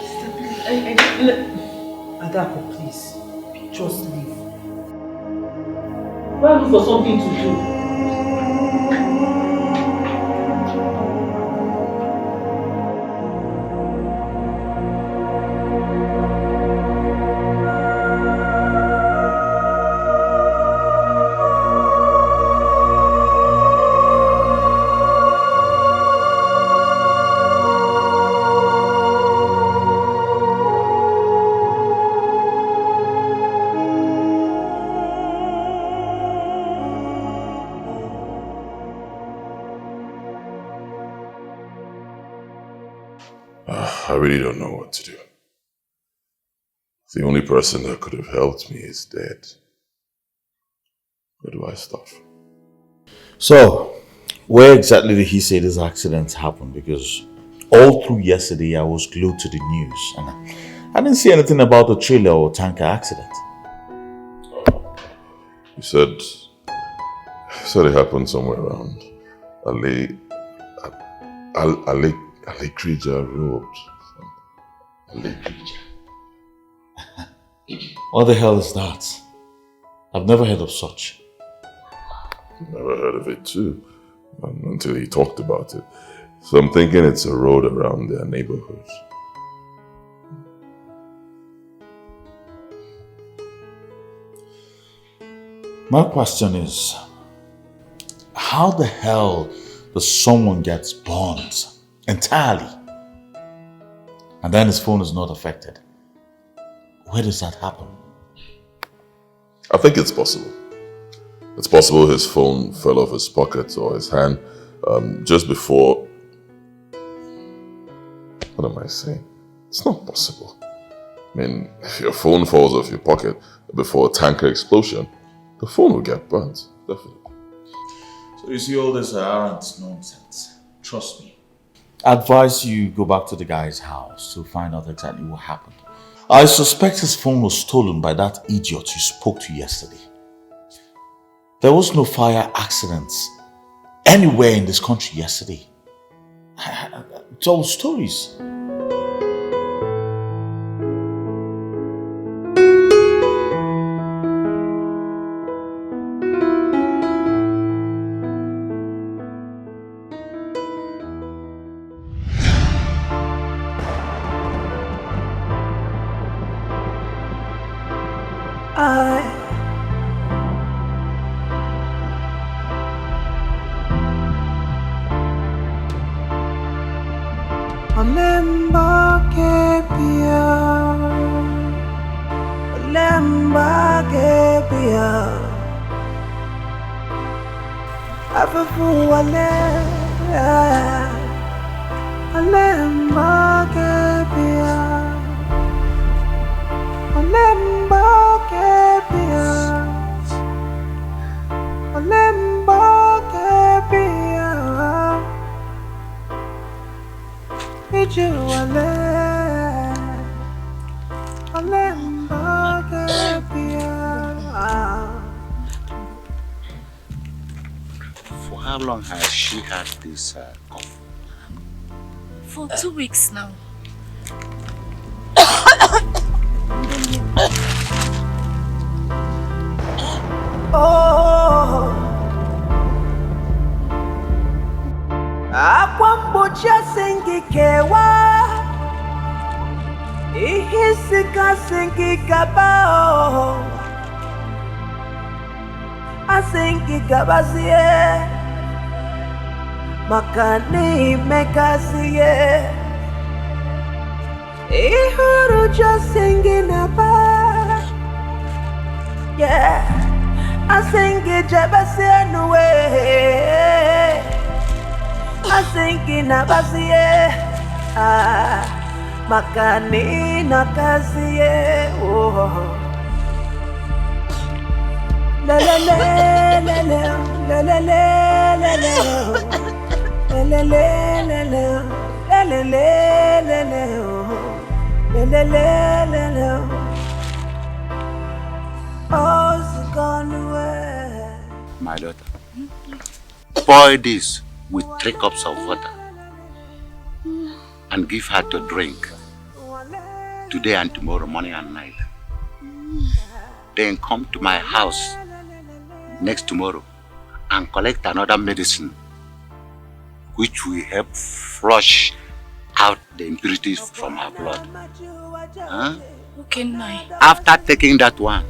Sister, please. Adako, please. Just leave. Go and look for something to do. I really don't know what to do. The only person that could have helped me is dead. Where do I start from? So, where exactly did he say this accident happened? Because all through yesterday I was glued to the news and I didn't see anything about the trailer or tanker accident. He said it happened somewhere around Alekrija Road. What the hell is that? I've never heard of such. Never heard of it too, until he talked about it. So I'm thinking it's a road around their neighborhood. My question is, how the hell does someone get burnt entirely and then his phone is not affected? Where does that happen? I think it's possible. It's possible his phone fell off his pocket or his hand just before... What am I saying? It's not possible. I mean, if your phone falls off your pocket before a tanker explosion, the phone will get burnt, definitely. So you see all this arrant nonsense. Trust me. I advise you go back to the guy's house to find out exactly what happened. I suspect his phone was stolen by that idiot you spoke to yesterday. There was no fire accidents anywhere in this country yesterday. It's all stories. Olemba kepia, olemba kepia, afufu wale, olemba kepia, olemba kepia, olemba kepia. For how long has she had this cough? For 2 weeks now. Oh, akwambocha singikewa, ihisika singikabao, asingikabazie, makani mekazie, ihuruja singinaba, yeah. I sing it Jabasianwe. I sing it Nabasie. Ah, Makani Nakasie. Oh, la la la la la la la la la la la la la la la la. Gone away. My daughter, boil this with 3 cups of water and give her to drink today and tomorrow morning and night. Then come to my house next tomorrow and collect another medicine which will help flush out the impurities from her blood. Huh? Okay, Nai. After taking that one,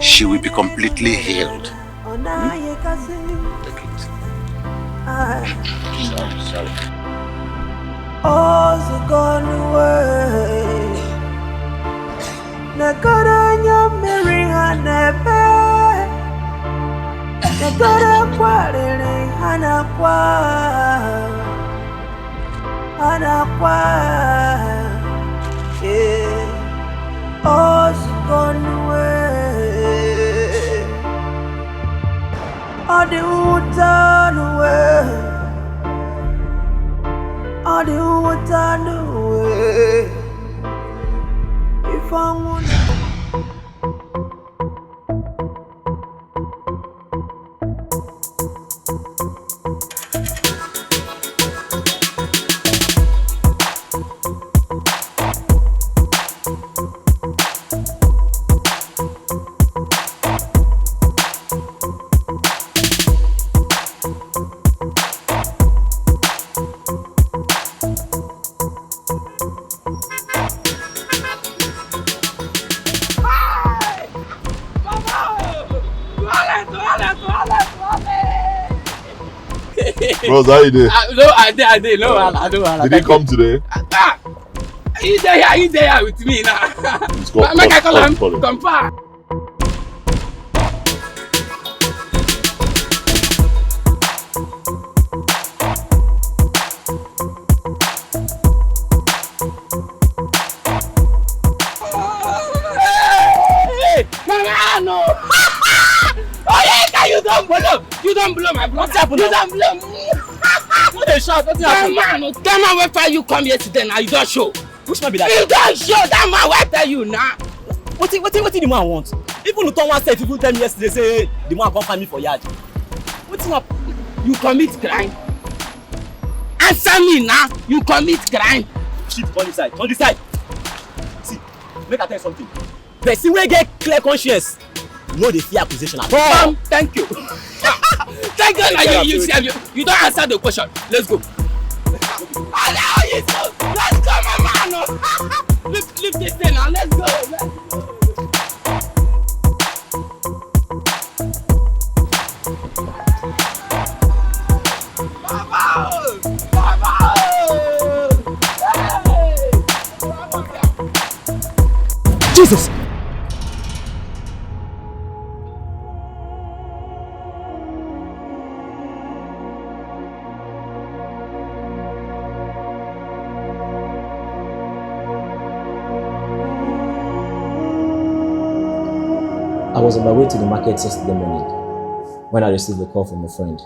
she will be completely healed. Take it. Sorry. All's gone away. Nagaranya Mary Hanepe. Nagara Quarere Hanaqua. Yeah. All's gone away. All the done away. All the done away. If I want. Bros, how you doing? No, I did. No. Did he come today? He's there with me now. He's got Make I call him. call him. Come back. Hey, Mama, no. Oh yeah, you don't blow my blood. You don't blow me. What they shout? What's happening? That man wait for you come here today now. You don't show. Which man be that? You don't show. That man wait for you now. What the man want? Even the one said, people tell me yesterday say the man come find me for yard. What's up? You commit crime. Answer me now. You commit crime. Shit, on this side. See, make I tell you something. Person wey get clear conscience, no dey fear accusation at all. Thank you. Thank God now you don't answer the question. Let's go. Allow you to. Let's go, my man. Leave this thing now. Let's go. Baba! Jesus! I was on my way to the market yesterday morning when I received a call from a friend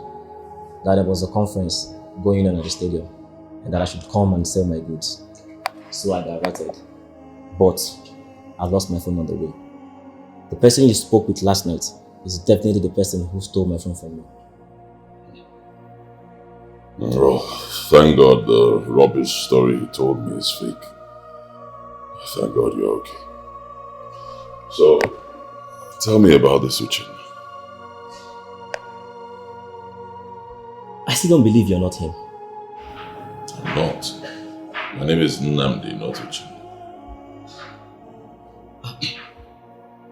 that there was a conference going on at the stadium and that I should come and sell my goods. So I diverted. But I lost my phone on the way. The person you spoke with last night is definitely the person who stole my phone from me. Oh, thank God the rubbish story he told me is fake. Thank God you're okay. So, tell me about this Uche. I still don't believe you're not him. I'm not. My name is Nnamdi, not Uche.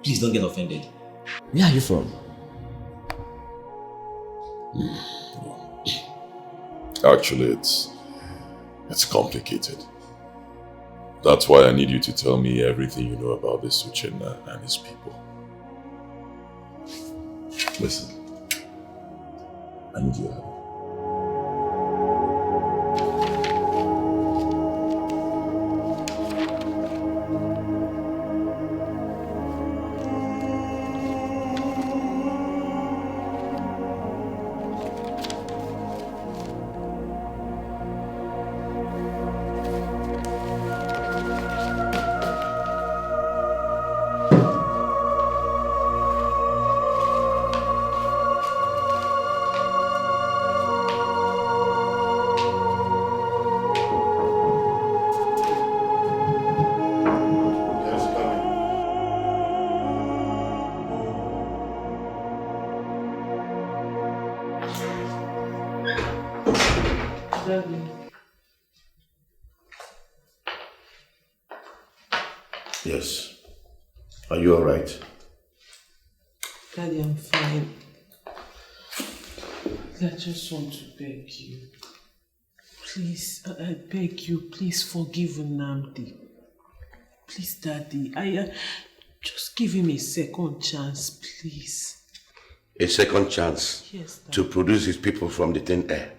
Please don't get offended. Where are you from? Actually, it's complicated. That's why I need you to tell me everything you know about this Uchenna and his people. Listen, I need your help. Yes. Are you all right? Daddy, I'm fine. I just want to beg you. Please, I beg you, please forgive Nnamdi. Please, Daddy, just give him a second chance, please. A second chance? Yes, Daddy. To produce his people from the thin air?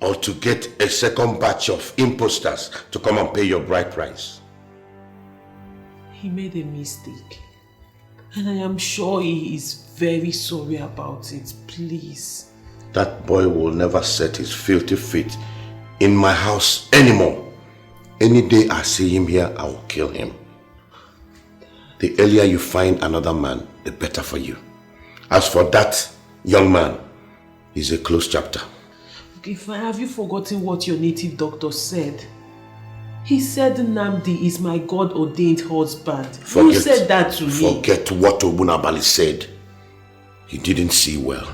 Or to get a second batch of imposters to come and pay your bride price? He made a mistake. And I am sure he is very sorry about it. Please. That boy will never set his filthy feet in my house anymore. Any day I see him here, I will kill him. The earlier you find another man, the better for you. As for that young man, he's a closed chapter. Okay, fine. Have you forgotten what your native doctor said? He said Nnamdi is my God-ordained husband. Who said that to me? Forget what Obunabali said. He didn't see well.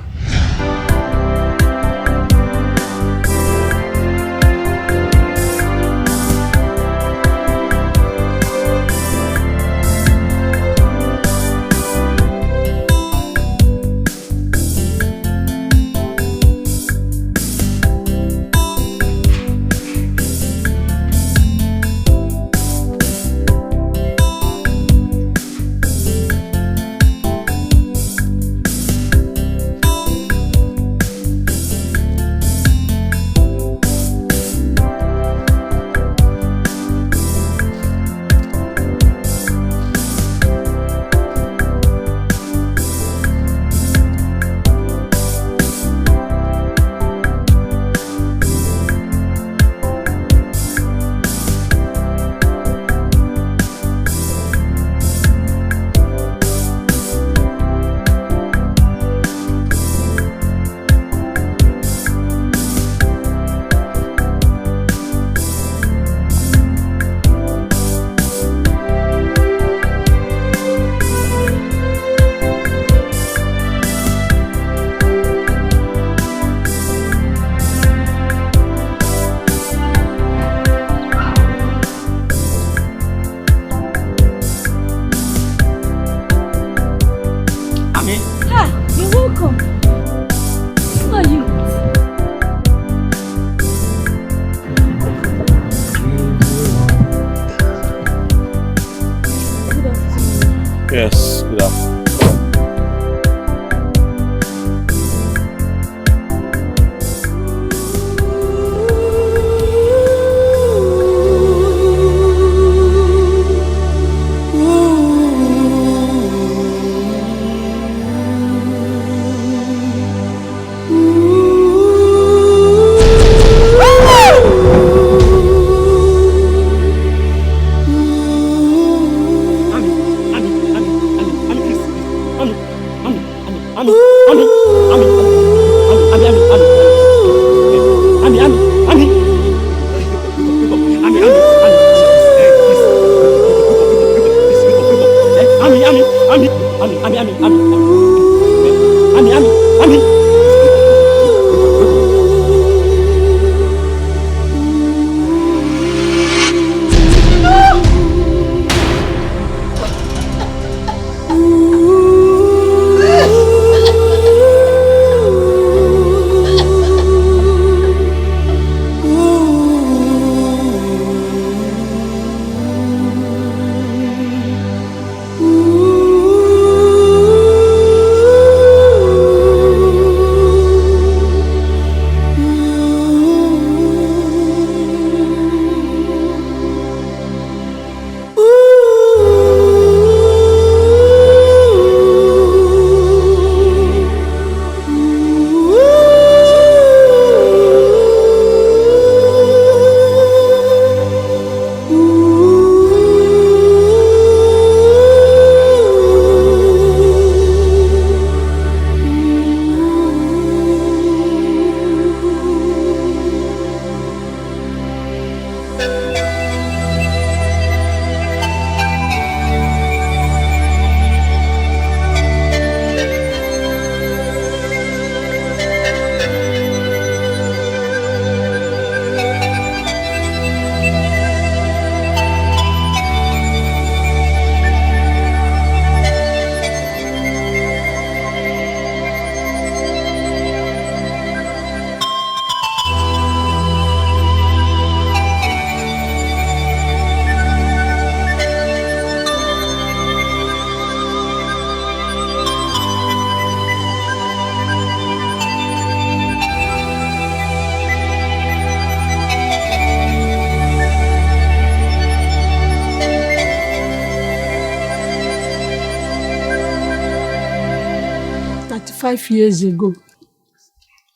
5 years ago,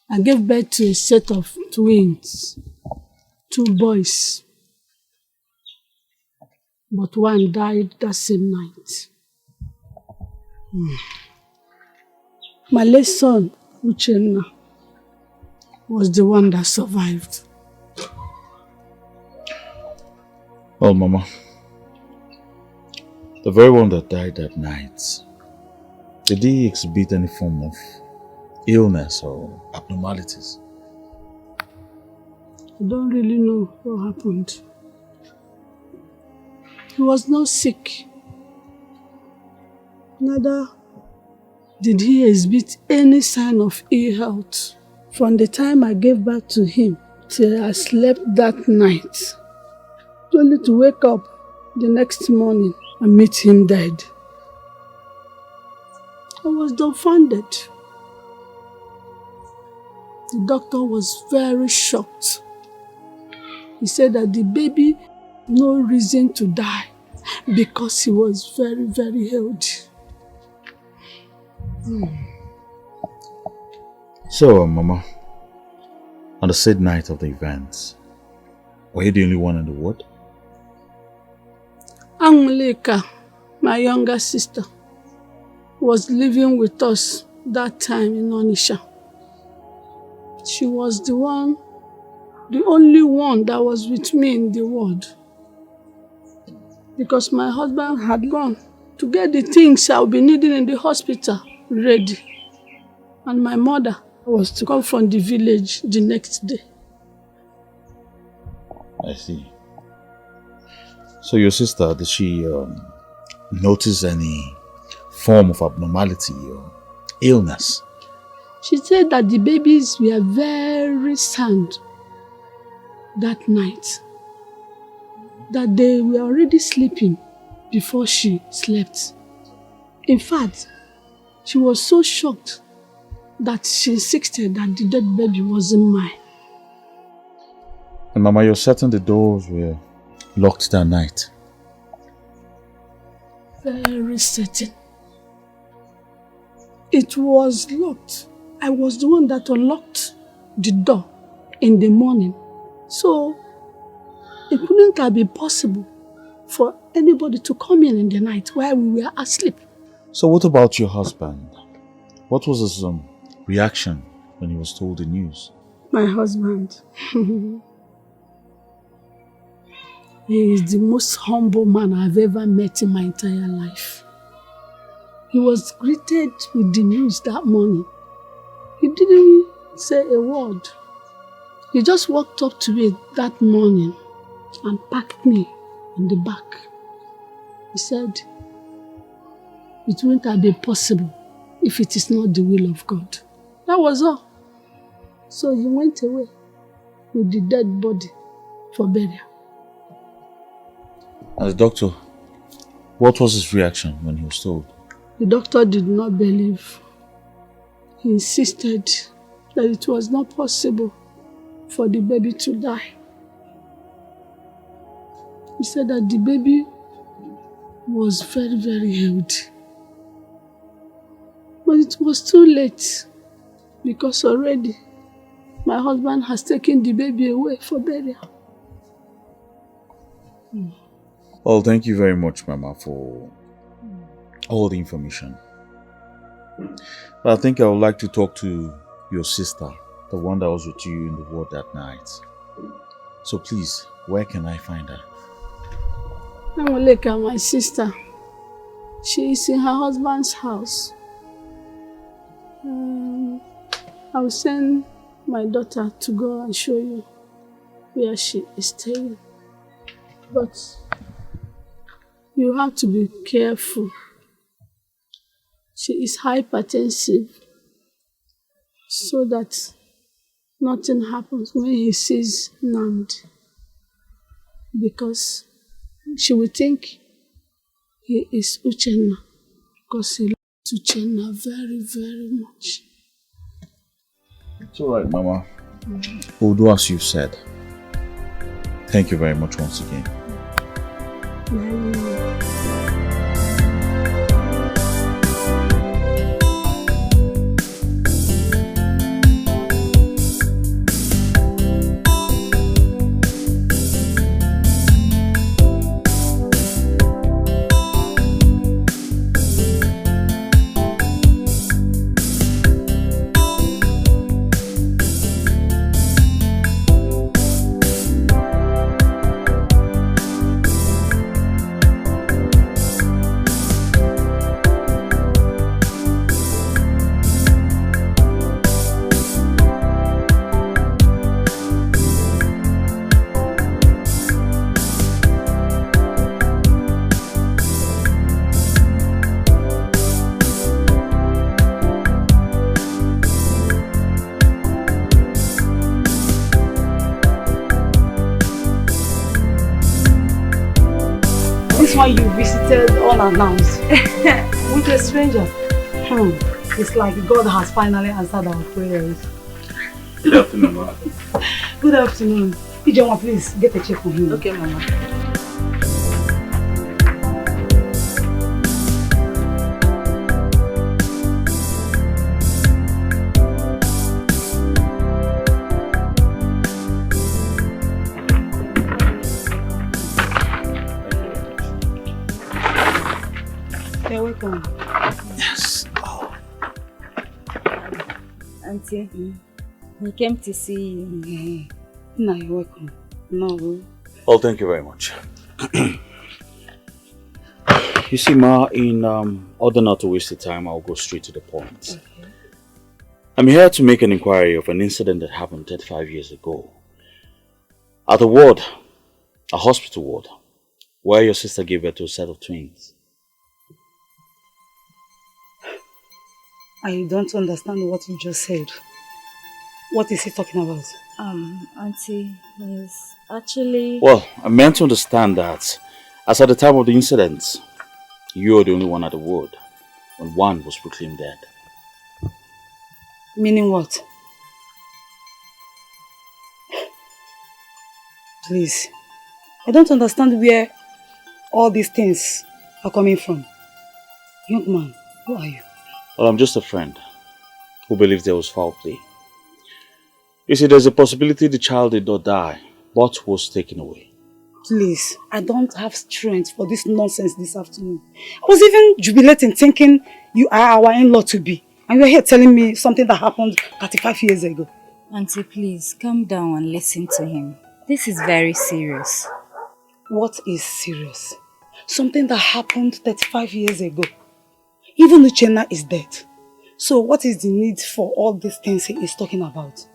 I gave birth to a set of twins, 2 boys. But one died that same night. My late son, Uchenna, was the one that survived. Well, Mama, the very one that died that night, did he exhibit any form of illness or abnormalities? I don't really know what happened. He was not sick. Neither did he exhibit any sign of ill health. From the time I gave birth to him till I slept that night, only to wake up the next morning and meet him dead. I was dumbfounded. The doctor was very shocked. He said that the baby had no reason to die because he was very, very healthy. So, Mama, on the said night of the events, were you the only one in the ward? Angulika, my younger sister, was living with us that time in Onitsha. She was the only one that was with me in the ward. Because my husband had gone to get the things I'll be needing in the hospital ready. And my mother was to come from the village the next day. I see. So your sister, did she notice any form of abnormality or illness? She said that the babies were very sound that night. That they were already sleeping before she slept. In fact, she was so shocked that she insisted that the dead baby wasn't mine. And Mama, you're certain the doors were locked that night? Very certain. It was locked. I was the one that unlocked the door in the morning. So, it couldn't have been possible for anybody to come in the night while we were asleep. So what about your husband? What was his reaction when he was told the news? My husband. He is the most humble man I've ever met in my entire life. He was greeted with the news that morning. He didn't say a word. He just walked up to me that morning and packed me on the back. He said, it wouldn't have been possible if it is not the will of God. That was all. So he went away with the dead body for burial. And the doctor, what was his reaction when he was told? The doctor did not believe. He insisted that it was not possible for the baby to die. He said that the baby was very, very healthy. But it was too late because already my husband has taken the baby away for burial. Well, thank you very much, Mama, for all the information. But I think I would like to talk to your sister, the one that was with you in the ward that night. So please, where can I find her? Namuleka, my sister. She is in her husband's house. I will send my daughter to go and show you where she is staying. But you have to be careful. She is hypertensive, so that nothing happens when he sees Nand. Because she will think he is Uchenna, because he loves Uchenna very, very much. It's alright, Mama. We'll do as you said. Thank you very much once again. this one you visited unannounced with a stranger. It's like God has finally answered our prayers. Good afternoon, Mama. Good afternoon. Ijeoma, please get a check for him. Okay, Mama. You're welcome. Yes. Oh. Auntie, he came to see you. No, you're welcome. No. Well, thank you very much. You see, Ma, in order not to waste the time, I'll go straight to the point. Okay. I'm here to make an inquiry of an incident that happened 35 years ago. At a ward, a hospital ward, where your sister gave birth to a set of twins. I don't understand what you just said. What is he talking about? Auntie, yes, actually... Well, I meant to understand that, as at the time of the incident, you are the only one at the ward, when one was proclaimed dead. Meaning what? Please, I don't understand where all these things are coming from. Young man, who are you? Well, I'm just a friend who believes there was foul play. You see, there's a possibility the child did not die, but was taken away. Please, I don't have strength for this nonsense this afternoon. I was even jubilating, thinking you are our in-law to be. And you're here telling me something that happened 35 years ago. Auntie, please, calm down and listen to him. This is very serious. What is serious? Something that happened 35 years ago. Even Uchenna is dead. So what is the need for all these things he is talking about?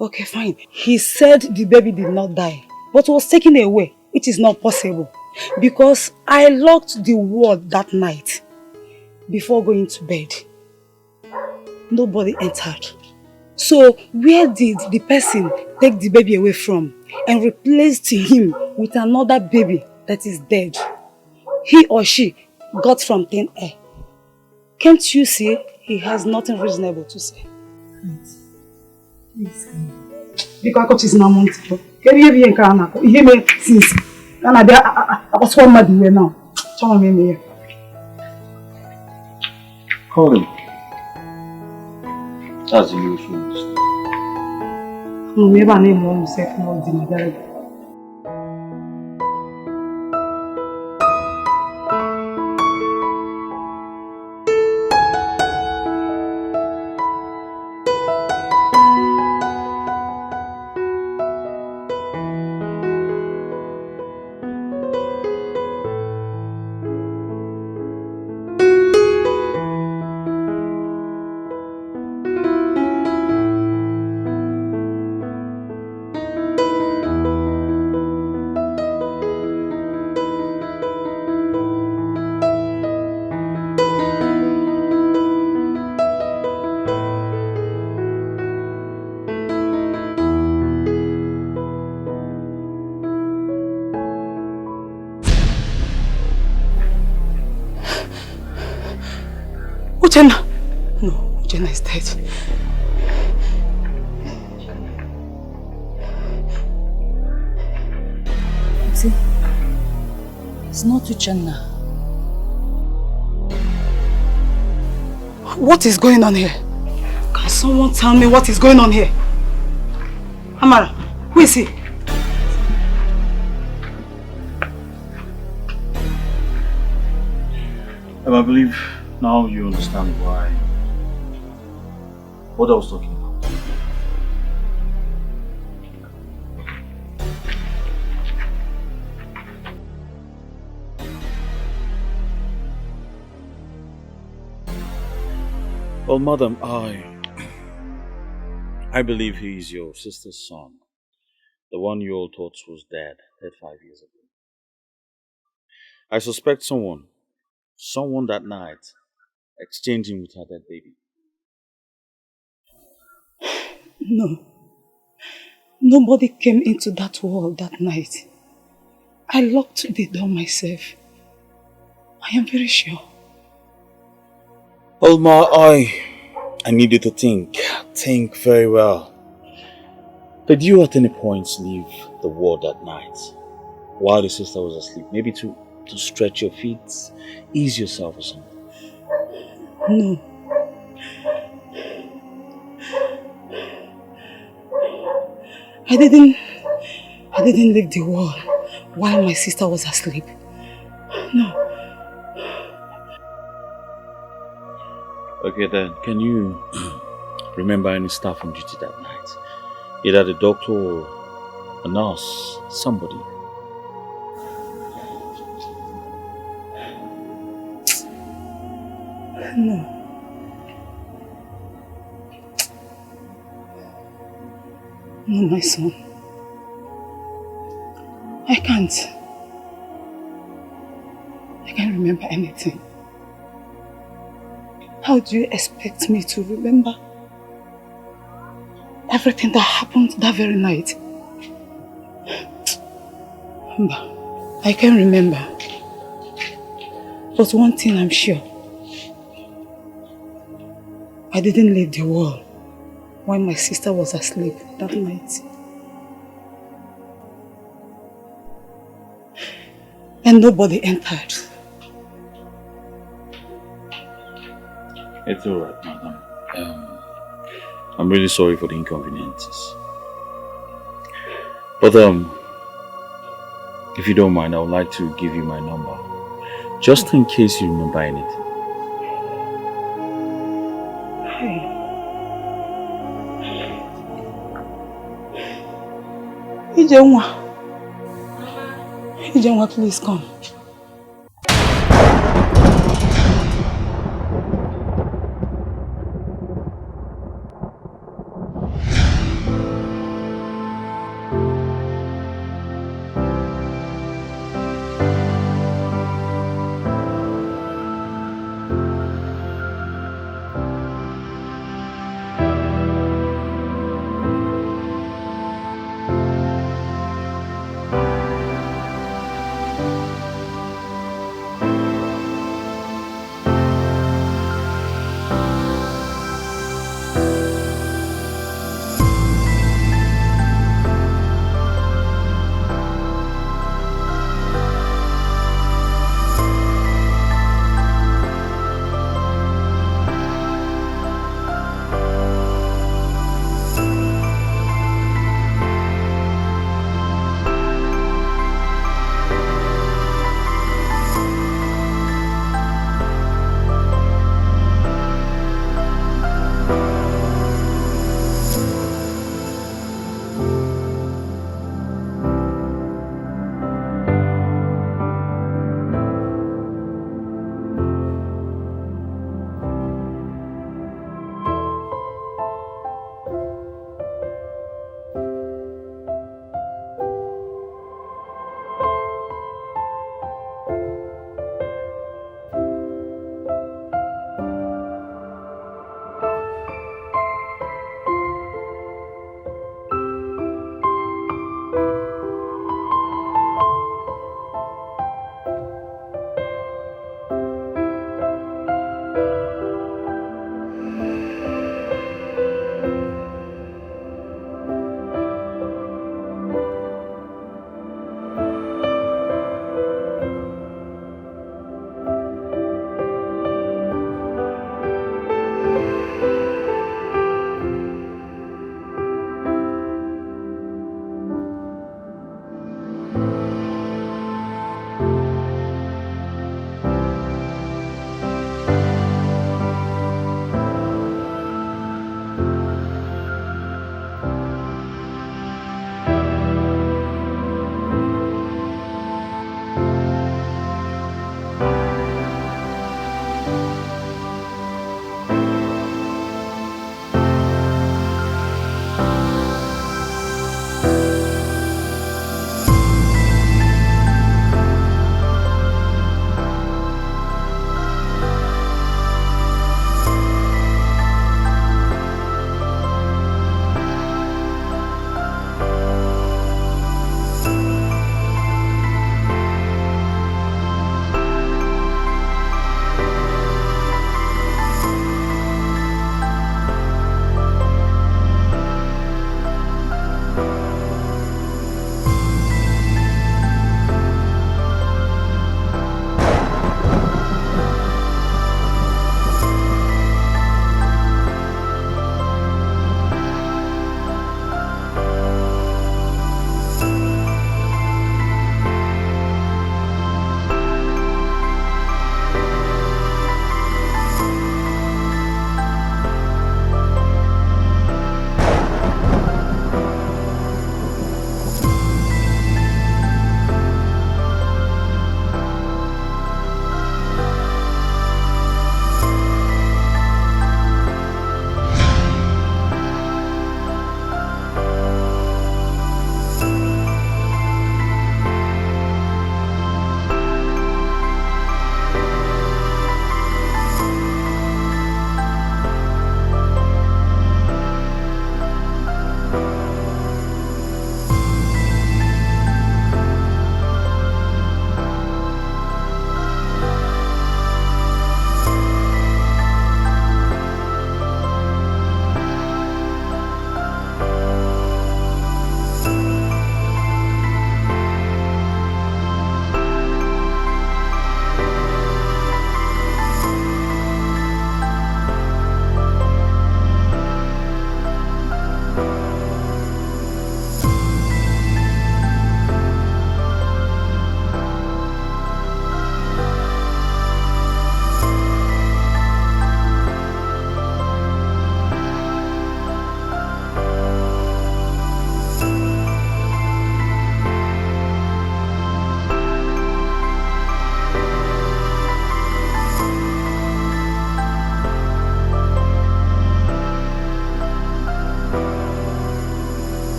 Okay, fine. He said the baby did not die, but was taken away, which is not possible. Because I locked the ward that night before going to bed. Nobody entered. So where did the person take the baby away from and replaced him with another baby that is dead? He or she got from thin air. Can't you see he has nothing reasonable to say? Please. Because coach is now months. Can you be in Ghana? You may since Canada. I was one mad way now. Come on, me. Call him. That's the usual. No, maybe I need more myself more than my dad. Uchenna! No, Uchenna is dead. See, it's not Uchenna. What is going on here? Can someone tell me what is going on here? Amara, who is he? I believe now you understand why. What I was talking about. Well, madam, I believe he is your sister's son. The one you all thought was dead 5 years ago. I suspect someone that night exchanging with her dead baby. No. Nobody came into that world that night. I locked the door myself. I am very sure. Alma, I need you to think. Think very well. Did you at any point leave the ward that night while the sister was asleep? Maybe to stretch your feet, ease yourself or something? No. I didn't leave the wall while my sister was asleep. No. Okay then, can you remember any staff on duty that night? Either the doctor or a nurse, somebody. No. No, my son. I can't remember anything. How do you expect me to remember everything that happened that very night? I can't remember. But one thing I'm sure. I didn't leave the wall while my sister was asleep that night. And nobody entered. It's alright, madam. I'm really sorry for the inconveniences. But if you don't mind, I would like to give you my number. Just in case you remember anything. Ijenwa, please come.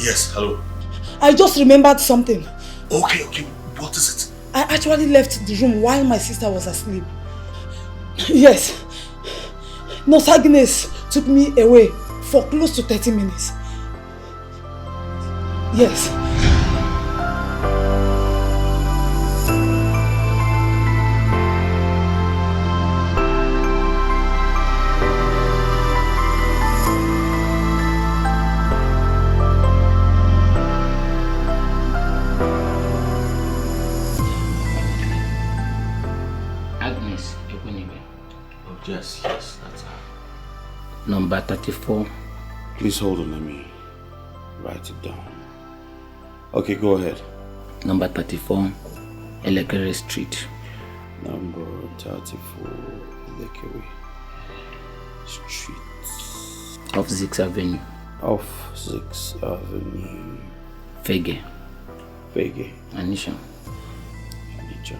Yes, hello. I just remembered something. Okay, what is it? I actually left the room while my sister was asleep. Yes. Nurse Agnes took me away for close to 30 minutes. Yes. Agnes Ekwenibe. Oh, yes, that's her. Number 34. Please hold on, let me write it down. Okay, go ahead. Number 34, Elekere Street. Number 34, Elekere Street. Off 6th Avenue. Off 6th Avenue. Fege. Fege. Anisha. Naija.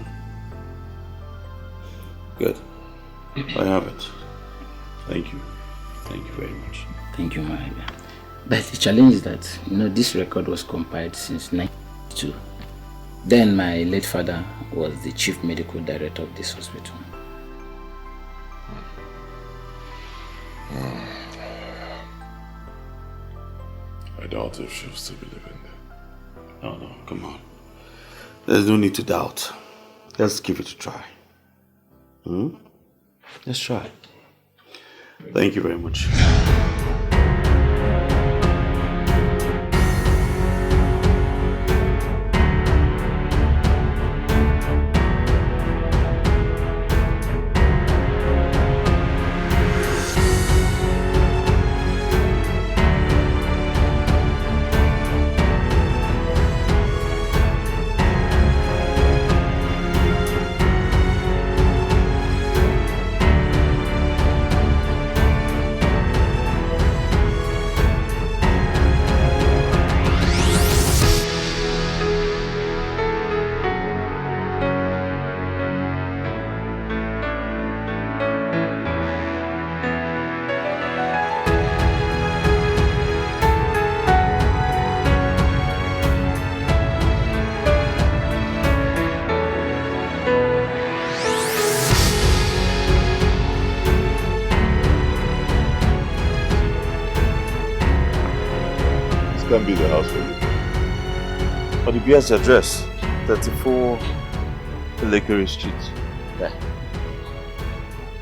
Good. I have it. Thank you. Thank you very much. Thank you, my dear. But the challenge is that, this record was compiled since 1992. Then my late father was the chief medical director of this hospital. I doubt if she'll still be living there. No, come on. There's no need to doubt. Let's give it a try. Let's try. Thank you very much. Can be the house for you. But the BS address, 34 Elekere Street. Yeah.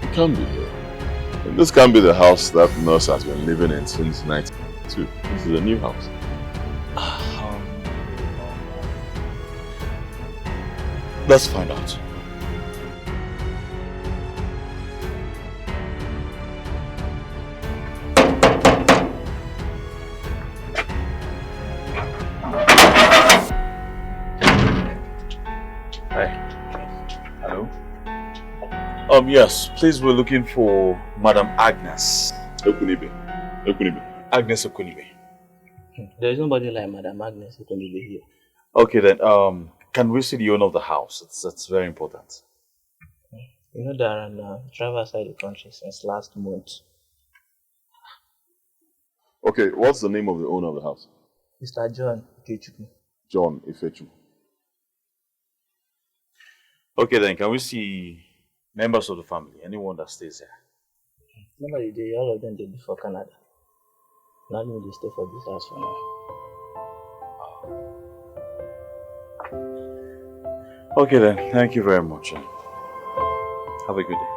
It can be here. And this can be the house that nurse has been living in since 1992. This is a new house. Let's find out. Yes, please, we're looking for Madam Agnes Ekwenibe. Agnes Ekwenibe. There is nobody like Madam Agnes Ekwenibe here. Okay then, can we see the owner of the house? It's very important. You know that I'm travel outside the country since last month. Okay, what's the name of the owner of the house? Mr. John Ikechukwu. John Ifechu. Okay then, can we see members of the family, anyone that stays there? Nobody there, all of them they be for Canada. Not me, they stay for this house for now. Okay then, thank you very much. Have a good day.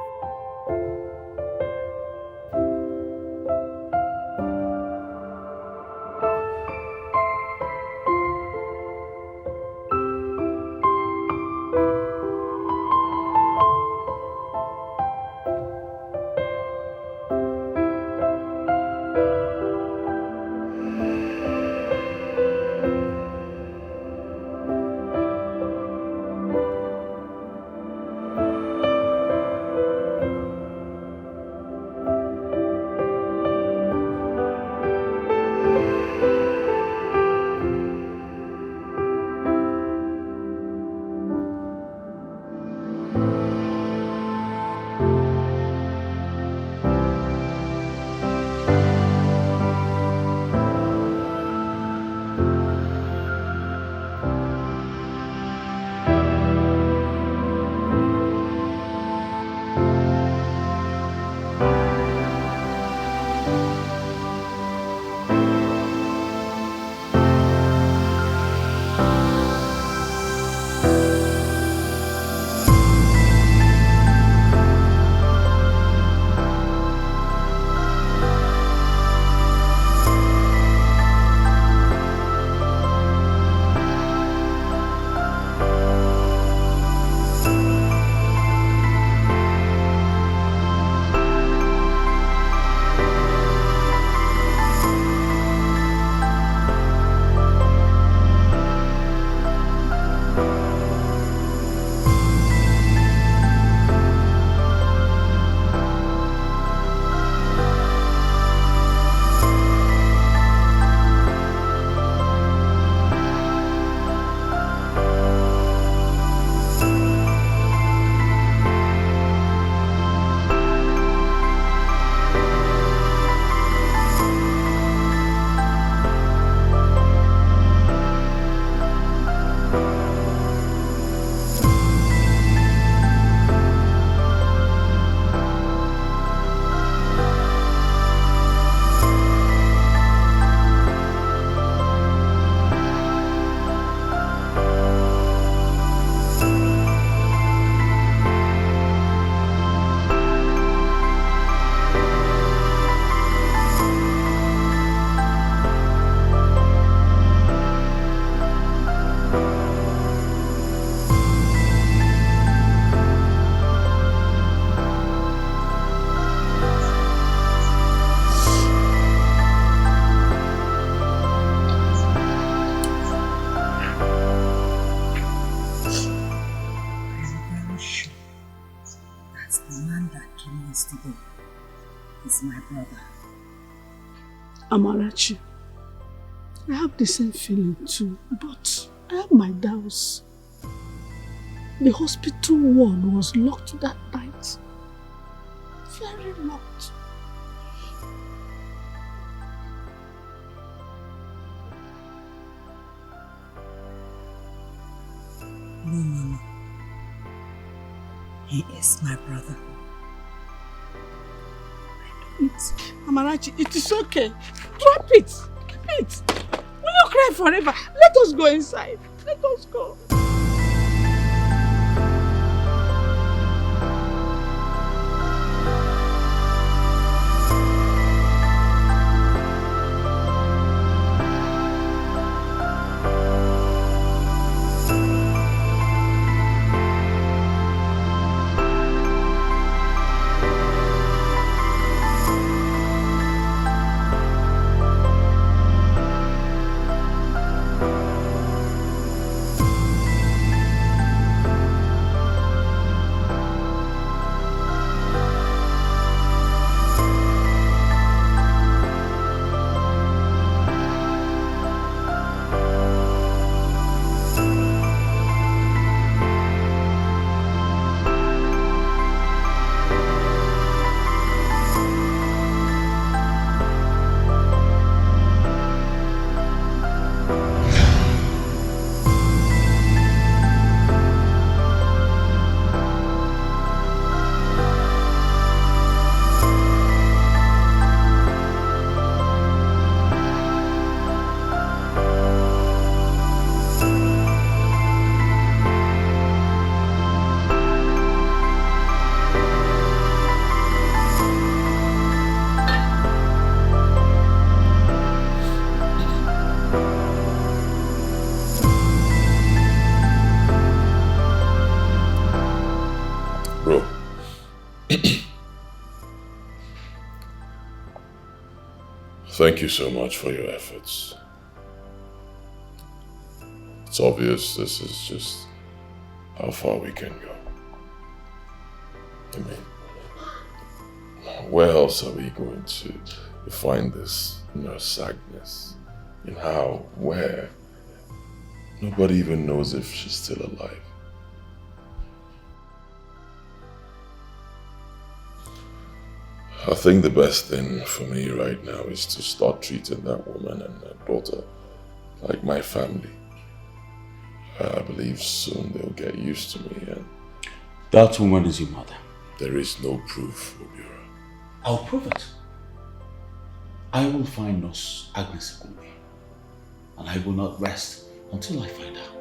happens today is my brother. Amarachi, I have the same feeling too, but I have my doubts. The hospital ward was locked that night. Very locked. No. He is my brother. Amarachi, it is okay. Drop it. Keep it. Will you cry forever? Let us go inside. Let us go. Thank you so much for your efforts. It's obvious this is just how far we can go. I mean, where else are we going to find this nurse Agnes? And how? Where? Nobody even knows if she's still alive. I think the best thing for me right now is to start treating that woman and her daughter like my family. I believe soon they'll get used to me and... That woman is your mother. There is no proof, Obiora. I'll prove it. I will find Nurse Agnes Igwe, and I will not rest until I find her.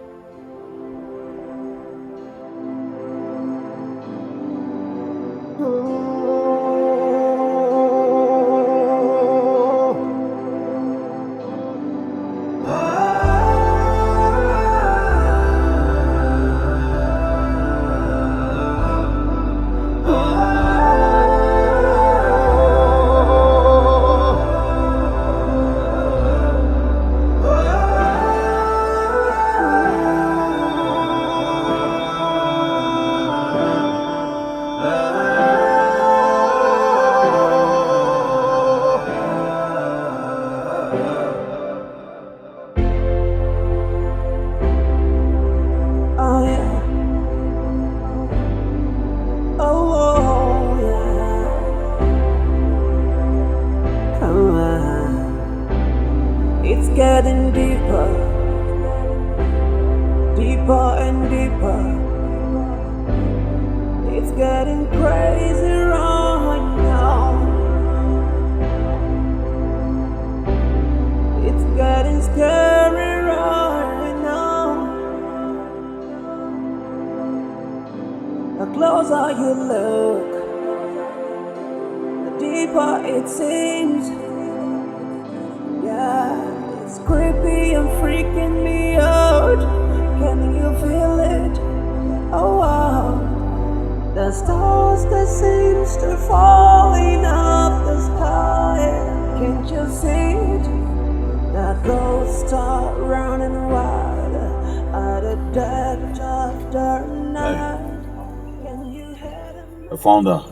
I found her.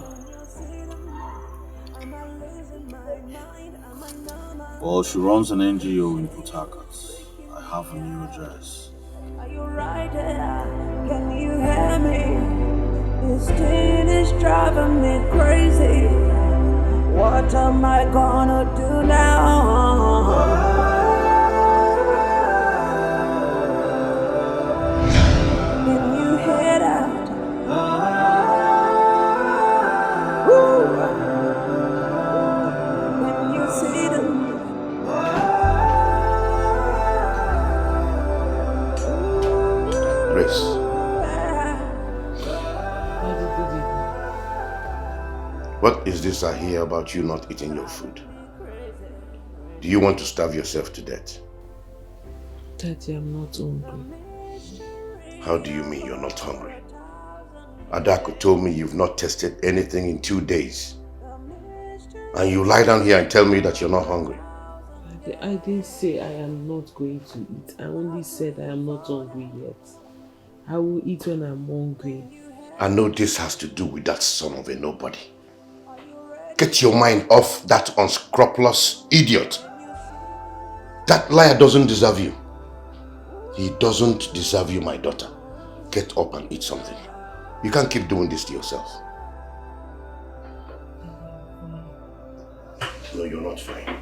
Well, she runs an NGO in Port Harcourt. I have a new address. Are you right there? Can you hear me? This thing is driving me crazy. What am I gonna do now? Can you hear that? Woo! Can you see them? Grace. What is this I hear about you not eating your food? Do you want to starve yourself to death? Daddy, I'm not hungry. How do you mean you're not hungry? Adako told me you've not tasted anything in 2 days. And you lie down here and tell me that you're not hungry. Daddy, I didn't say I am not going to eat. I only said I am not hungry yet. I will eat when I'm hungry. I know this has to do with that son of a nobody. Get your mind off that unscrupulous idiot. That liar doesn't deserve you. He doesn't deserve you, my daughter. Get up and eat something. You can't keep doing this to yourself. No, you're not fine.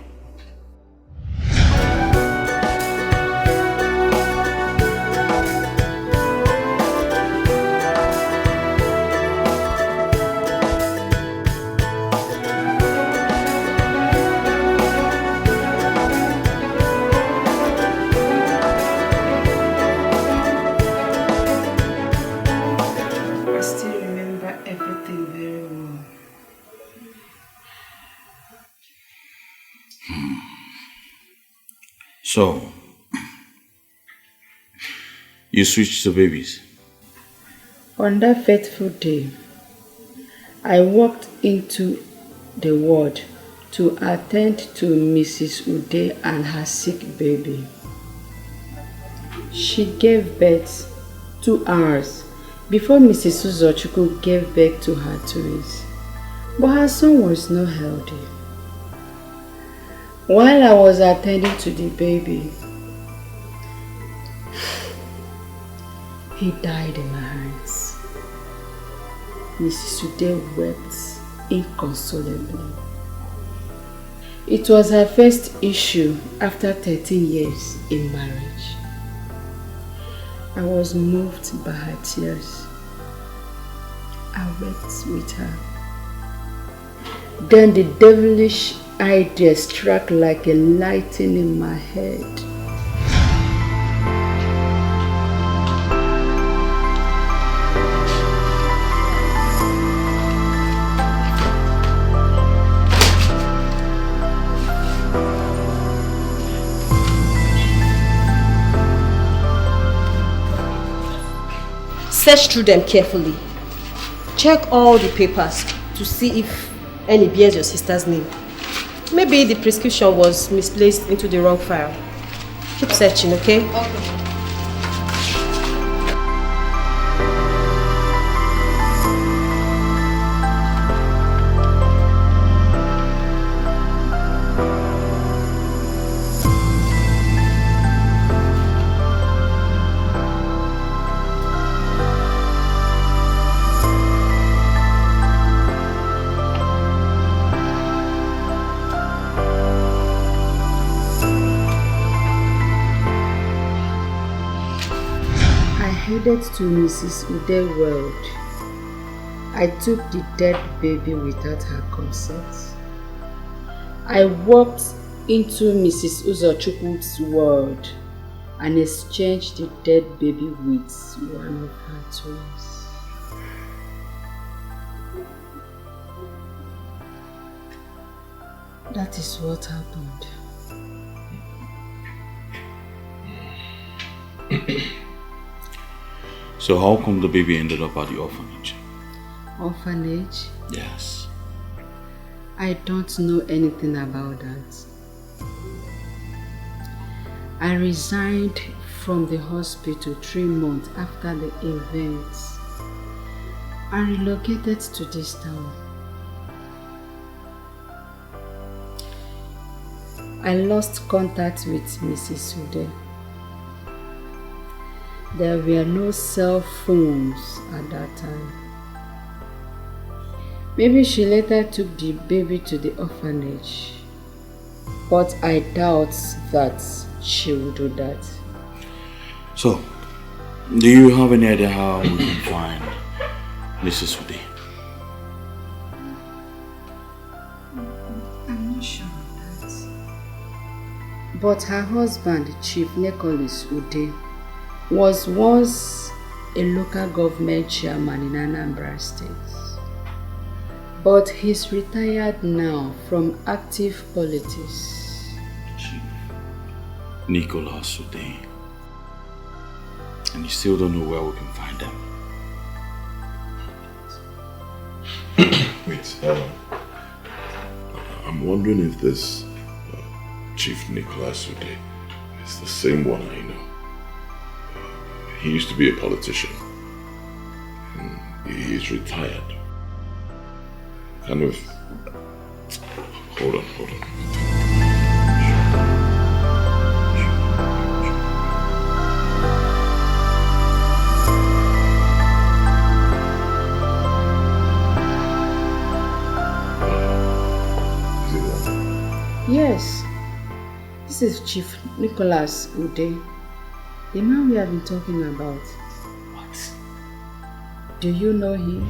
I still remember everything very well. So, you switched to babies? On that fateful day, I walked into the ward to attend to Mrs. Ude and her sick baby. She gave birth 2 hours before Mrs. Uzochukwu gave birth to her twins, but her son was not healthy. While I was attending to the baby, he died in my hands. Mrs. Ude wept inconsolably. It was her first issue after 13 years in marriage. I was moved by her tears. I wept with her. Then the devilish idea struck like a lightning in my head. Search through them carefully. Check all the papers to see if any bears your sister's name. Maybe the prescription was misplaced into the wrong file. Keep searching, okay? Okay. Headed to Mrs. Ude's world. I took the dead baby without her consent. I walked into Mrs. Uzochukwu's world and exchanged the dead baby with one of her twins. That is what happened. So how come the baby ended up at the orphanage? Orphanage? Yes. I don't know anything about that. I resigned from the hospital 3 months after the events and relocated to this town. I lost contact with Mrs. Ude. There were no cell phones at that time. Maybe she later took the baby to the orphanage, but I doubt that she would do that. So, do you have any idea how we can find Mrs. Ude? I'm not sure of that. But her husband, Chief Nicholas Ude, was once a local government chairman in Anambra State. But he's retired now from active politics. Chief Nicholas Ude. And you still don't know where we can find them. Wait, I'm wondering if this Chief Nicholas Ude is the same one I know. He used to be a politician. And he's retired. Kind of... Hold on. Yes, this is Chief Nicholas Ude, the man we have been talking about. What? Do you know him?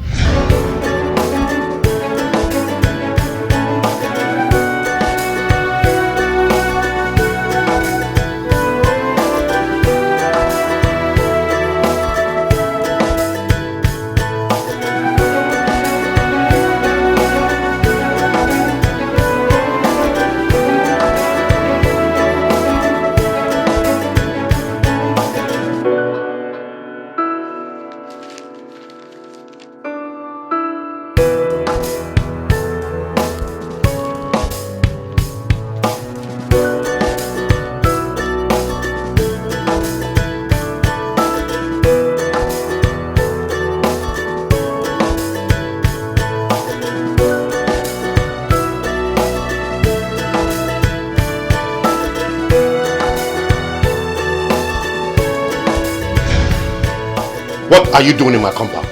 What are you doing in my compound?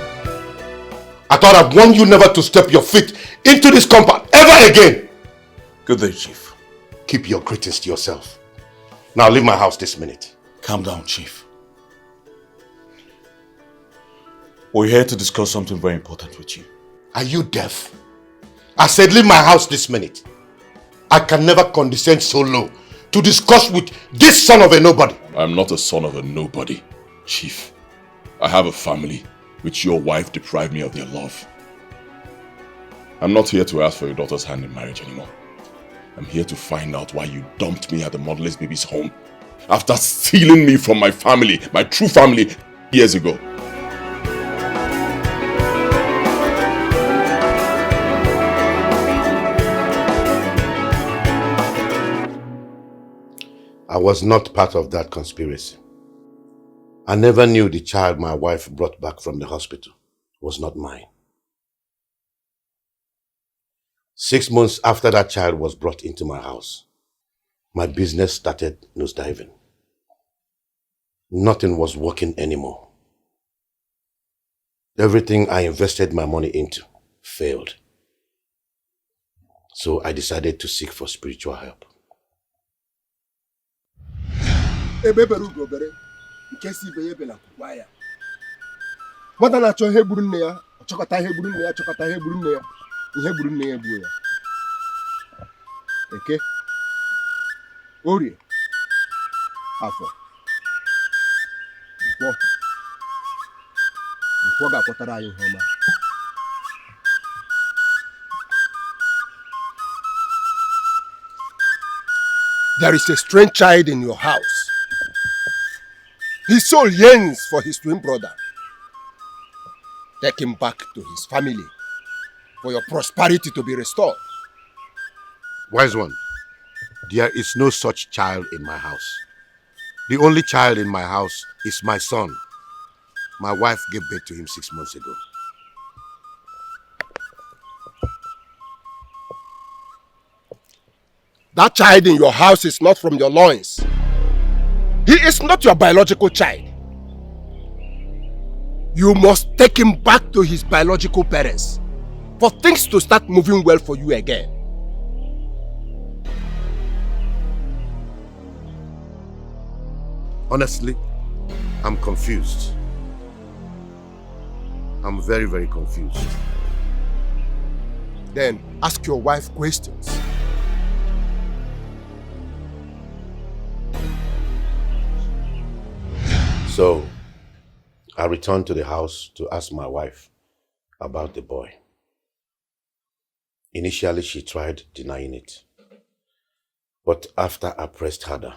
I thought I'd warned you never to step your feet into this compound ever again. Good day, Chief. Keep your greetings to yourself. Now leave my house this minute. Calm down, Chief. We're here to discuss something very important with you. Are you deaf? I said leave my house this minute. I can never condescend so low to discuss with this son of a nobody. I'm not a son of a nobody, Chief. I have a family, which your wife deprived me of their love. I'm not here to ask for your daughter's hand in marriage anymore. I'm here to find out why you dumped me at the motherless baby's home after stealing me from my family, my true family, years ago. I was not part of that conspiracy. I never knew the child my wife brought back from the hospital was not mine. 6 months after that child was brought into my house, my business started nosediving. Nothing was working anymore. Everything I invested my money into failed. So I decided to seek for spiritual help. Nwata na-achọ ihe gburu nne ya, chọkọta ihe gburu nne ya, chọkọta ihe gburu nne ya, ihe gburu nne ya gbuo ya. Eke, Orie, Afọ, Nkwọ ga-akpọtara anyị ihe ọma. There is a strange child in your house. His soul yearns for his twin brother. Take him back to his family for your prosperity to be restored. Wise one, there is no such child in my house. The only child in my house is my son. My wife gave birth to him 6 months ago. That child in your house is not from your loins. He is not your biological child. You must take him back to his biological parents for things to start moving well for you again. Honestly, I'm confused. I'm very, very confused. Then ask your wife questions. So, I returned to the house to ask my wife about the boy. Initially, she tried denying it. But after I pressed harder,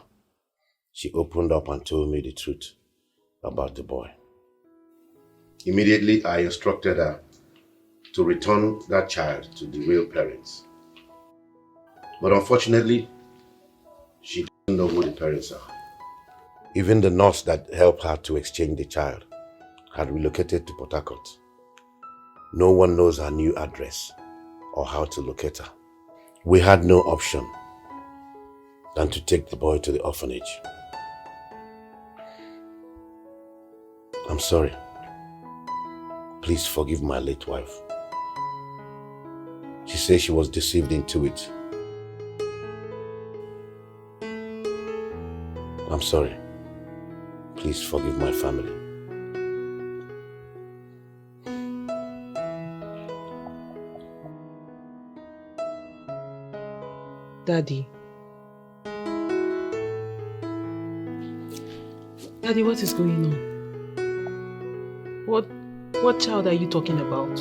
she opened up and told me the truth about the boy. Immediately, I instructed her to return that child to the real parents. But unfortunately, she doesn't know who the parents are. Even the nurse that helped her to exchange the child had relocated to Port Harcourt. No one knows her new address or how to locate her. We had no option than to take the boy to the orphanage. I'm sorry. Please forgive my late wife. She says she was deceived into it. I'm sorry. Please forgive my family. Daddy. Daddy, what is going on? What child are you talking about?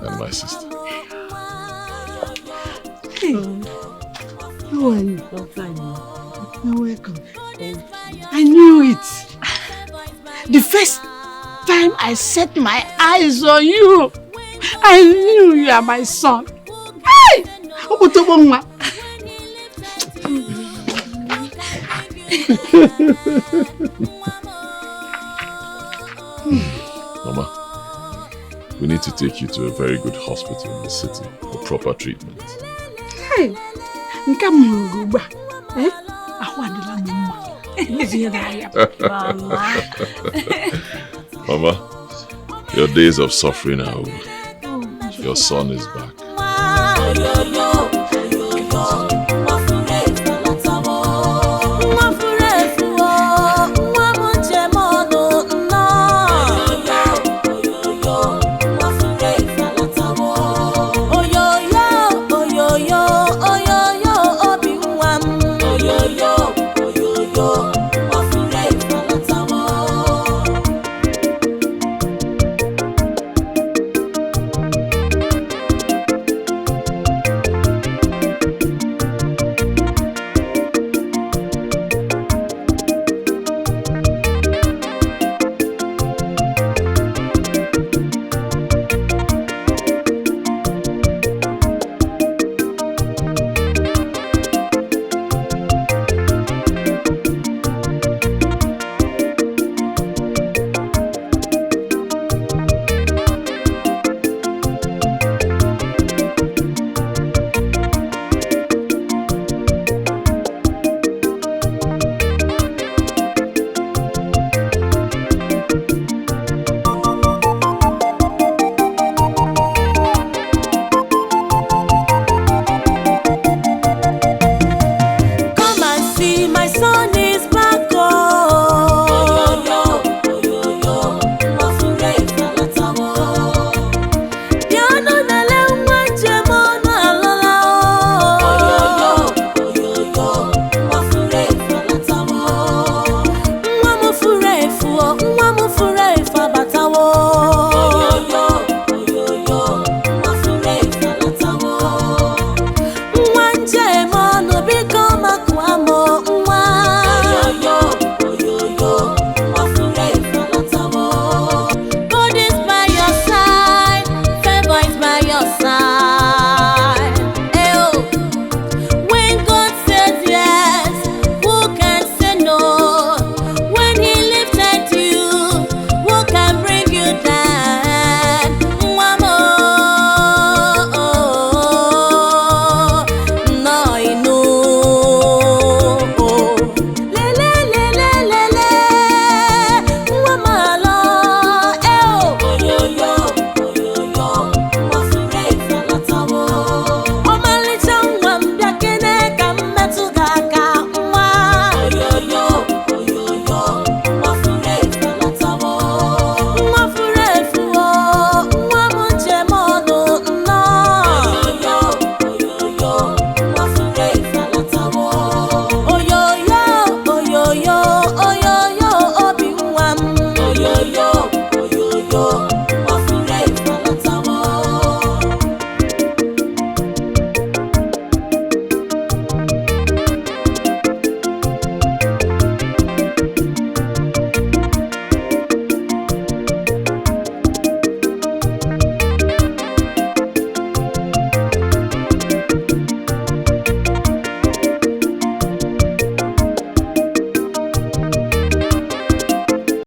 and my sister. Hey, how are you? I'm fine. You're welcome. I knew it. The first time I set my eyes on you, I knew you are my son. Hey! Mama, we need to take you to a very good hospital in the city for proper treatment. Hey! Mama. Mama, your days of suffering are over. Your son is back. Yo